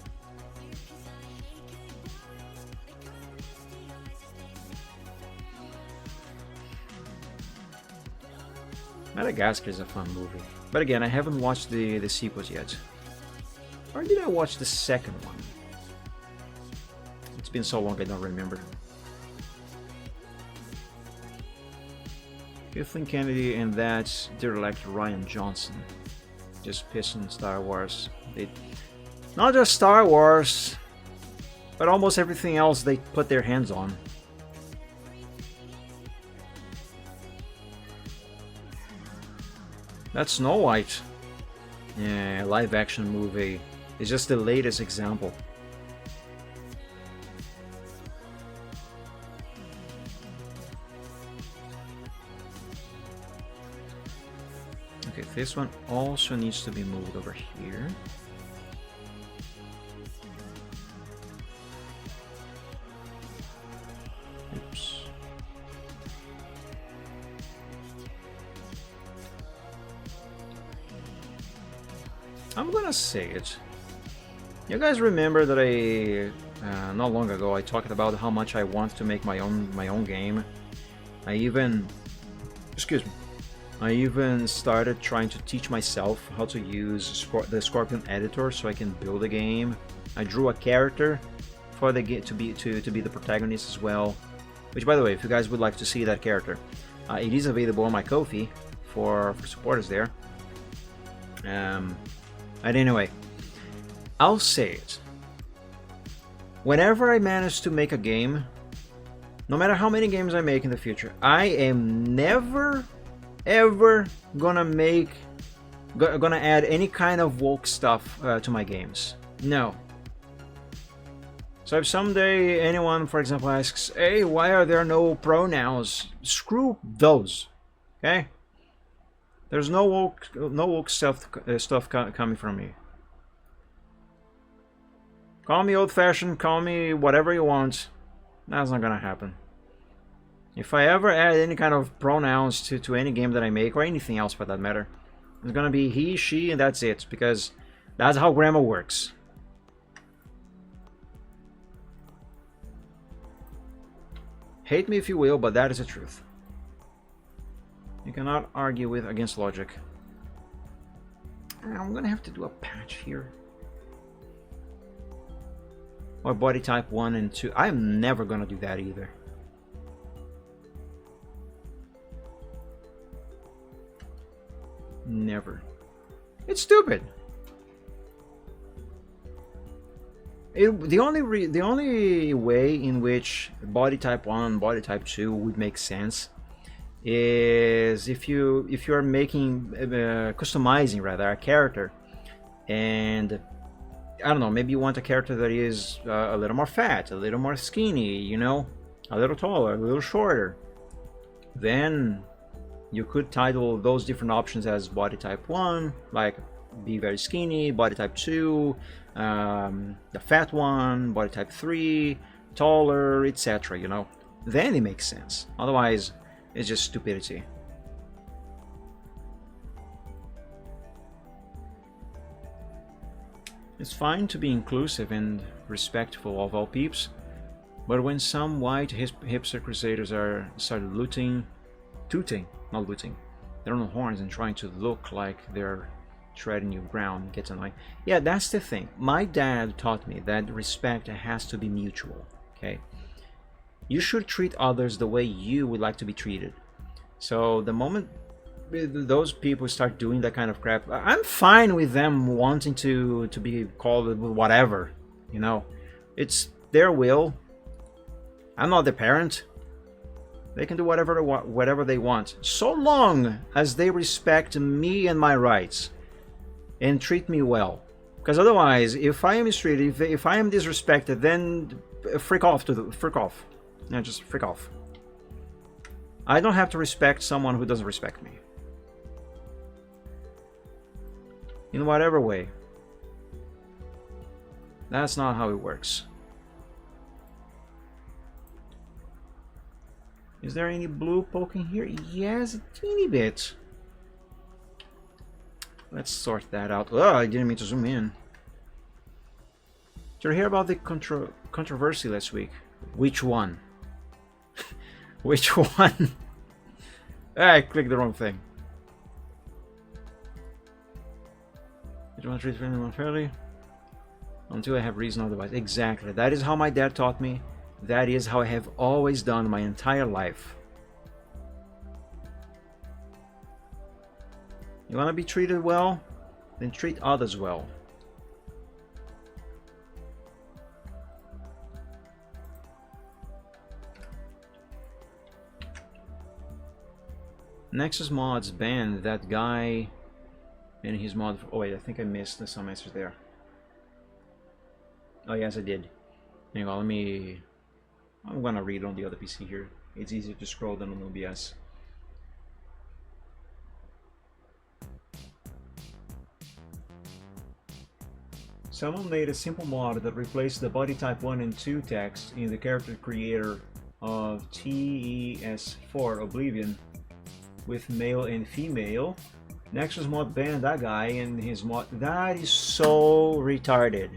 Madagascar is a fun movie. But again, I haven't watched the sequels yet. Or did I watch the second one? It's been so long I don't remember. Kathleen Kennedy and that director Ryan Johnson. Just pissing Star Wars. Not just Star Wars, but almost everything else they put their hands on. That's Snow White. Yeah, live action movie. It's just the latest example. Okay, this one also needs to be moved over here. Oops. I'm gonna say it. You guys remember that not long ago I talked about how much I want to make my own game. I even started trying to teach myself how to use the Scorpion editor so I can build a game. I drew a character for the game to be the protagonist as well. Which, by the way, if you guys would like to see that character, it is available on my Ko-fi for supporters there. But anyway, I'll say it. Whenever I manage to make a game, no matter how many games I make in the future, I am never ever gonna add any kind of woke stuff to my games. No. So if someday anyone, for example, asks, "Hey, why are there no pronouns?" Screw those. Okay? There's no woke stuff coming from me. Call me old-fashioned, call me whatever you want. That's not gonna happen. If I ever add any kind of pronouns to any game that I make, or anything else for that matter, it's gonna be he, she, and that's it, because that's how grammar works. Hate me if you will, but that is the truth. You cannot argue against logic. I'm gonna have to do a patch here. Or body type 1 and 2. I'm never gonna do that either. Never. It's stupid. The only way in which body type 1, body type 2 would make sense is if you are making customizing rather a character, and I don't know, maybe you want a character that is a little more fat, a little more skinny, you know, a little taller, a little shorter. Then you could title those different options as body type 1, like be very skinny, body type 2, the fat one, body type 3, taller, etc. You know, then it makes sense. Otherwise, it's just stupidity. It's fine to be inclusive and respectful of all peeps, but when some white hipster crusaders started tooting their own horns and trying to look like they're treading new ground, gets annoying. Yeah, that's the thing. My dad taught me that respect has to be mutual. Okay, you should treat others the way you would like to be treated. So the moment those people start doing that kind of crap, I'm fine with them wanting to be called whatever, you know. It's their will. I'm not their parent. They can do whatever they want, so long as they respect me and my rights and treat me well. Because otherwise, if I am mistreated, if I am disrespected, then freak off. Yeah, just freak off. I don't have to respect someone who doesn't respect me. In whatever way. That's not how it works. Is there any blue poking here? Yes, a teeny bit. Let's sort that out. Oh, I didn't mean to zoom in. Did you hear about the controversy last week? Which one? Which one? I clicked the wrong thing. You don't want to treat anyone unfairly until I have reason otherwise. Exactly. That is how my dad taught me. That is how I have always done my entire life. You want to be treated well? Then treat others well. Nexus mods banned that guy and his mod. Oh wait, I think I missed some answers there. Oh yes, I did. Hang on, I'm gonna read on the other PC here. It's easier to scroll than on OBS. Someone made a simple mod that replaced the body type 1 and 2 text in the character creator of TES4 Oblivion with male and female. Nexus mod banned that guy and his mod. That is so retarded.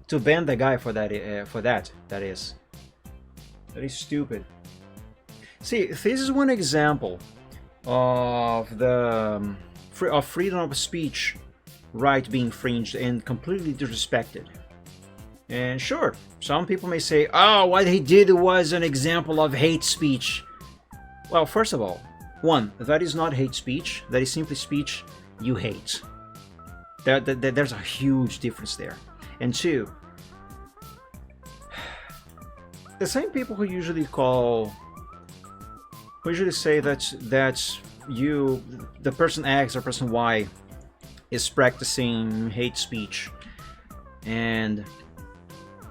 To ban the guy for that, that is stupid. See, this is one example of the freedom of speech right being infringed and completely disrespected. And sure, some people may say, "Oh, what he did was an example of hate speech." Well, first of all, one, that is not hate speech. That is simply speech you hate. There's a huge difference there. And two, the same people who usually say that the person X or person Y is practicing hate speech, and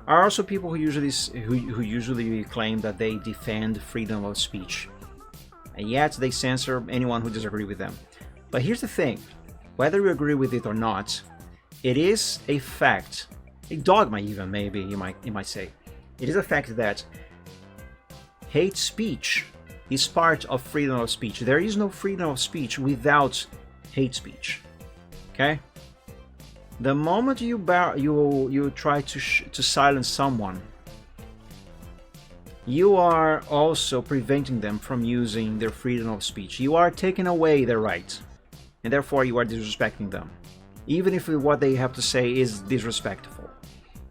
are also people who usually claim that they defend freedom of speech, and yet they censor anyone who disagrees with them. But here's the thing: whether you agree with it or not, it is a fact, a dogma even, maybe you might say. It is a fact that hate speech is part of freedom of speech. There is no freedom of speech without hate speech. Okay? The moment you try to silence someone, you are also preventing them from using their freedom of speech. You are taking away their right, and therefore you are disrespecting them. Even if what they have to say is disrespectful,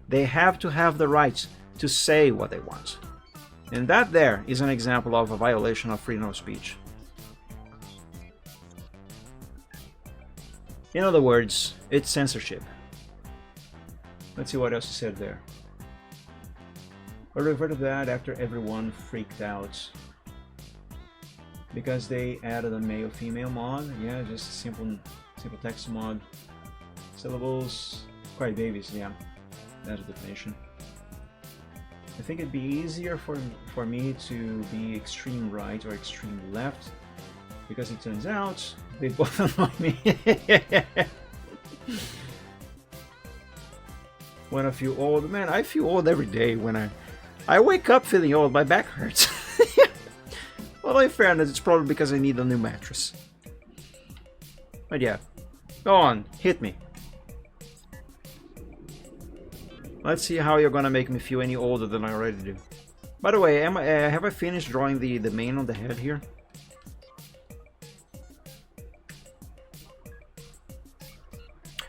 they have to have the right to say what they want. And that there is an example of a violation of freedom of speech. In other words, it's censorship. Let's see what else he said there. I reverted that after everyone freaked out because they added a male-female mod. Yeah, just a simple text mod. Syllables, cry babies. Yeah, that's the definition. I think it'd be easier for me to be extreme right or extreme left, because it turns out they both annoy me. When I feel old, man, I feel old every day. When I wake up feeling old, my back hurts. Well, in fairness, it's probably because I need a new mattress. But yeah, go on, hit me. Let's see how you're gonna make me feel any older than I already do. By the way, have I finished drawing the mane on the head here?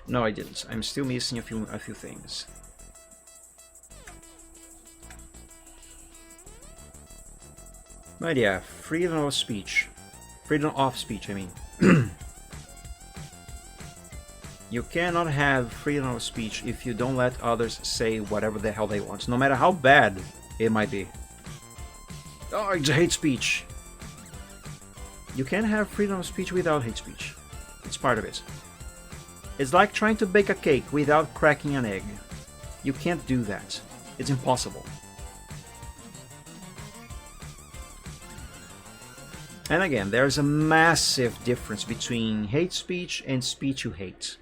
No, I didn't. I'm still missing a few things. But yeah, freedom of speech. Freedom of speech, I mean. You cannot have freedom of speech if you don't let others say whatever the hell they want, no matter how bad it might be. Oh, it's hate speech. You can't have freedom of speech without hate speech. It's part of it. It's like trying to bake a cake without cracking an egg. You can't do that. It's impossible. And again, there's a massive difference between hate speech and speech you hate.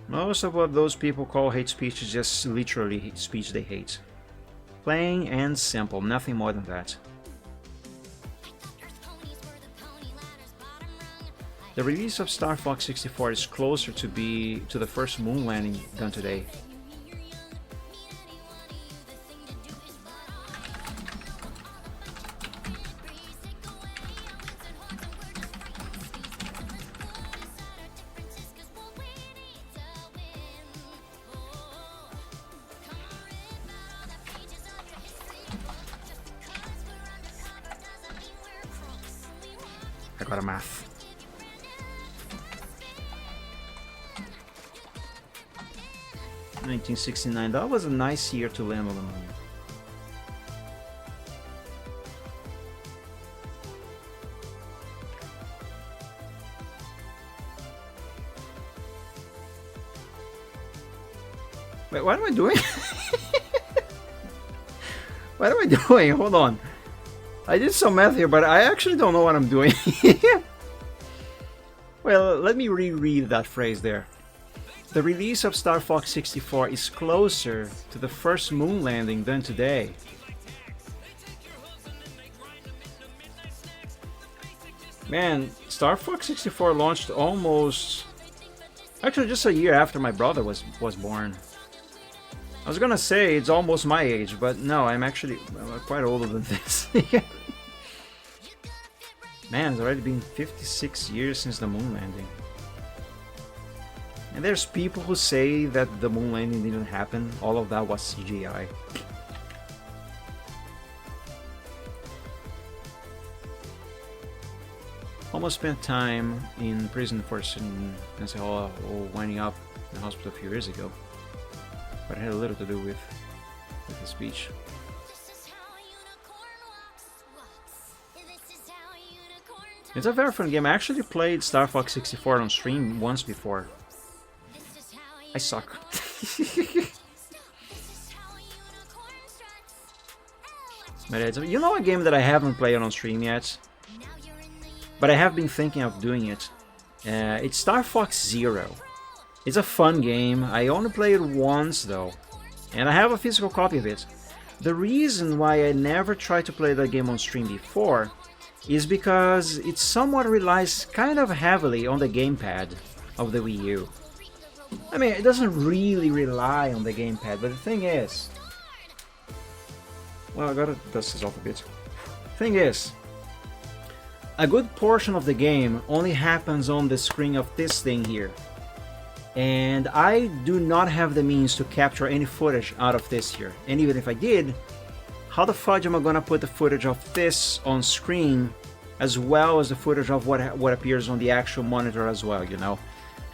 Most of what those people call hate speech is just literally speech they hate. Plain and simple, nothing more than that. The release of Star Fox 64 is closer to the first moon landing done today. I got a math. $1969. That was a nice year to land on the moon. Wait, what am I doing? What am I doing? Hold on. I did some math here, but I actually don't know what I'm doing. Well, let me reread that phrase there. The release of Star Fox 64 is closer to the first moon landing than today. Man, Star Fox 64 launched almost... Actually, just a year after my brother was born. I was gonna say it's almost my age, but no, I'm actually quite older than this. Man, it's already been 56 years since the moon landing. And there's people who say that the moon landing didn't happen. All of that was CGI. Almost spent time in prison for some Pensacola, winding up in the hospital a few years ago. But it had a little to do with his speech. It's a very fun game. I actually played Star Fox 64 on stream once before. I suck. But it's, you know, a game that I haven't played on stream yet, but I have been thinking of doing it. It's Star Fox Zero. It's a fun game. I only played it once though, and I have a physical copy of it. The reason why I never tried to play that game on stream before is because it somewhat relies kind of heavily on the gamepad of the Wii U. I mean, it doesn't really rely on the gamepad, but the thing is... Well, I gotta dust this off a bit. Thing is, a good portion of the game only happens on the screen of this thing here. And I do not have the means to capture any footage out of this here. And even if I did, how the fudge am I gonna put the footage of this on screen as well as the footage of what appears on the actual monitor as well, you know?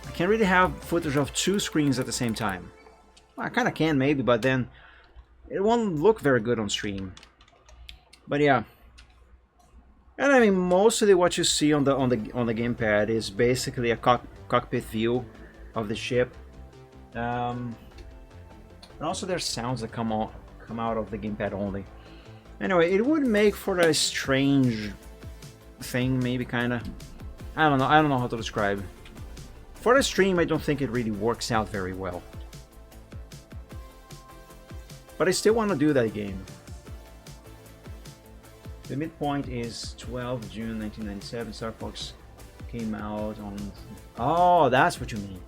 I can't really have footage of two screens at the same time. Well, I kinda can maybe, but then it won't look very good on stream. But yeah. And I mean, mostly what you see on the gamepad is basically a cockpit view of the ship. And also there's sounds that come out of the gamepad only. Anyway, it would make for a strange thing, maybe kinda. I don't know how to describe. For the stream, I don't think it really works out very well. But I still want to do that game. The midpoint is 12 June 1997. Star Fox came out on... Oh, that's what you mean.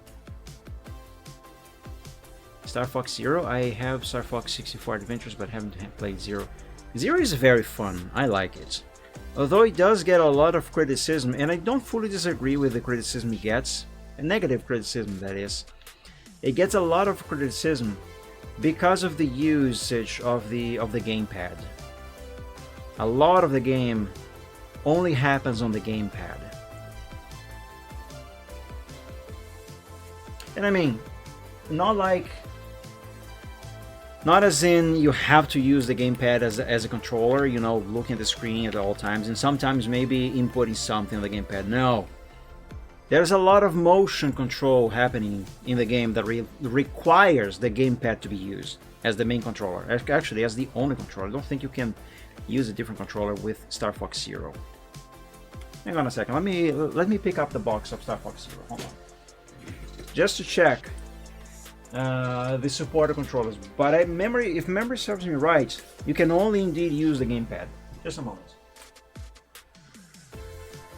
Star Fox Zero? I have Star Fox 64 Adventures, but haven't played Zero. Zero is very fun. I like it. Although it does get a lot of criticism, and I don't fully disagree with the criticism it gets. A negative criticism, that is. It gets a lot of criticism because of the usage of the gamepad. A lot of the game only happens on the gamepad. And I mean, not as in you have to use the gamepad as a controller, you know, looking at the screen at all times, and sometimes maybe inputting something on the gamepad. No. There's a lot of motion control happening in the game that requires the gamepad to be used as the main controller. Actually, as the only controller. I don't think you can use a different controller with Star Fox Zero. Hang on a second. Let me pick up the box of Star Fox Zero. Hold on. Just to check the supported controllers. But if memory serves me right, you can only indeed use the gamepad. Just a moment.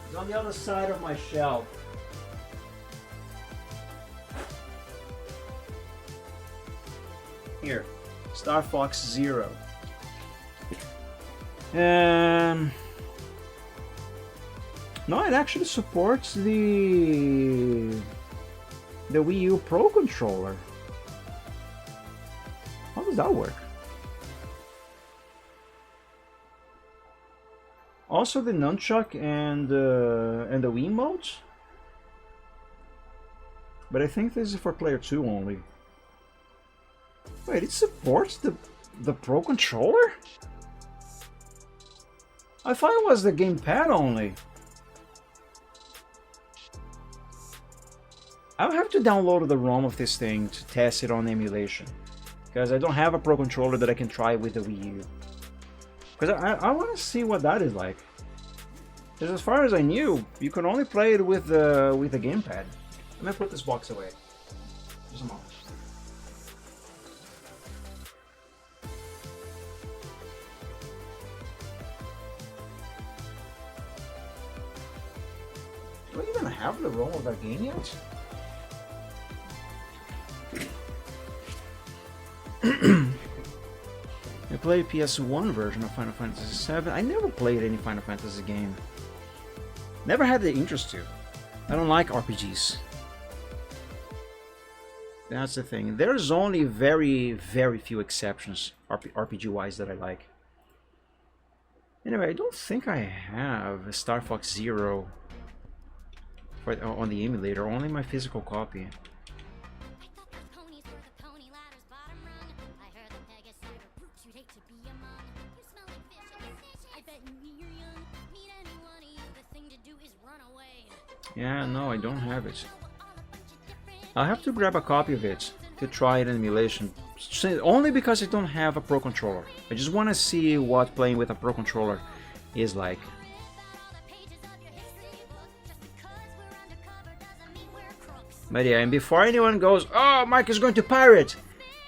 It's on the other side of my shelf. Here, Star Fox Zero. No, it actually supports the Wii U Pro controller. How does that work? Also the nunchuck and the Wii modes. But I think this is for player 2 only. Wait, it supports the Pro Controller? I thought it was the gamepad only. I'll have to download the ROM of this thing to test it on emulation. Because I don't have a Pro Controller that I can try with the Wii U. Because I want to see what that is like. Because as far as I knew, you can only play it with the gamepad. Let me put this box away. Just a moment. Do I even have the ROM of that game yet? I played PS1 version of Final Fantasy VII. I never played any Final Fantasy game. Never had the interest to. I don't like RPGs. That's the thing. There's only very, very few exceptions RPG-wise that I like. Anyway, I don't think I have a Star Fox Zero on the emulator. Only my physical copy. Yeah, no, I don't have it. I'll have to grab a copy of it to try it in emulation. Only because I don't have a Pro Controller. I just want to see what playing with a Pro Controller is like. But yeah, and before anyone goes, oh, Mike is going to pirate!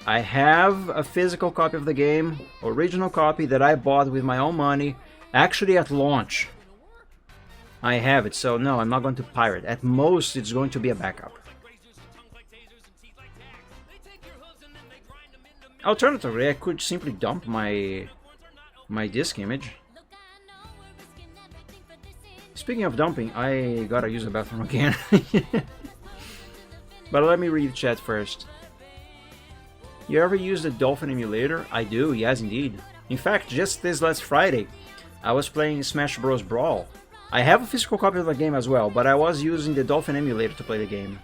I have a physical copy of the game, original copy that I bought with my own money, actually at launch. I have it, so no, I'm not going to pirate. At most, it's going to be a backup. Alternatively, I could simply dump my disk image. Speaking of dumping, I gotta use the bathroom again. But let me read the chat first. You ever use the Dolphin emulator? I do, yes indeed. In fact, just this last Friday, I was playing Smash Bros. Brawl. I have a physical copy of the game as well, but I was using the Dolphin emulator to play the game.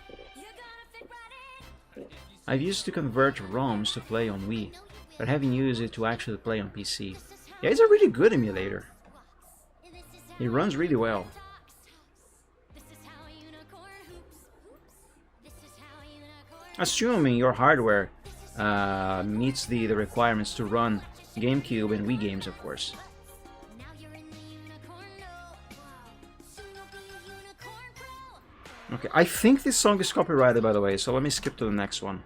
I've used to convert ROMs to play on Wii, but haven't used it to actually play on PC. Yeah, it's a really good emulator. It runs really well. Assuming your hardware meets the requirements to run GameCube and Wii games, of course. Okay, I think this song is copyrighted, by the way, so let me skip to the next one.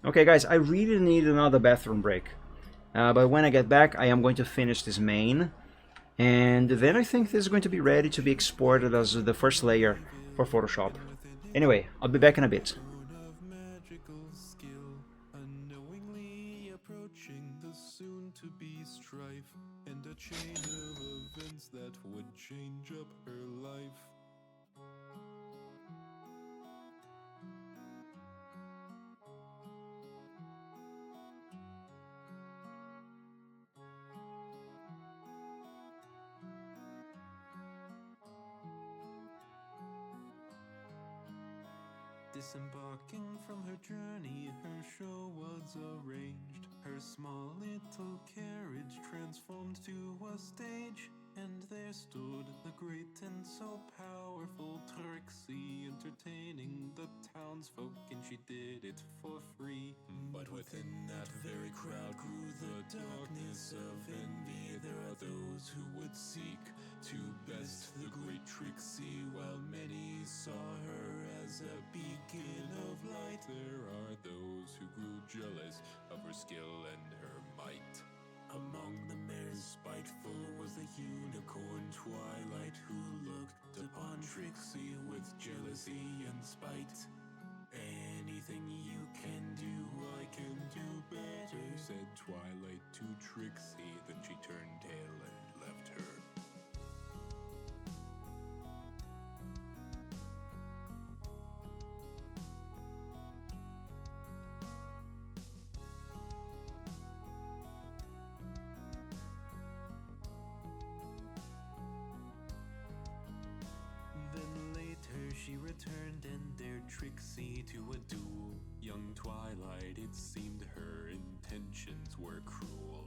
Okay, guys, I really need another bathroom break. But when I get back, I am going to finish this main. And then I think this is going to be ready to be exported as the first layer for Photoshop. Anyway, I'll be back in a bit. Disembarking from her journey, her show was arranged. Her small little carriage transformed to a stage, and there stood the great and so powerful Trixie, entertaining the townsfolk, and she did it for free. But within that very crowd grew the darkness of envy. There are those who would seek to best the great Trixie, while many saw her as a beacon of light. There are those who grew jealous of her skill and her might. Among the mares spiteful was the unicorn Twilight, who looked upon Trixie with jealousy and spite. Anything you can do, I can do better, said Twilight to Trixie. Then she turned tail and left her. returned and dared Trixie to a duel. Young Twilight, it seemed her intentions were cruel.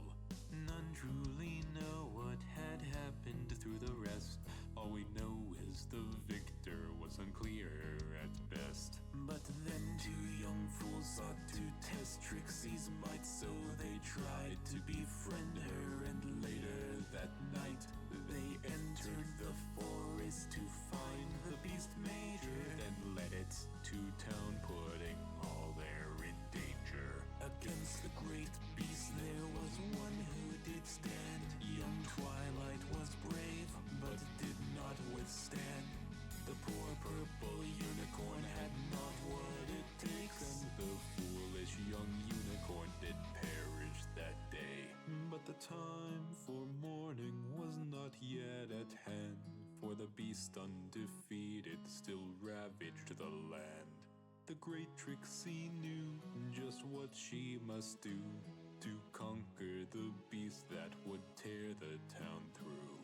None truly know what had happened through the rest. All we know is the victor was unclear at best. But then two young fools sought to test Trixie's might, so they tried to befriend her, and later that night they entered the forest to find the beast major, then led it to town, putting all there in danger. Against the great beast there was one who did stand. Young Twilight was brave, but did not withstand. The poor purple unicorn had not what it takes, and the foolish young unicorn did perish that day. But the time for mourning was not yet at hand, for the beast undefeated still ravaged the land. The great Trixie knew just what she must do to conquer the beast that would tear the town through.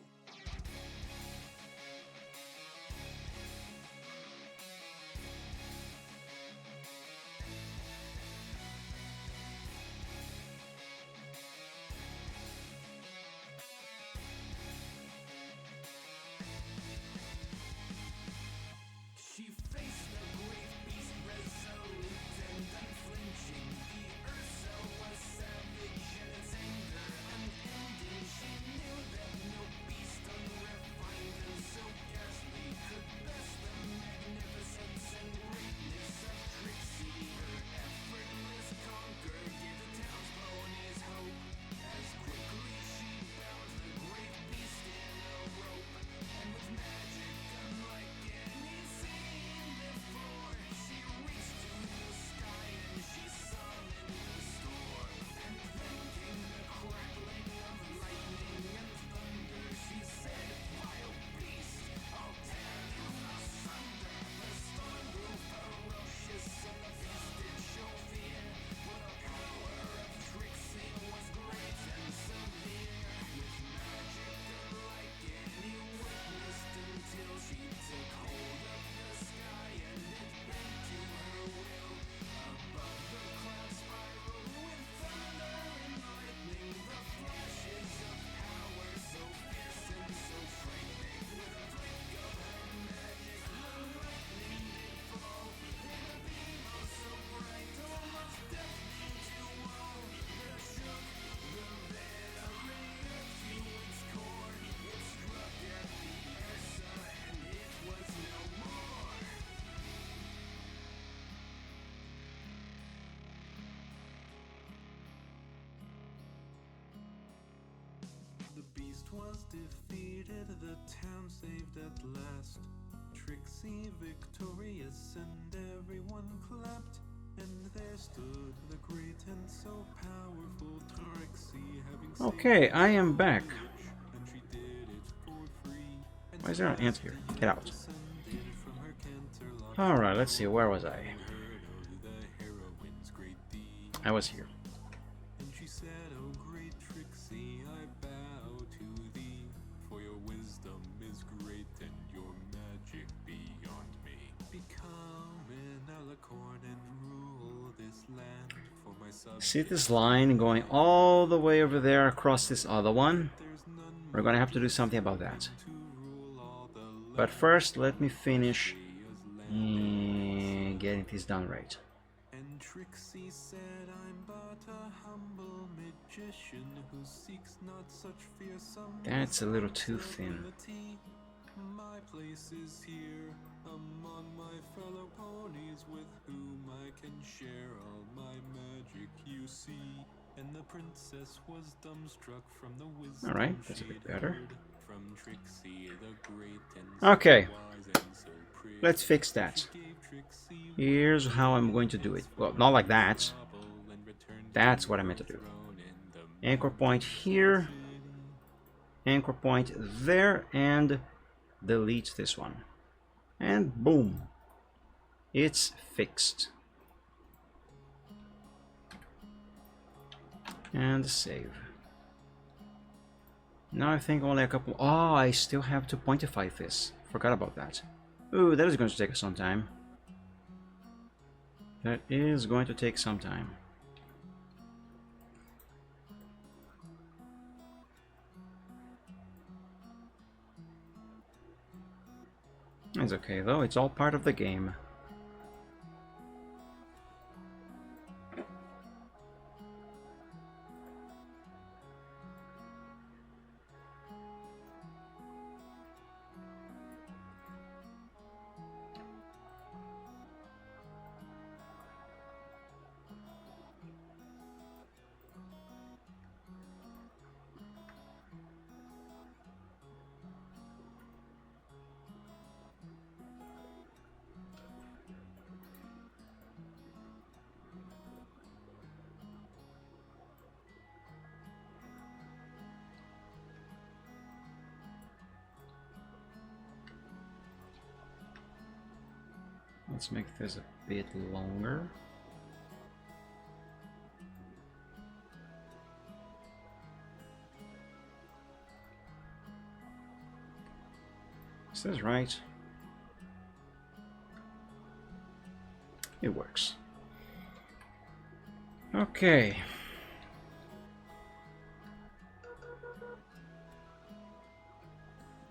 She faced the great beast resolute and unflinching. The Ursa was savage in its anger unending. She knew that no beast unrefined and so ghastly could best the magnificence and greatness of Trixie. Her effortless conquer gave the town's ponies hope, as quickly she bound the great beast in a rope, and with magic unlike any seen before, she reached to the sky and she summoned the storm. And then came the crackling of lightning and thunder. She said, "Vile beast, I'll tear you asunder." The storm grew ferocious and the beast did show fear, for the power of Trixie was great and severe. With magic unlike any witnessed, until she took hold of the sky and it bent to her will. Above the clouds spiraled with thunder and lightning, the flashes of power so fierce and so frightening. With a flick of her magic, the lightning did fall, and a beam of so bright, almost deafening to all, that shook the very earth to its core. It struck at the Ursa, and it was no more. The beast was defeated, the town saved at last. Trixie victorious, and everyone clapped. And there stood the great and so powerful Trixie, having saved Okay, I am back. and she did it for free. And Why is there an ant here? Get out. descended from her canterlot. Alright, let's see, where was I? Heard of the heroine's great deed. I was here. And she said, "Oh great Trixie, I bow to thee, for your wisdom is great and your magic beyond me. Become an alicorn and rule this land for my subjects. See this line going all the way over there across this other one? There's none We're gonna have to do something about that. to rule all the land But first, let me finish as land." getting this done right. And Trixie said, "I'm but a humble magician who seeks not such fearsome That's a little too thin. ability. My place is here among my fellow ponies, with whom I can share all my magic, you see." And the princess was dumbstruck from the wisdom Alright, that's a bit she'd better. heard from Trixie the great and Okay. so wise and so pretty. Let's fix that. She gave Trixie Here's how I'm going to do it. Well, not like that. trouble and returned That's what I meant to do. throne in the Anchor point here, anchor point there, and delete this one. And boom. It's fixed. And save. Now I think only a couple... Oh, I still have to pointify this. Forgot about that. Ooh, that is going to take us some time. That is going to take some time. It's okay though, it's all part of the game. Let's make this a bit longer. Is this right? It works. Okay.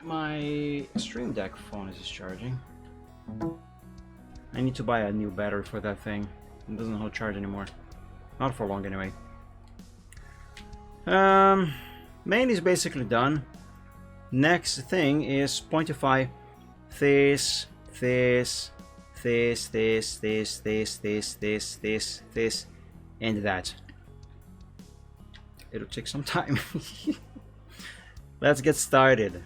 My Stream Deck phone is discharging. I need to buy a new battery for that thing. It doesn't hold charge anymore. Not for long anyway. Main is basically done. Next thing is pointify this, and that. It'll take some time. Let's get started.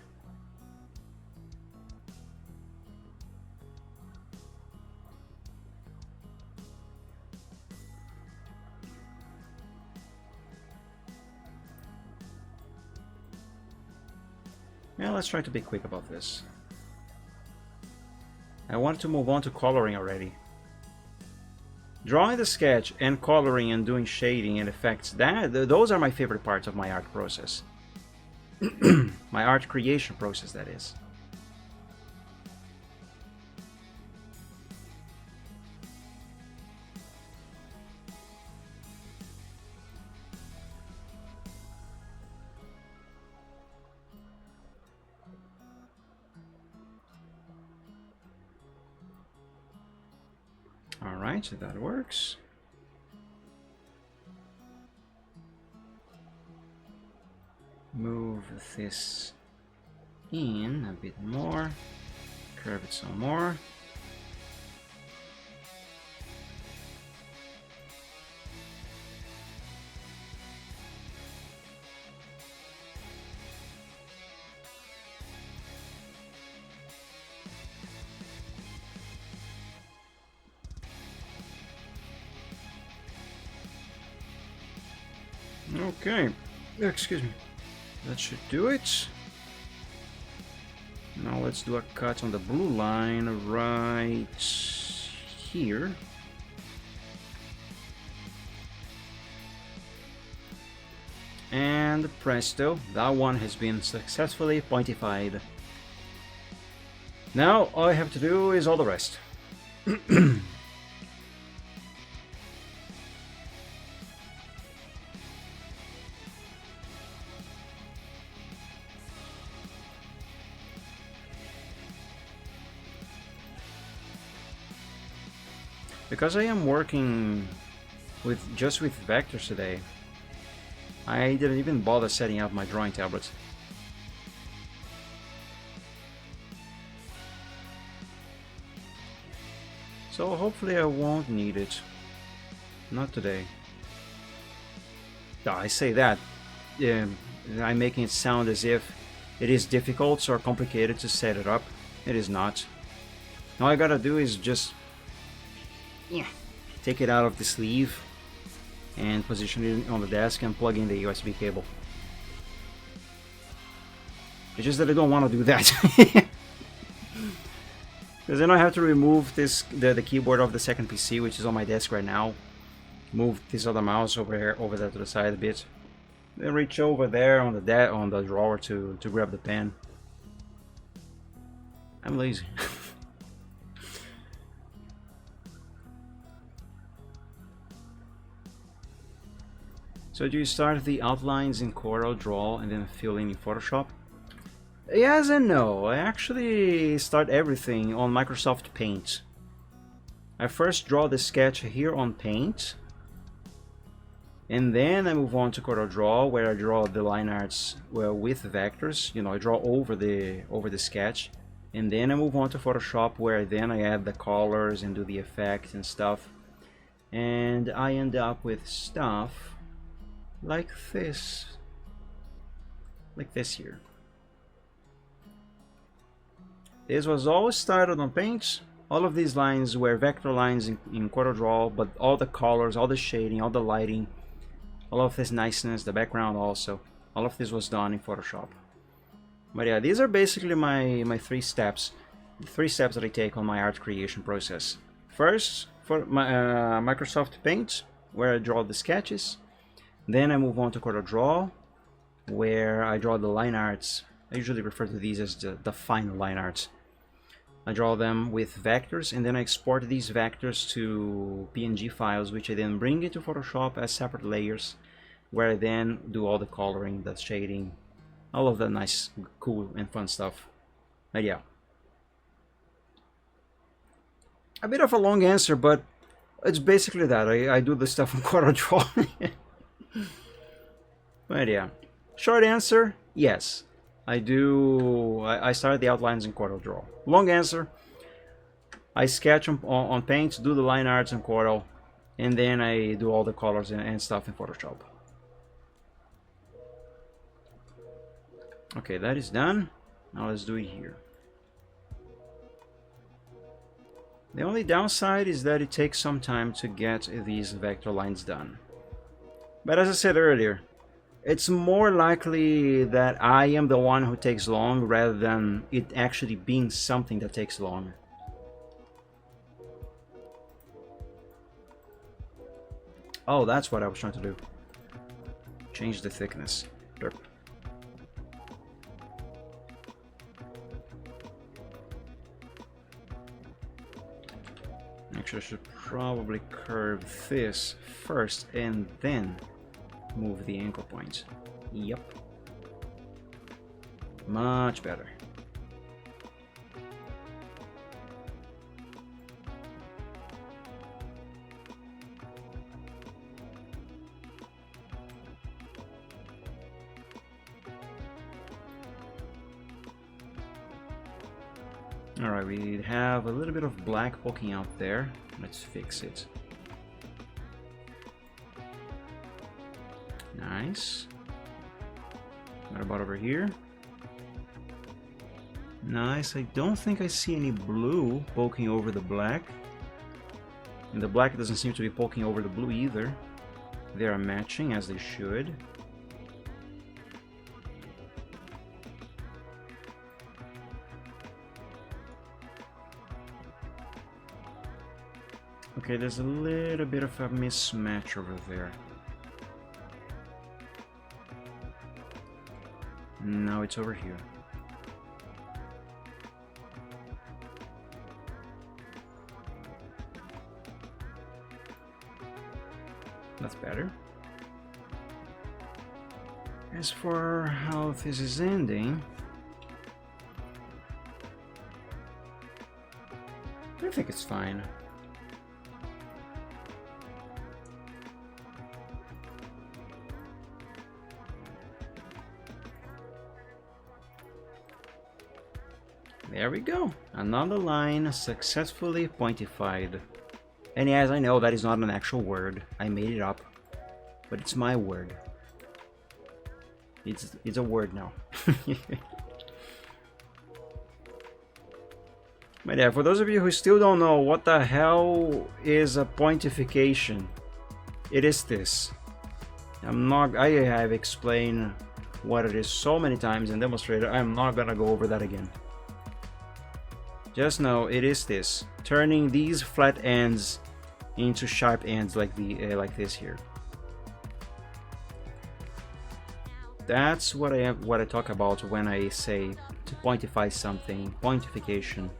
Yeah, let's try to be quick about this. I want to move on to coloring already. Drawing the sketch and coloring and doing shading and effects, those are my favorite parts of my art process. My art creation process, that is. Alright, so that works. Move this in a bit more. Curve it some more. Okay, excuse me. That should do it. Now let's do a cut on the blue line right here. And presto, that one has been successfully pointified. Now all I have to do is all the rest. Because I am working with just with vectors today, I didn't even bother setting up my drawing tablets. So hopefully I won't need it. Not today. I say that. I'm making it sound as if it is difficult or complicated to set it up. It is not. All I gotta do is just take it out of the sleeve and position it on the desk and plug in the USB cable. It's just that I don't want to do that. Because then I have to remove the keyboard of the second PC, which is on my desk right now. Move this other mouse over here, over there to the side a bit. Then reach over there on the drawer to grab the pen. I'm lazy. So do you start the outlines in Corel Draw and then fill in Photoshop? Yes and no. I actually start everything on Microsoft Paint. I first draw the sketch here on Paint, and then I move on to Corel Draw, where I draw the line arts with vectors. You know, I draw over the sketch, and then I move on to Photoshop, where then I add the colors and do the effects and stuff. And I end up with stuff like this here. This was all started on Paint. All of these lines were vector lines in Corel Draw, but all the colors, all the shading, all the lighting, all of this niceness, the background also, all of this was done in Photoshop. But yeah, these are basically my three steps, the 3 steps that I take on my art creation process. First, for my Microsoft Paint, where I draw the sketches. Then I move on to Corel Draw, where I draw the line arts. I usually refer to these as the fine line arts. I draw them with vectors, and then I export these vectors to PNG files, which I then bring into Photoshop as separate layers, where I then do all the coloring, the shading, all of that nice, cool, and fun stuff. But yeah. A bit of a long answer, but it's basically that. I do the stuff in Corel Draw. But yeah. Short answer, yes. I start the outlines in Corel Draw. Long answer, I sketch on Paint, do the line arts in Corel, and then I do all the colors and stuff in Photoshop. Okay, that is done. Now let's do it here. The only downside is that it takes some time to get these vector lines done. But as I said earlier, it's more likely that I am the one who takes long rather than it actually being something that takes long. Oh, that's what I was trying to do. Change the thickness. Derp. Actually, I should probably curve this first and then move the anchor point. Yep. Much better. Alright, we have a little bit of black poking out there. Let's fix it. Nice. What about over here? Nice. I don't think I see any blue poking over the black. And the black doesn't seem to be poking over the blue either. They are matching as they should. Okay, there's a little bit of a mismatch over there. Now it's over here. That's better. As for how this is ending, I think it's fine. There we go. Another line successfully pointified. And yes, I know that is not an actual word. I made it up. But it's my word. It's a word now. But yeah, for those of you who still don't know what the hell is a pointification, it is this. I have explained what it is so many times and demonstrated. I'm not gonna go over that again. Just know it is this, turning these flat ends into sharp ends like this here. That's what I talk about when I say to pointify something, pointification,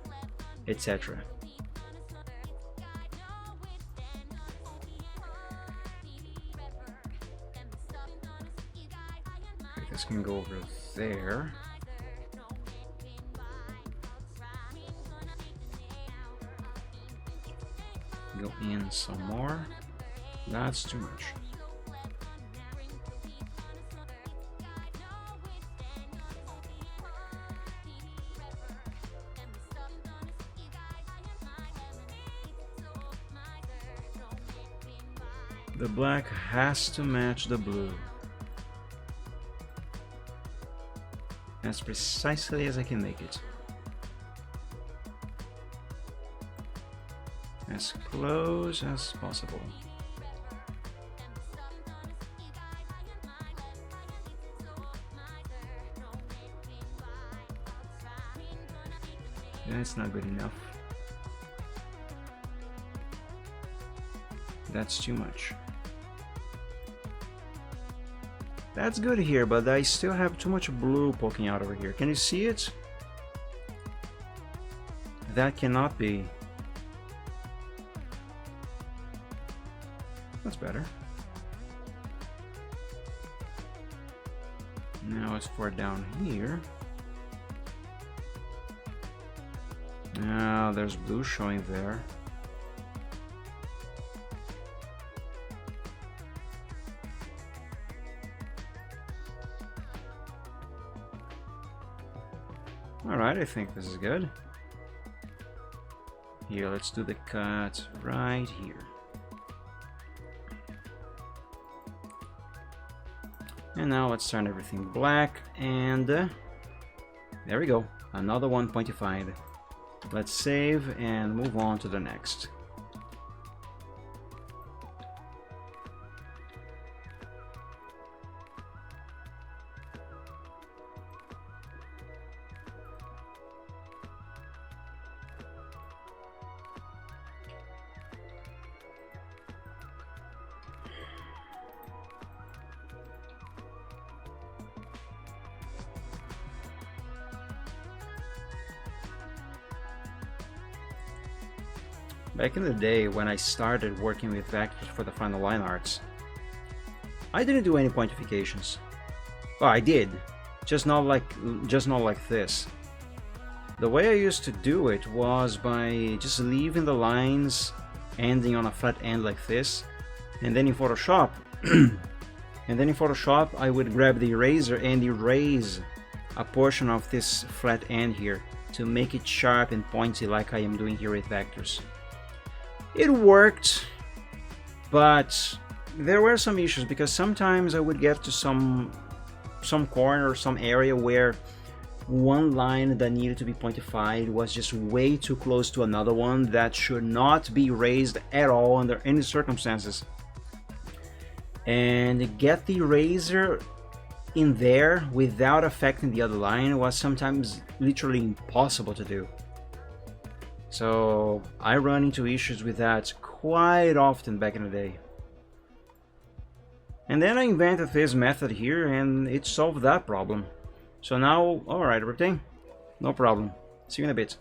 etc. this can go over there. Go in some more. That's too much. The black has to match the blue. As precisely as I can make it. As close as possible. That's not good enough. That's too much. That's good here, but I still have too much blue poking out over here. Can you see it? That cannot be. That's better. Now it's for down here. Now there's blue showing there. Alright, I think this is good. Here, let's do the cut right here. And now let's turn everything black, and there we go. Another one pointified. Let's save and move on to the next. Back in the day when I started working with vectors for the final Linearts, I didn't do any pointifications. Well, I did, just not like this. The way I used to do it was by just leaving the lines ending on a flat end like this, and then in Photoshop, I would grab the eraser and erase a portion of this flat end here to make it sharp and pointy like I am doing here with vectors. It worked, but there were some issues because sometimes I would get to some corner or some area where one line that needed to be pointified was just way too close to another one that should not be raised at all under any circumstances. And get the eraser in there without affecting the other line was sometimes literally impossible to do. So I run into issues with that quite often back in the day. And then I invented this method here and it solved that problem. So now, alright everything, no problem, see you in a bit.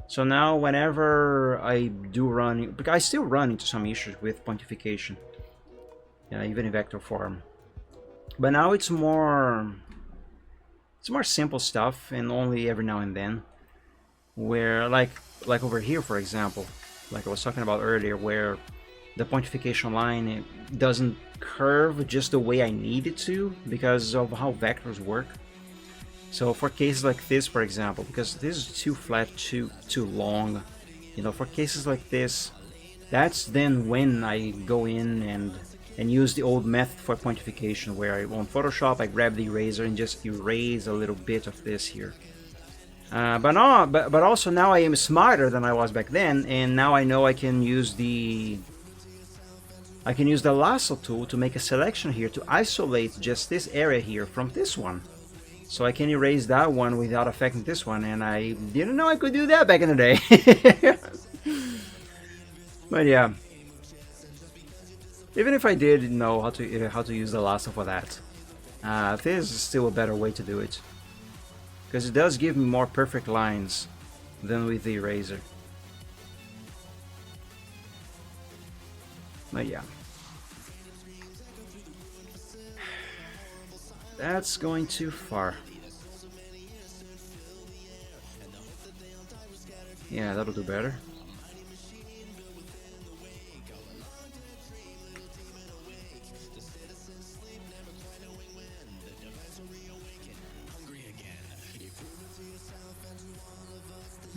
So now whenever I do run, because I still run into some issues with pointification, yeah, even in vector form. But now it's more simple stuff and only every now and then. Where like over here, for example, like I was talking about earlier, where the pointification line doesn't curve just the way I need it to because of how vectors work. So for cases like this, for example, because this is too flat, too long, you know, for cases like this, that's then when I go in and use the old method for pointification, where on Photoshop I grab the eraser and just erase a little bit of this here. But also now I am smarter than I was back then, and now I know I can use the lasso tool to make a selection here to isolate just this area here from this one. So I can erase that one without affecting this one, and I didn't know I could do that back in the day. But yeah, even if I did know how to use the lasso for that, this is still a better way to do it. Because it does give me more perfect lines than with the eraser. But yeah. That's going too far. Yeah, that'll do better.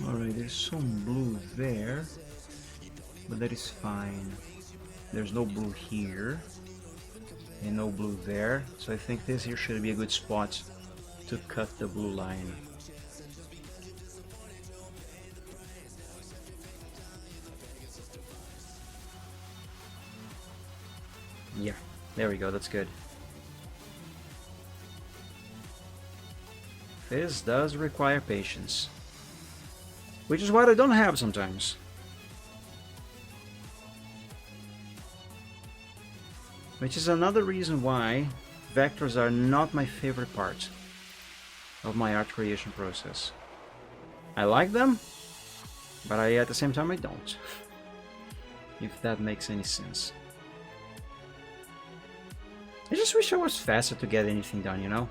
Alright, there's some blue there, but that is fine. There's no blue here, and no blue there, so I think this here should be a good spot to cut the blue line. Yeah, there we go, that's good. This does require patience, which is what I don't have sometimes. Which is another reason why vectors are not my favorite part of my art creation process. I like them, but at the same time I don't. If that makes any sense. I just wish I was faster to get anything done, you know?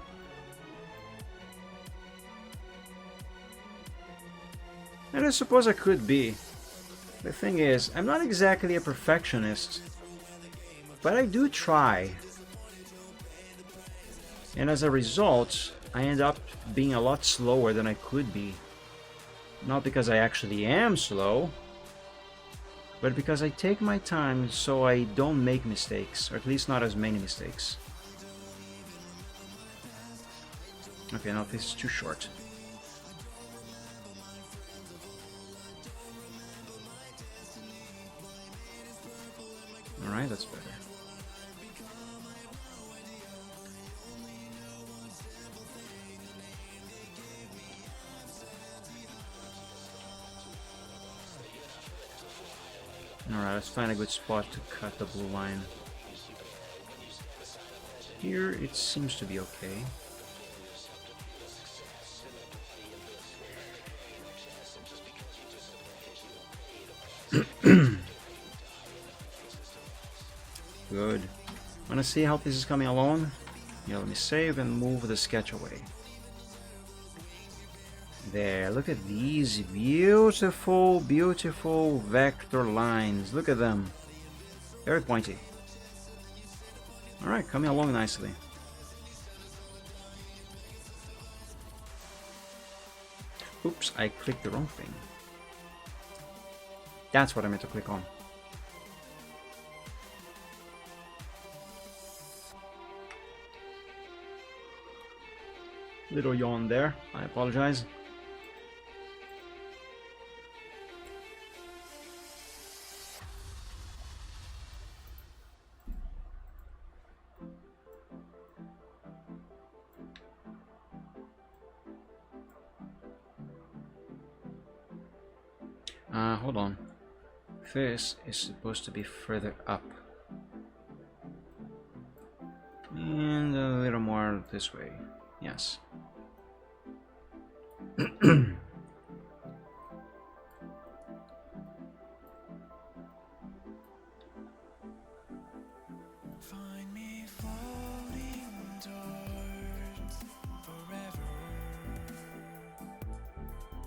And I suppose I could be. The thing is, I'm not exactly a perfectionist, but I do try. And as a result, I end up being a lot slower than I could be. Not because I actually am slow, but because I take my time so I don't make mistakes, or at least not as many mistakes. Okay, now this is too short. Alright, that's better. Alright, let's find a good spot to cut the blue line. Here it seems to be okay. Good. Wanna see how this is coming along? Yeah, let me save and move the sketch away. There, look at these beautiful, beautiful vector lines. Look at them. Very pointy. Alright, coming along nicely. Oops, I clicked the wrong thing. That's what I meant to click on. Little yawn there, I apologize. Hold on. This is supposed to be further up. And a little more this way. Yes. Find me floating towards forever.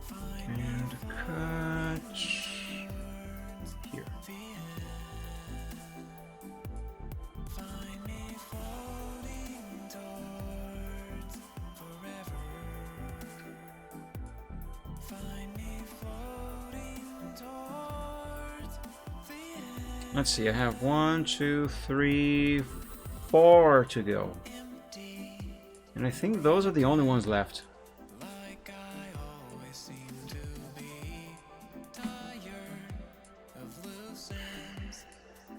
Find me And cut here. the end. Find me floating towards forever. Find me floating towards the end. Let's see, I have 1, 2, 3, 4 to go. Empty, And I think those are the only ones left. like I always seem to be. Tired of loose ends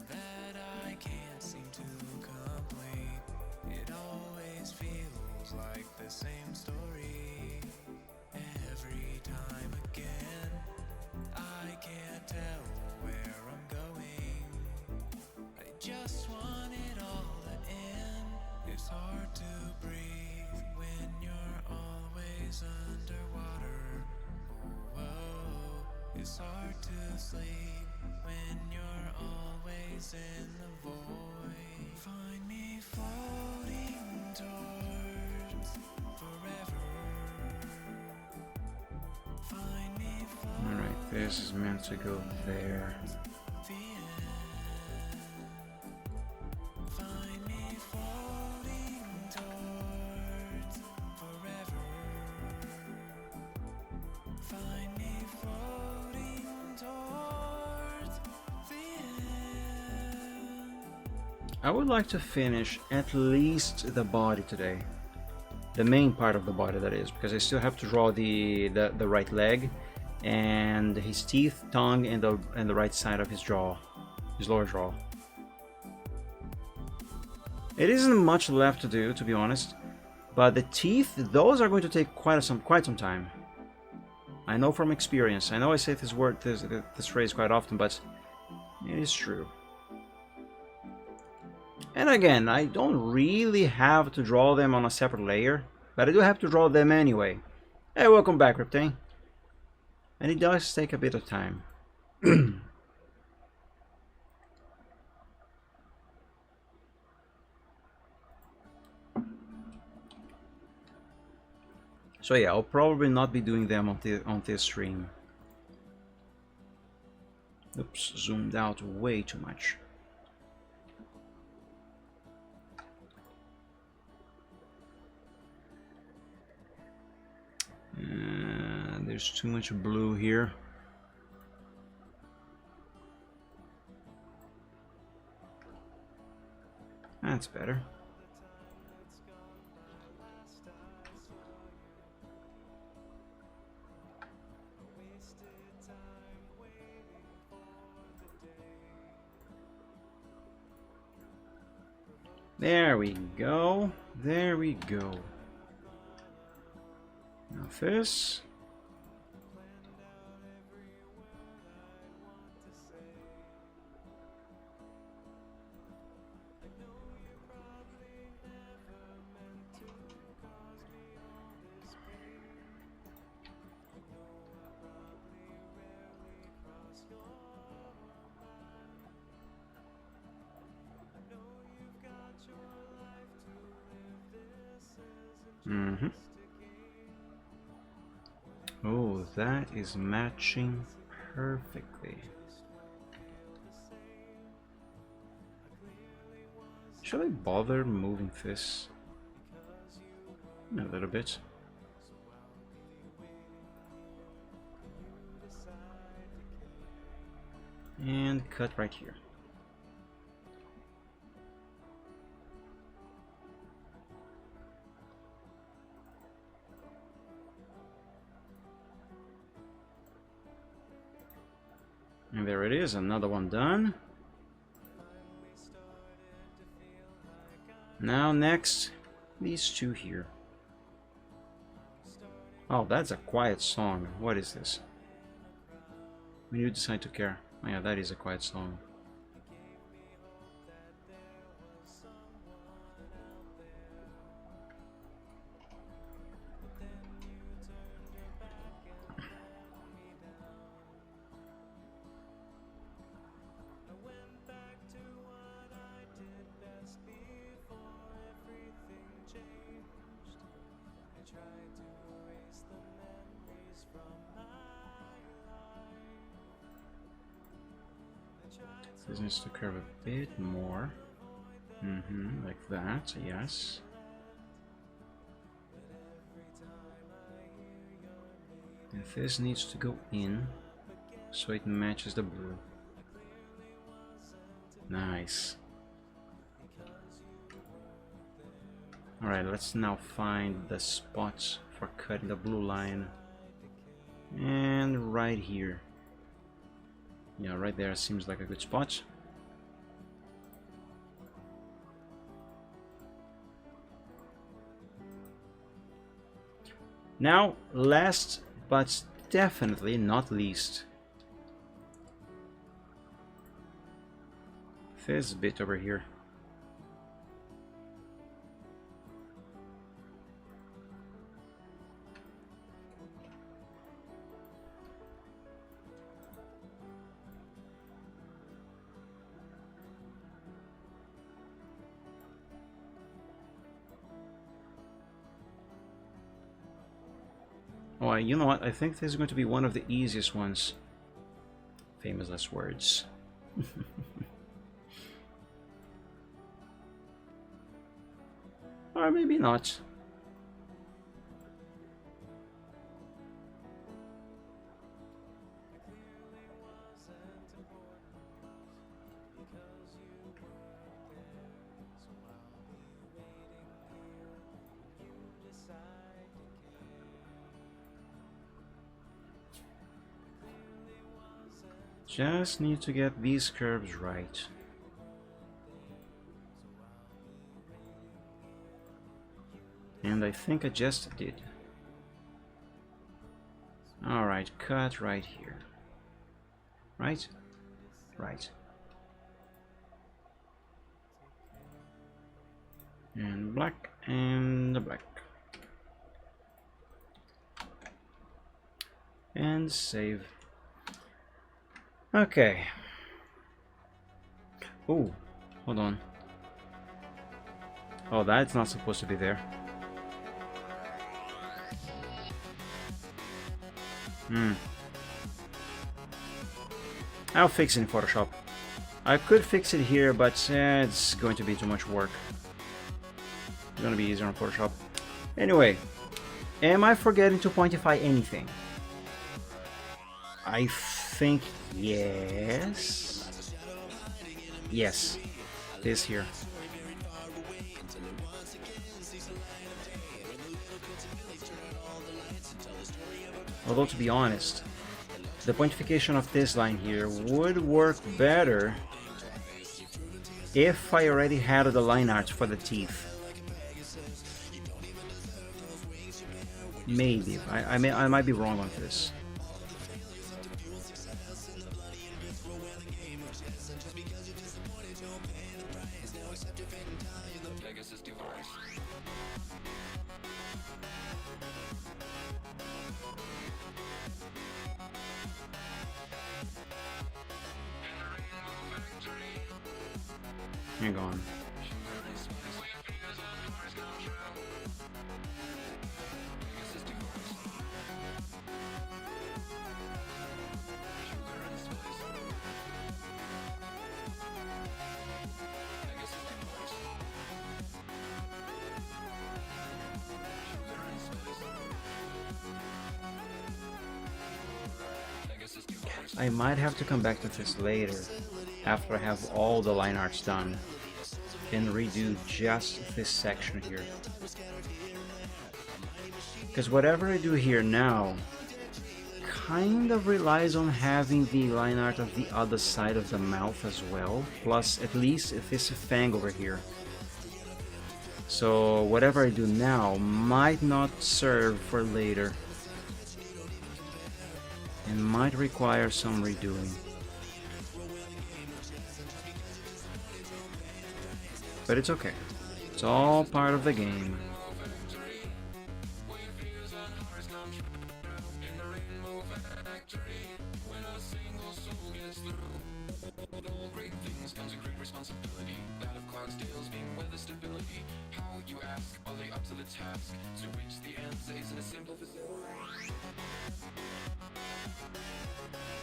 that I can't seem to complete. It always feels like the same story every time again. I can't tell where I'm going. I just want it all to end. It's hard to breathe when you're always underwater. Whoa, it's hard to sleep when you're always in the void. Find me floating towards Alright, this is meant to go there. I would like to finish at least the body today. The main part of the body, that is, because I still have to draw the right leg and his teeth, tongue, and the right side of his jaw, his lower jaw. It isn't much left to do, to be honest, but the teeth, those are going to take quite some time. I know from experience. I know I say this phrase quite often, but it is true. And again, I don't really have to draw them on a separate layer, but I do have to draw them anyway. Hey, welcome back, Riptane. And it does take a bit of time. So yeah, I'll probably not be doing them on this stream. Oops, zoomed out way too much. There's too much blue here. That's better. There we go. There we go. Now this. Oh, that is matching perfectly. Should I bother moving this a little bit? And cut right here. And there it is, another one done. Now next, these two here. Oh, that's a quiet song. What is this? When you decide to care. Oh yeah, that is a quiet song. This needs to curve a bit more. Like that, yes. And this needs to go in so it matches the blue. Nice. Alright, let's now find the spots for cutting the blue line. And right here. Yeah, right there seems like a good spot. Now, last but definitely not least, this bit over here. Oh, you know what? I think this is going to be one of the easiest ones. Famous last words. Or maybe not. Just need to get these curves right. And I think I just did. Alright, cut right here. Right? Right. And black and black. And save. Okay. Oh, hold on. Oh, that's not supposed to be there. I'll fix it in Photoshop. I could fix it here, but it's going to be too much work. It's going to be easier on Photoshop. Anyway, am I forgetting to pointify anything? I think yes. Yes, this here. Although, to be honest, the pointification of this line here would work better if I already had the line art for the teeth. Maybe. I might be wrong on this. Hang on. I might have to come back to this later, after I have all the line arts done, and redo just this section here. Because whatever I do here now kind of relies on having the line art of the other side of the mouth as well, plus at least this fang over here. So whatever I do now might not serve for later, and might require some redoing. But it's okay. It's all part of the game.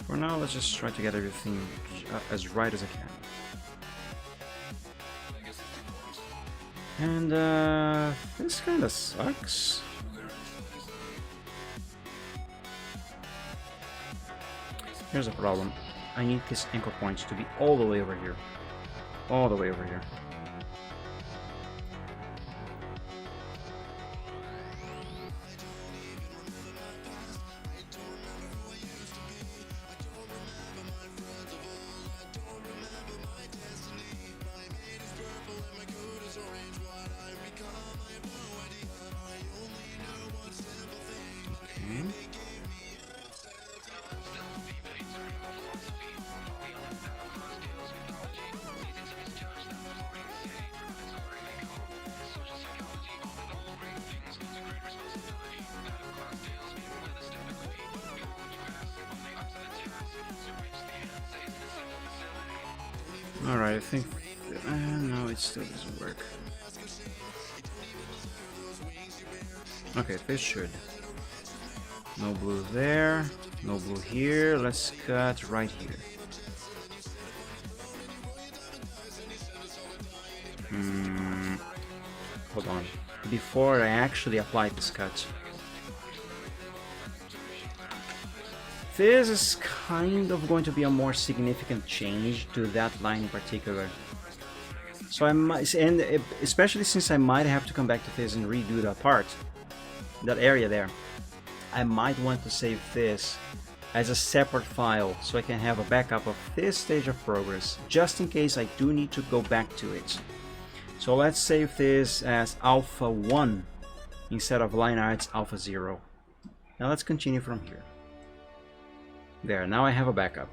For now, let's just try to get everything as right as I can. And this kind of sucks. Here's a problem. I need this anchor point to be all the way over here. All the way over here. Alright, I think... no, it still doesn't work. Okay, this should. No blue there. No blue here. Let's cut right here. Hold on. Before I actually apply this cut. This is kind of going to be a more significant change to that line in particular. So I might, and especially since I might have to come back to this and redo that part, that area there, I might want to save this as a separate file so I can have a backup of this stage of progress, just in case I do need to go back to it. So let's save this as Alpha 1 instead of Linearts Alpha 0. Now let's continue from here. There, now I have a backup.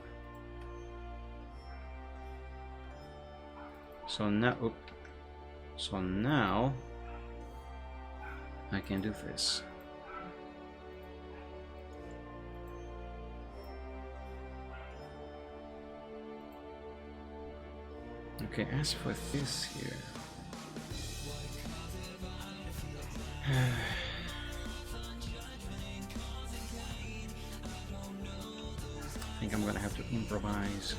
So now I can do this. Okay, as for this here, I think I'm gonna have to improvise.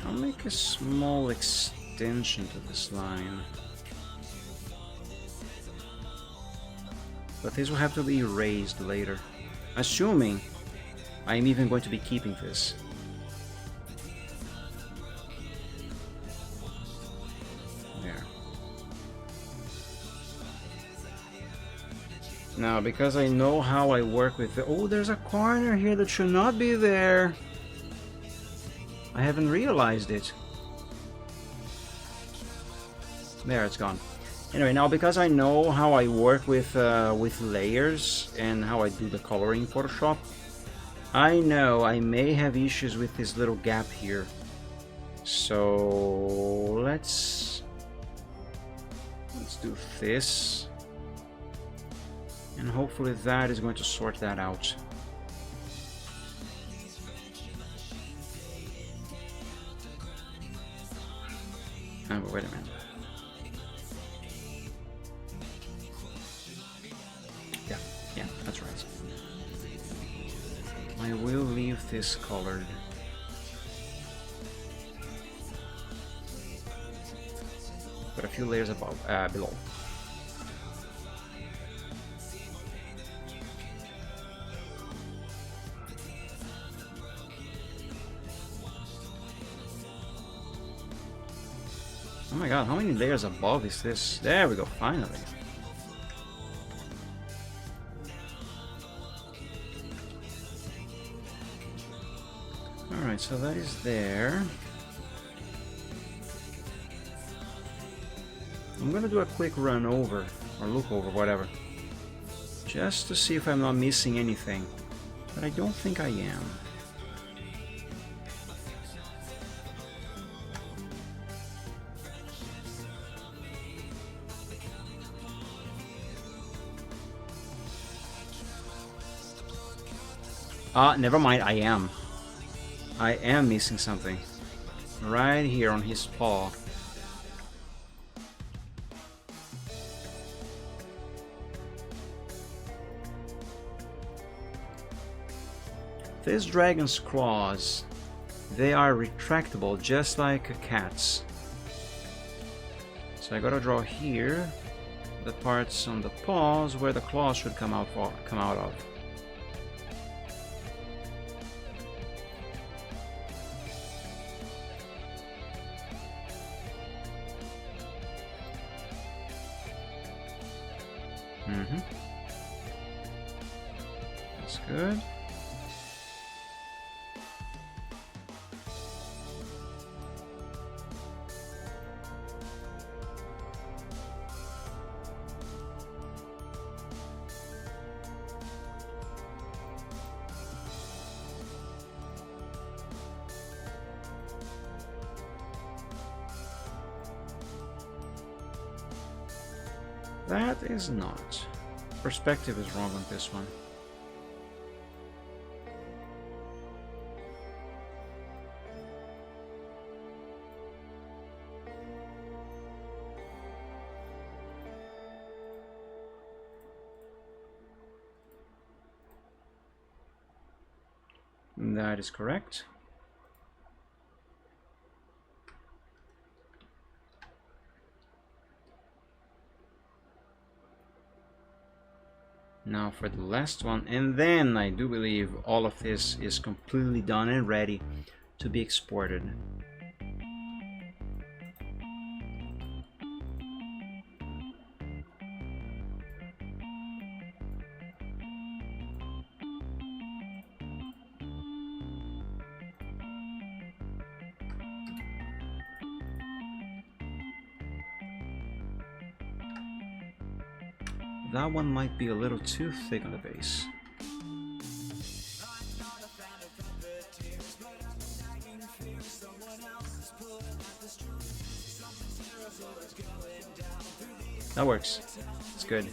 I'll make a small extension to this line, but this will have to be erased later, assuming I'm even going to be keeping this. There. Now, because I know how I work with it. Oh, there's a corner here that should not be there. I haven't realized it. There, it's gone. Anyway, now because I know how I work with layers and how I do the coloring in Photoshop, I know I may have issues with this little gap here. So let's do this, and hopefully that is going to sort that out. Oh, but wait a minute. Yeah, that's right. I will leave this colored. But a few layers above, below. Oh my god, how many layers above is this? There we go, finally. Alright, so that is there. I'm gonna do a quick run over, or look over, whatever, just to see if I'm not missing anything, but I don't think I am. Never mind, I am. I am missing something. Right here on his paw. These dragon's claws, they are retractable just like a cat's. So I gotta draw here the parts on the paws where the claws should come out of. That's good. That is not. Perspective is wrong on this one. That is correct. Now for the last one, and then I do believe all of this is completely done and ready to be exported. That one might be a little too thick on the base. That works. It's good.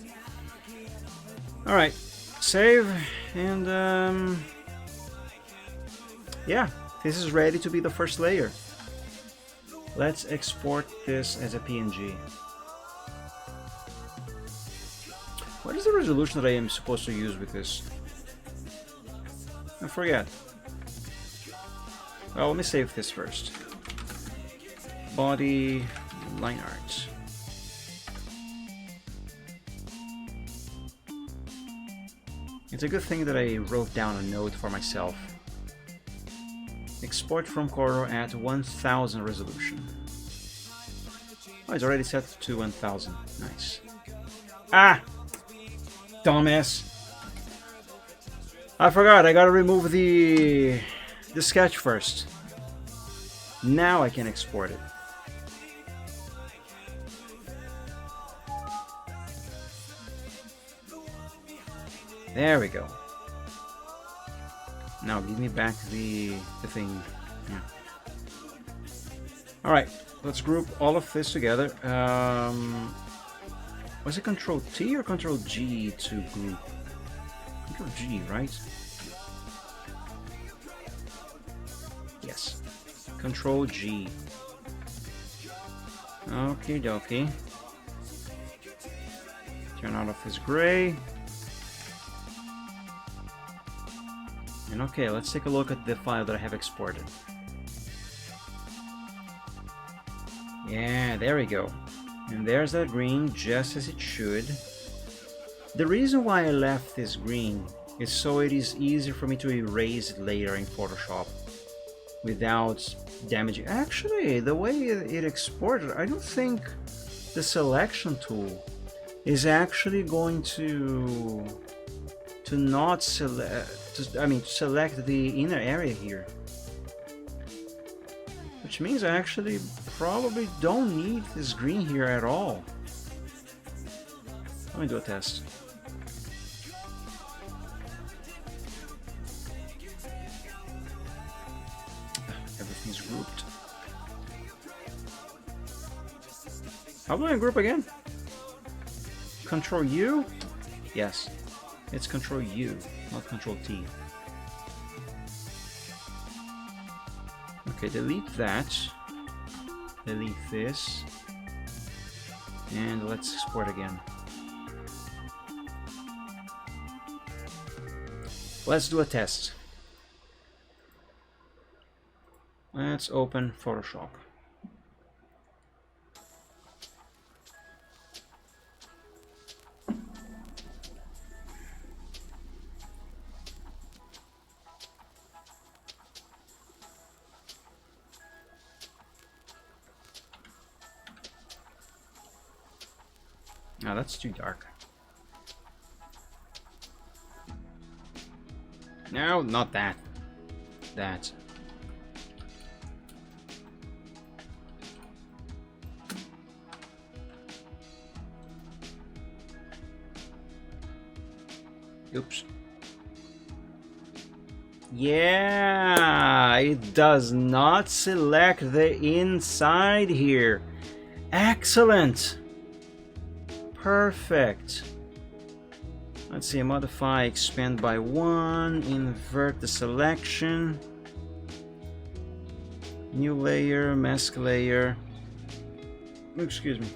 Alright, save, and yeah, this is ready to be the first layer. Let's export this as a PNG. What is the resolution that I am supposed to use with this? I forget. Well, let me save this first. Body, Linearts. It's a good thing that I wrote down a note for myself. Export from Corel at 1000 resolution. Oh, it's already set to 1000. Nice. Ah! Dumbass. I forgot, I gotta remove the sketch first. Now I can export it. There we go. Now give me back the thing. Yeah. Alright, let's group all of this together. Was it Control T or Control G to group? Control G, right? Yes. Control G. Okie dokie. Turn out of this gray. And okay, let's take a look at the file that I have exported. Yeah, there we go. And there's that green, just as it should. The reason why I left this green is so it is easier for me to erase it later in Photoshop without damaging. Actually, the way it exported, I don't think the selection tool is actually going to not select, to select the inner area here. Which means I actually probably don't need this green here at all. Let me do a test. Everything's grouped. How do I group again? Control U? Yes. It's Control U, not Control T. Okay, delete that. Delete this. And let's export again. Let's do a test. Let's open Photoshop. Now that's too dark. No, not that. That. Oops. Yeah, it does not select the inside here. Excellent. Perfect. Let's see, modify, expand by 1, invert the selection. New layer, mask layer. Excuse me.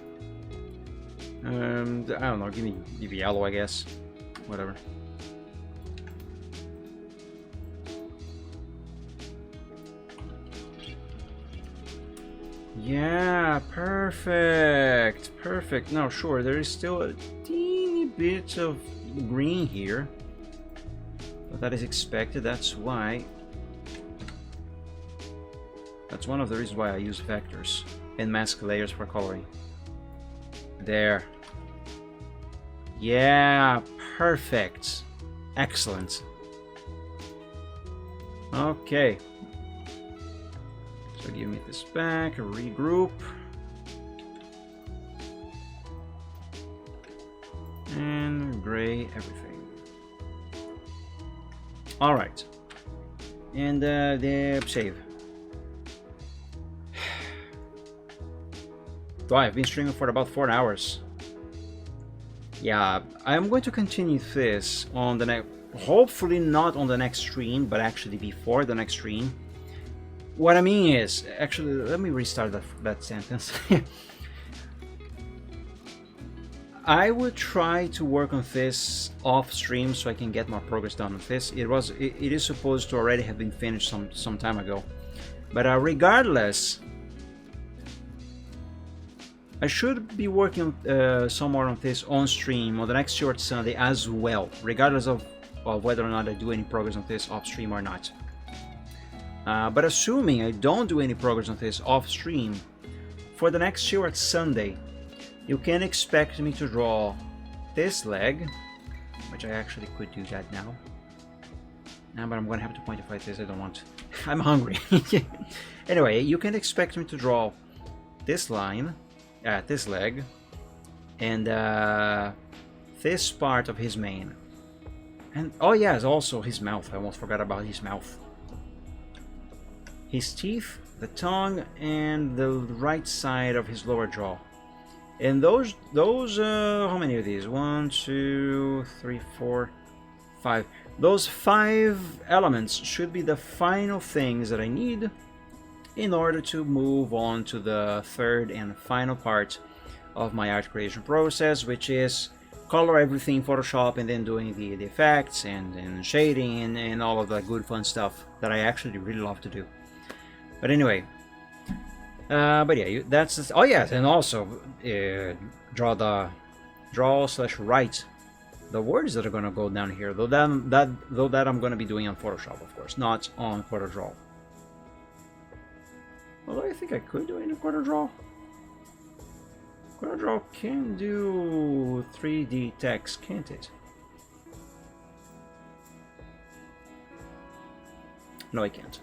I don't know, give me yellow, I guess. Whatever. Yeah, perfect. Perfect. Now, sure, there is still a teeny bit of green here. But that is expected. That's why. That's one of the reasons why I use vectors and mask layers for coloring. There. Yeah, perfect. Excellent. Okay. So give me this back, regroup. And gray everything. Alright. And the save. So I've been streaming for about 4 hours. Yeah, I'm going to continue this on the next, hopefully not on the next stream, but actually before the next stream. What I mean is, actually, let me restart that sentence. I would try to work on this off stream so I can get more progress done on this. It is supposed to already have been finished some time ago, but regardless, I should be working some more on this on stream on the next short Sunday as well, regardless of whether or not I do any progress on this off stream or not. But assuming I don't do any progress on this off stream, for the next short Sunday, you can expect me to draw this leg, which I actually could do that now. But I'm gonna have to quantify this. I don't want. I'm hungry. Anyway, you can expect me to draw this line. This leg, and this part of his mane, and oh yes, also his mouth. I almost forgot about his mouth, his teeth, the tongue, and the right side of his lower jaw. And those how many of these? 1, 2, 3, 4, 5. Those 5 elements should be the final things that I need in order to move on to the third and final part of my art creation process, which is color everything in Photoshop and then doing the effects and shading and all of the good fun stuff that I actually really love to do. But anyway, but yeah, that's oh yes, and also draw/write the words that are gonna go down here. Though that I'm gonna be doing on Photoshop, of course, not on CorelDRAW. Although I think I could do it in CorelDRAW. CorelDRAW can do 3D text, can't it? No, it can't.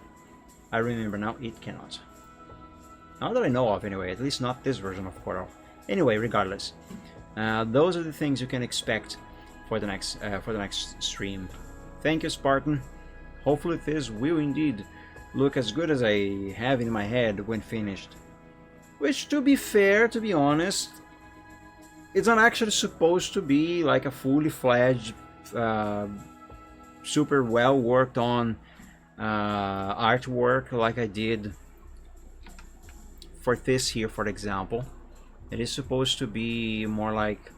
I remember now, it cannot. Not that I know of, anyway. At least not this version of Corel. Anyway, regardless, those are the things you can expect for the next stream. Thank you, Spartan. Hopefully, this will indeed look as good as I have in my head when finished. Which, to be fair, to be honest, it's not actually supposed to be like a fully fledged, super well worked on artwork like I did for this here, for example. It is supposed to be more like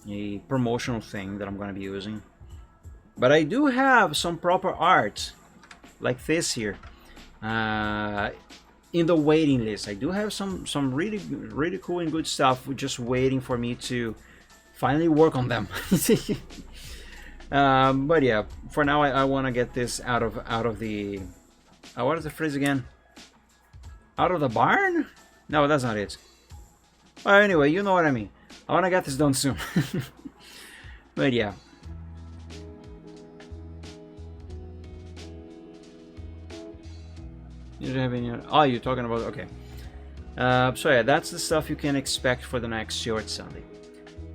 a promotional thing that I'm going to be using. But I do have some proper art like this here in the waiting list. I do have some really cool and good stuff just waiting for me to finally work on them. But yeah, for now I want to get this out of the what is the phrase again? Out of the barn? No, that's not it. Well, anyway, you know what I mean. I want to get this done soon. But yeah. You don't have any... Oh, you're talking about... Okay. So yeah, that's the stuff you can expect for the next short Sunday.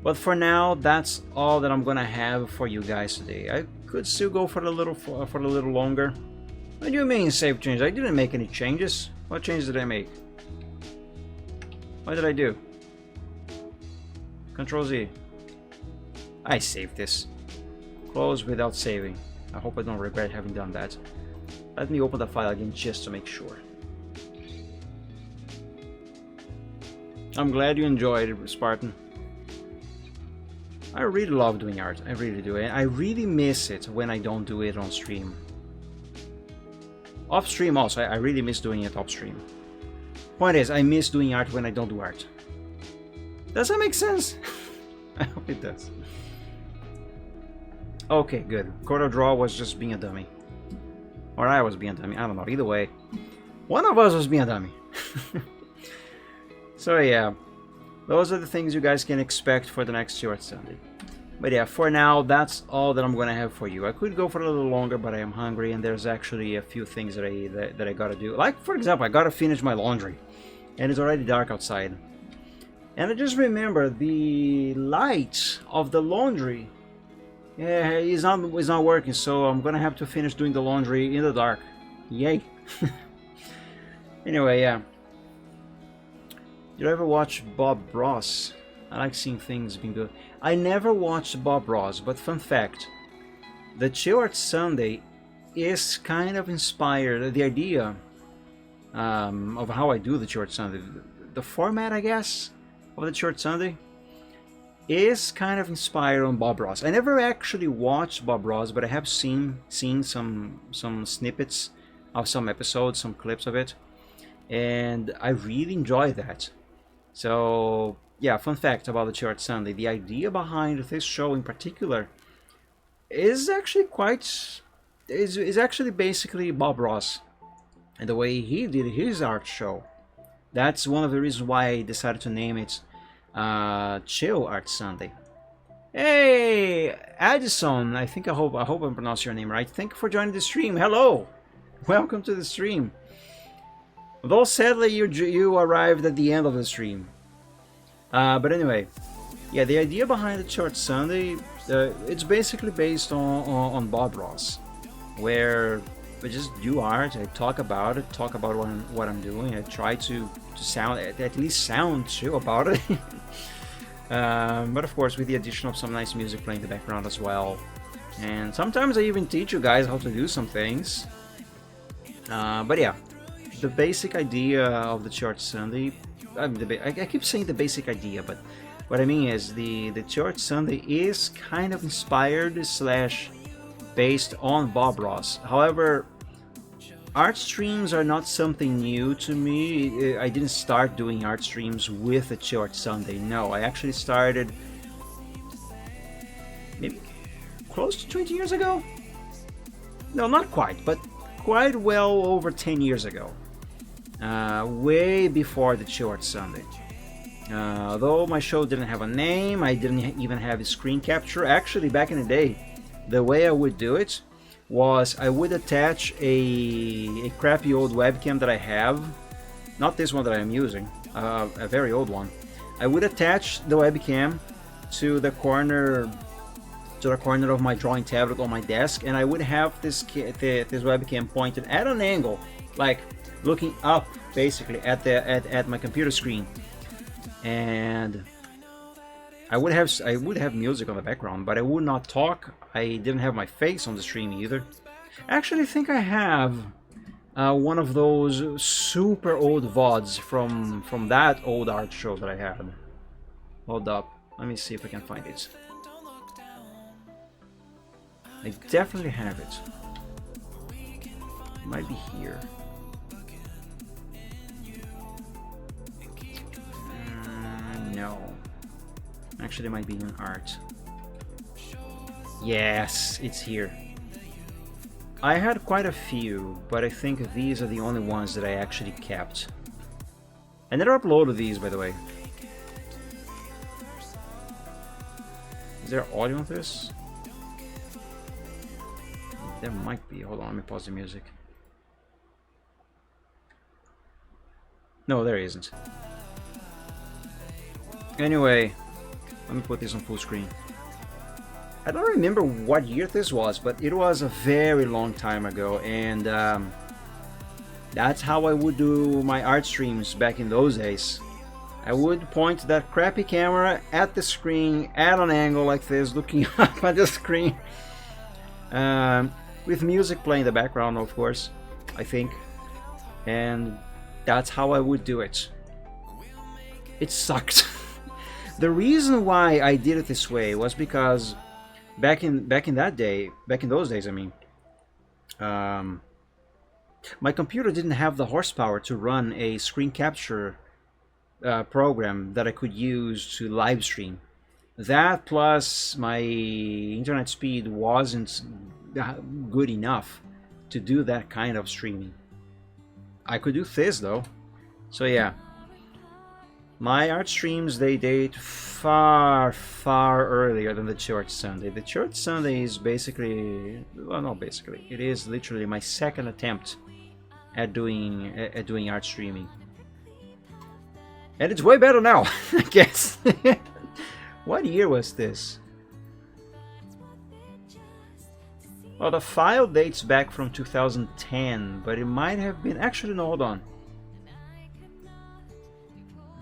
But for now, that's all that I'm gonna have for you guys today. I could still go for a little longer. What do you mean save change? I didn't make any changes. What changes did I make? What did I do? Control Z. I saved this. Close without saving. I hope I don't regret having done that. Let me open the file again just to make sure. I'm glad you enjoyed it, Spartan. I really love doing art. I really do. I really miss it when I don't do it on stream. Off stream also. I really miss doing it off stream. Point is, I miss doing art when I don't do art. Does that make sense? I hope it does. Okay, good. Quarter draw was just being a dummy. Or I was being a dummy, I don't know, either way. One of us was being a dummy. So yeah, those are the things you guys can expect for the next Short Sunday. But yeah, for now, that's all that I'm gonna have for you. I could go for a little longer, but I am hungry, and there's actually a few things that I gotta do. Like, for example, I gotta finish my laundry, and it's already dark outside. And I just remember the light of the laundry is not working, so I'm gonna have to finish doing the laundry in the dark. Yay! Anyway, yeah. Did you ever watch Bob Ross? I like seeing things being good. I never watched Bob Ross, but fun fact, the Chill Art Sunday is kind of inspired, the idea of how I do the Chill Art Sunday, the format, I guess, of the Chill Art Sunday is kind of inspired on Bob Ross. I never actually watched Bob Ross, but I have seen some snippets of some episodes, some clips of it, and I really enjoy that. So yeah, fun fact about the Chill Art Sunday, the idea behind this show in particular is actually is actually basically Bob Ross and the way he did his art show. That's one of the reasons why I decided to name it Chill Art Sunday. Hey, Addison, I hope I pronounced your name right. Thank you for joining the stream. Hello, welcome to the stream. Though sadly you arrived at the end of the stream. But anyway, yeah, the idea behind the Chill Art Sunday, it's basically based on Bob Ross, where I just do art, I talk about it, talk about what I'm doing, I try to sound, at least sound chill about it. But of course with the addition of some nice music playing in the background as well. And sometimes I even teach you guys how to do some things. But yeah, the basic idea of the Chill Art Sunday, I keep saying the basic idea, but what I mean is the Chill Art Sunday is kind of inspired slash based on Bob Ross. However, art streams are not something new to me. I didn't start doing art streams with the Chill Art Sunday. No, I actually started maybe close to 20 years ago. No, not quite, but quite well over 10 years ago. Way before the Chill Art Sunday. Though my show didn't have a name, I didn't even have a screen capture. Actually, back in the day, the way I would do it was I would attach a crappy old webcam that I have, not this one that I'm using, a very old one. I would attach the webcam to the corner of my drawing tablet on my desk, and I would have this webcam pointed at an angle, like looking up basically at my computer screen, and I would have music on the background, but I would not talk. I didn't have my face on the stream either. I actually think I have one of those super old VODs from that old art show that I had. Hold up, let me see if I can find it. I definitely have it. It might be here. No. Actually, it might be in art. Yes, it's here. I had quite a few, but I think these are the only ones that I actually kept. I never uploaded these, by the way. Is there audio on this? There might be. Hold on, let me pause the music. No, there isn't. Anyway, let me put this on full screen. I don't remember what year this was, but it was a very long time ago, and that's how I would do my art streams back in those days. I would point that crappy camera at the screen at an angle like this, looking up at the screen, with music playing in the background, of course, I think, and that's how I would do it. It sucked. The reason why I did it this way was because back in those days, I mean, my computer didn't have the horsepower to run a screen capture program that I could use to live stream. That plus my internet speed wasn't good enough to do that kind of streaming. I could do this though. So yeah, my art streams, they date far earlier than the Church Sunday. The Church Sunday is basically, well, not basically, it is literally my second attempt at doing art streaming, and it's way better now. I guess. What year was this? Well, the file dates back from 2010, but it might have been, actually no, hold on.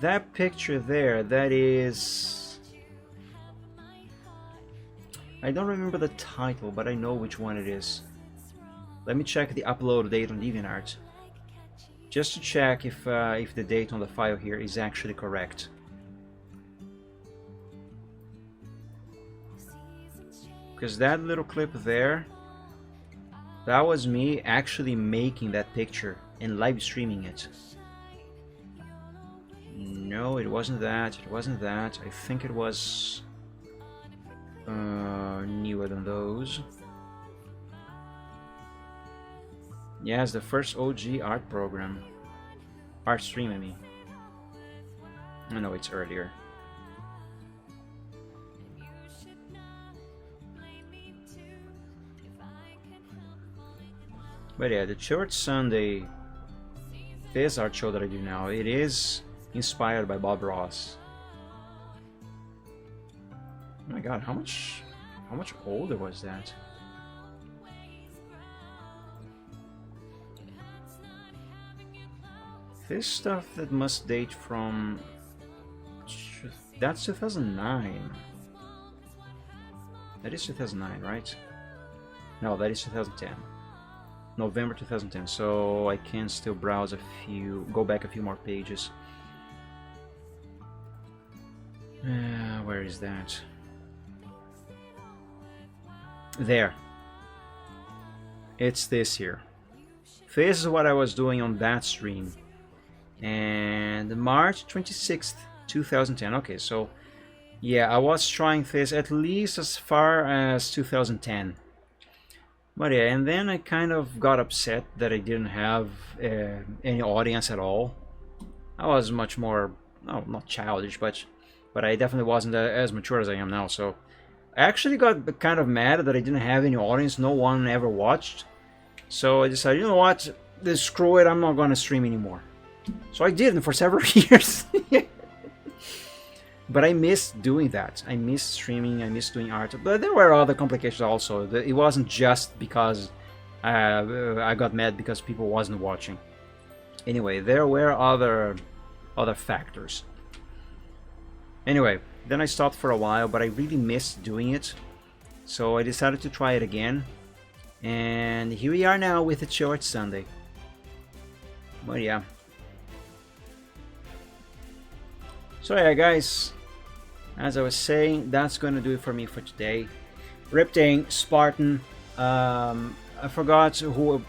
That picture there, that is, I don't remember the title, but I know which one it is. Let me check the upload date on DeviantArt, just to check if the date on the file here is actually correct. Because that little clip there, that was me actually making that picture and live streaming it. No, it wasn't that. It wasn't that. I think it was newer than those. Yes, the first OG art program. Art stream, I mean. I know it's earlier. But yeah, the Church Sunday, this art show that I do now, it is inspired by Bob Ross. Oh my god, how much older was that? This stuff that must date from, that's 2009. That is 2009, right? No, that is 2010. November 2010, so I can still browse go back a few more pages. Where is that? There. It's this here. This is what I was doing on that stream. And March 26th, 2010. Okay, so yeah, I was trying this at least as far as 2010. But yeah, and then I kind of got upset that I didn't have any audience at all. I was much more, no, not childish, but I definitely wasn't as mature as I am now. So I actually got kind of mad that I didn't have any audience. No one ever watched. So I decided, you know what? Screw it. I'm not going to stream anymore. So I didn't for several years. But I missed doing that. I missed streaming, I missed doing art. But there were other complications also. It wasn't just because I got mad because people wasn't watching. Anyway, there were other factors. Anyway, then I stopped for a while, but I really missed doing it. So I decided to try it again. And here we are now with the Church Sunday. But yeah. So yeah, guys. As I was saying, that's going to do it for me for today. Riptang, Spartan, I forgot who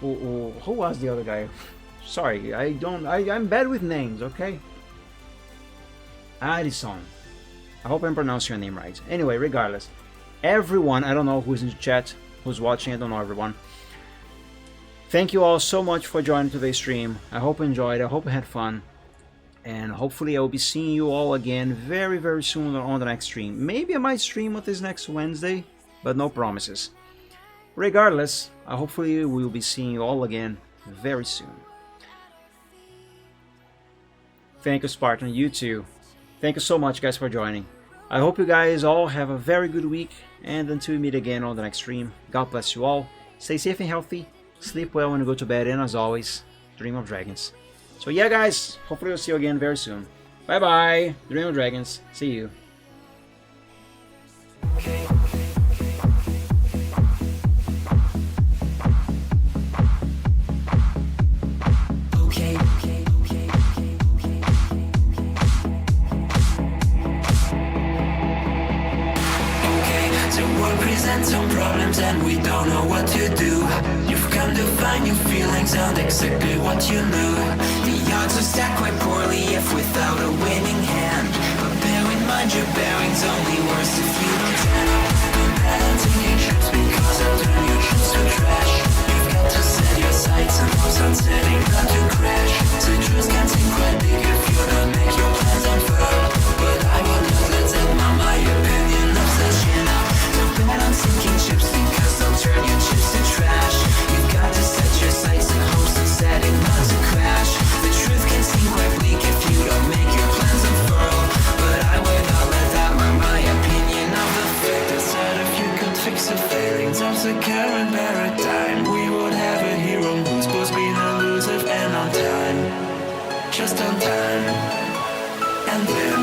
was the other guy. Sorry, I'm bad with names, okay? Addison. I hope I'm pronouncing your name right. Anyway, regardless. Everyone, I don't know who's in the chat, who's watching, I don't know everyone. Thank you all so much for joining today's stream. I hope you enjoyed, I hope you had fun. And hopefully I will be seeing you all again very soon on the next stream. Maybe I might stream on this next Wednesday, but no promises. Regardless, hopefully we will be seeing you all again very soon. Thank you, Spartan. You too. Thank you so much, guys, for joining. I hope you guys all have a very good week. And until we meet again on the next stream, God bless you all. Stay safe and healthy. Sleep well when you go to bed. And as always, dream of dragons. So yeah, guys, hopefully we'll see you again very soon. Bye bye, Dream of Dragons. See you. Present some problems and we don't know what to do. You've come to find your feelings aren't exactly what you knew. The odds are stacked quite poorly if without a winning hand. But bear in mind your bearing's only worse if you don't turn up. Don't bet on taking trips because I'll turn your trips to trash. You've got to set your sights and hopes on setting not to crash. Citrus can seem quite big if you don't make your plans unfurl. But I will not let that my opinion of such enough. Don't bet on sinking ships because they'll turn your chips to trash. You've got to set your sights and hopes on setting not to crash. The truth can seem quite bleak if you don't make your plans unfurl. But I would not let that mar my opinion of the fact that if you could fix the failings of the current paradigm, we would have a hero who's both been elusive and on time. Just on time. And then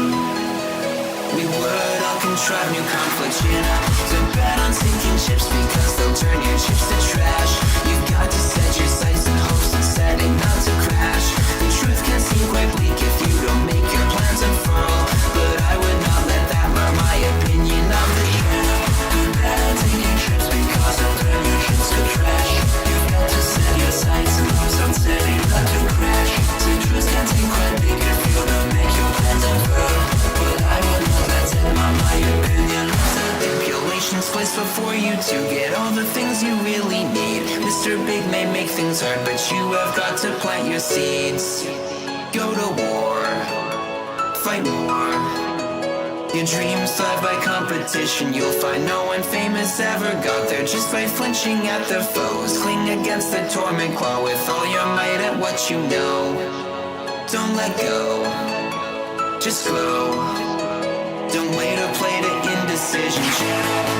we would all contrive new conflicts, you know. So bet on sinking ships because they'll turn your chips to trash. You've got to set your sights and hopes on setting not to crash. The truth can seem quite bleak if you don't make your plans unfurl. But I would not let that mar my opinion of the show. Don't bet on sinking ships because they'll turn your chips to trash. You've got to set your sights and hopes on setting not to crash. The truth can seem quite bleak if you don't make your plans unfurl. But I would not let that mar my opinion of the stipulations placed before you to get all the things you really need. Mr. Big may make things hard, but you have got to plant your seeds. Go to war, fight more. Your dreams thrive by competition. You'll find no one famous ever got there just by flinching at their foes. Cling against the torment claw with all your might at what you know. Don't let go, just grow. Don't wait or play to indecision.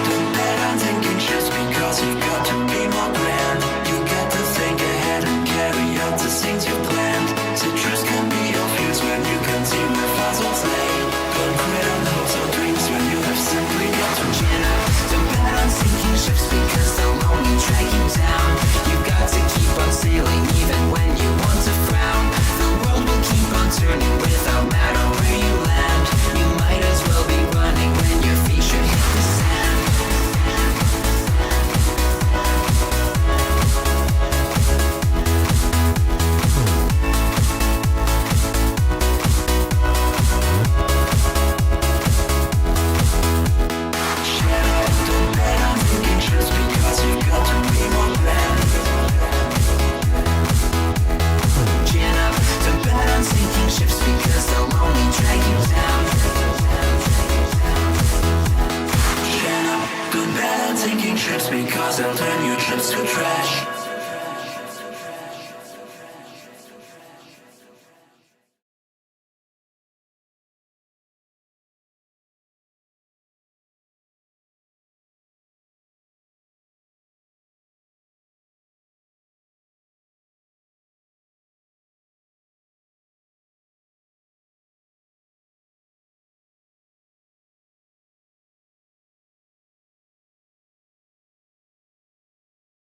Don't bet on taking trips because you've got to be more grand. You got to think ahead and carry out the things you planned. Citrus can be obvious when you can see where puzzles lay. Don't quit on hopes or dreams when you have simply got to chin up. Don't bet on sinking ships because they'll only drag you down. You've got to keep on sailing even when you want to frown. The world will keep on turning without matter where you land. You might as well be running when your feet should hit the sand. Don't bet on taking trips because you've got to be more grand. Chin up, don't bet on sinking ships because they'll only drag you down. Chin up, don't bet on sinking ships because they'll turn your trips to trash.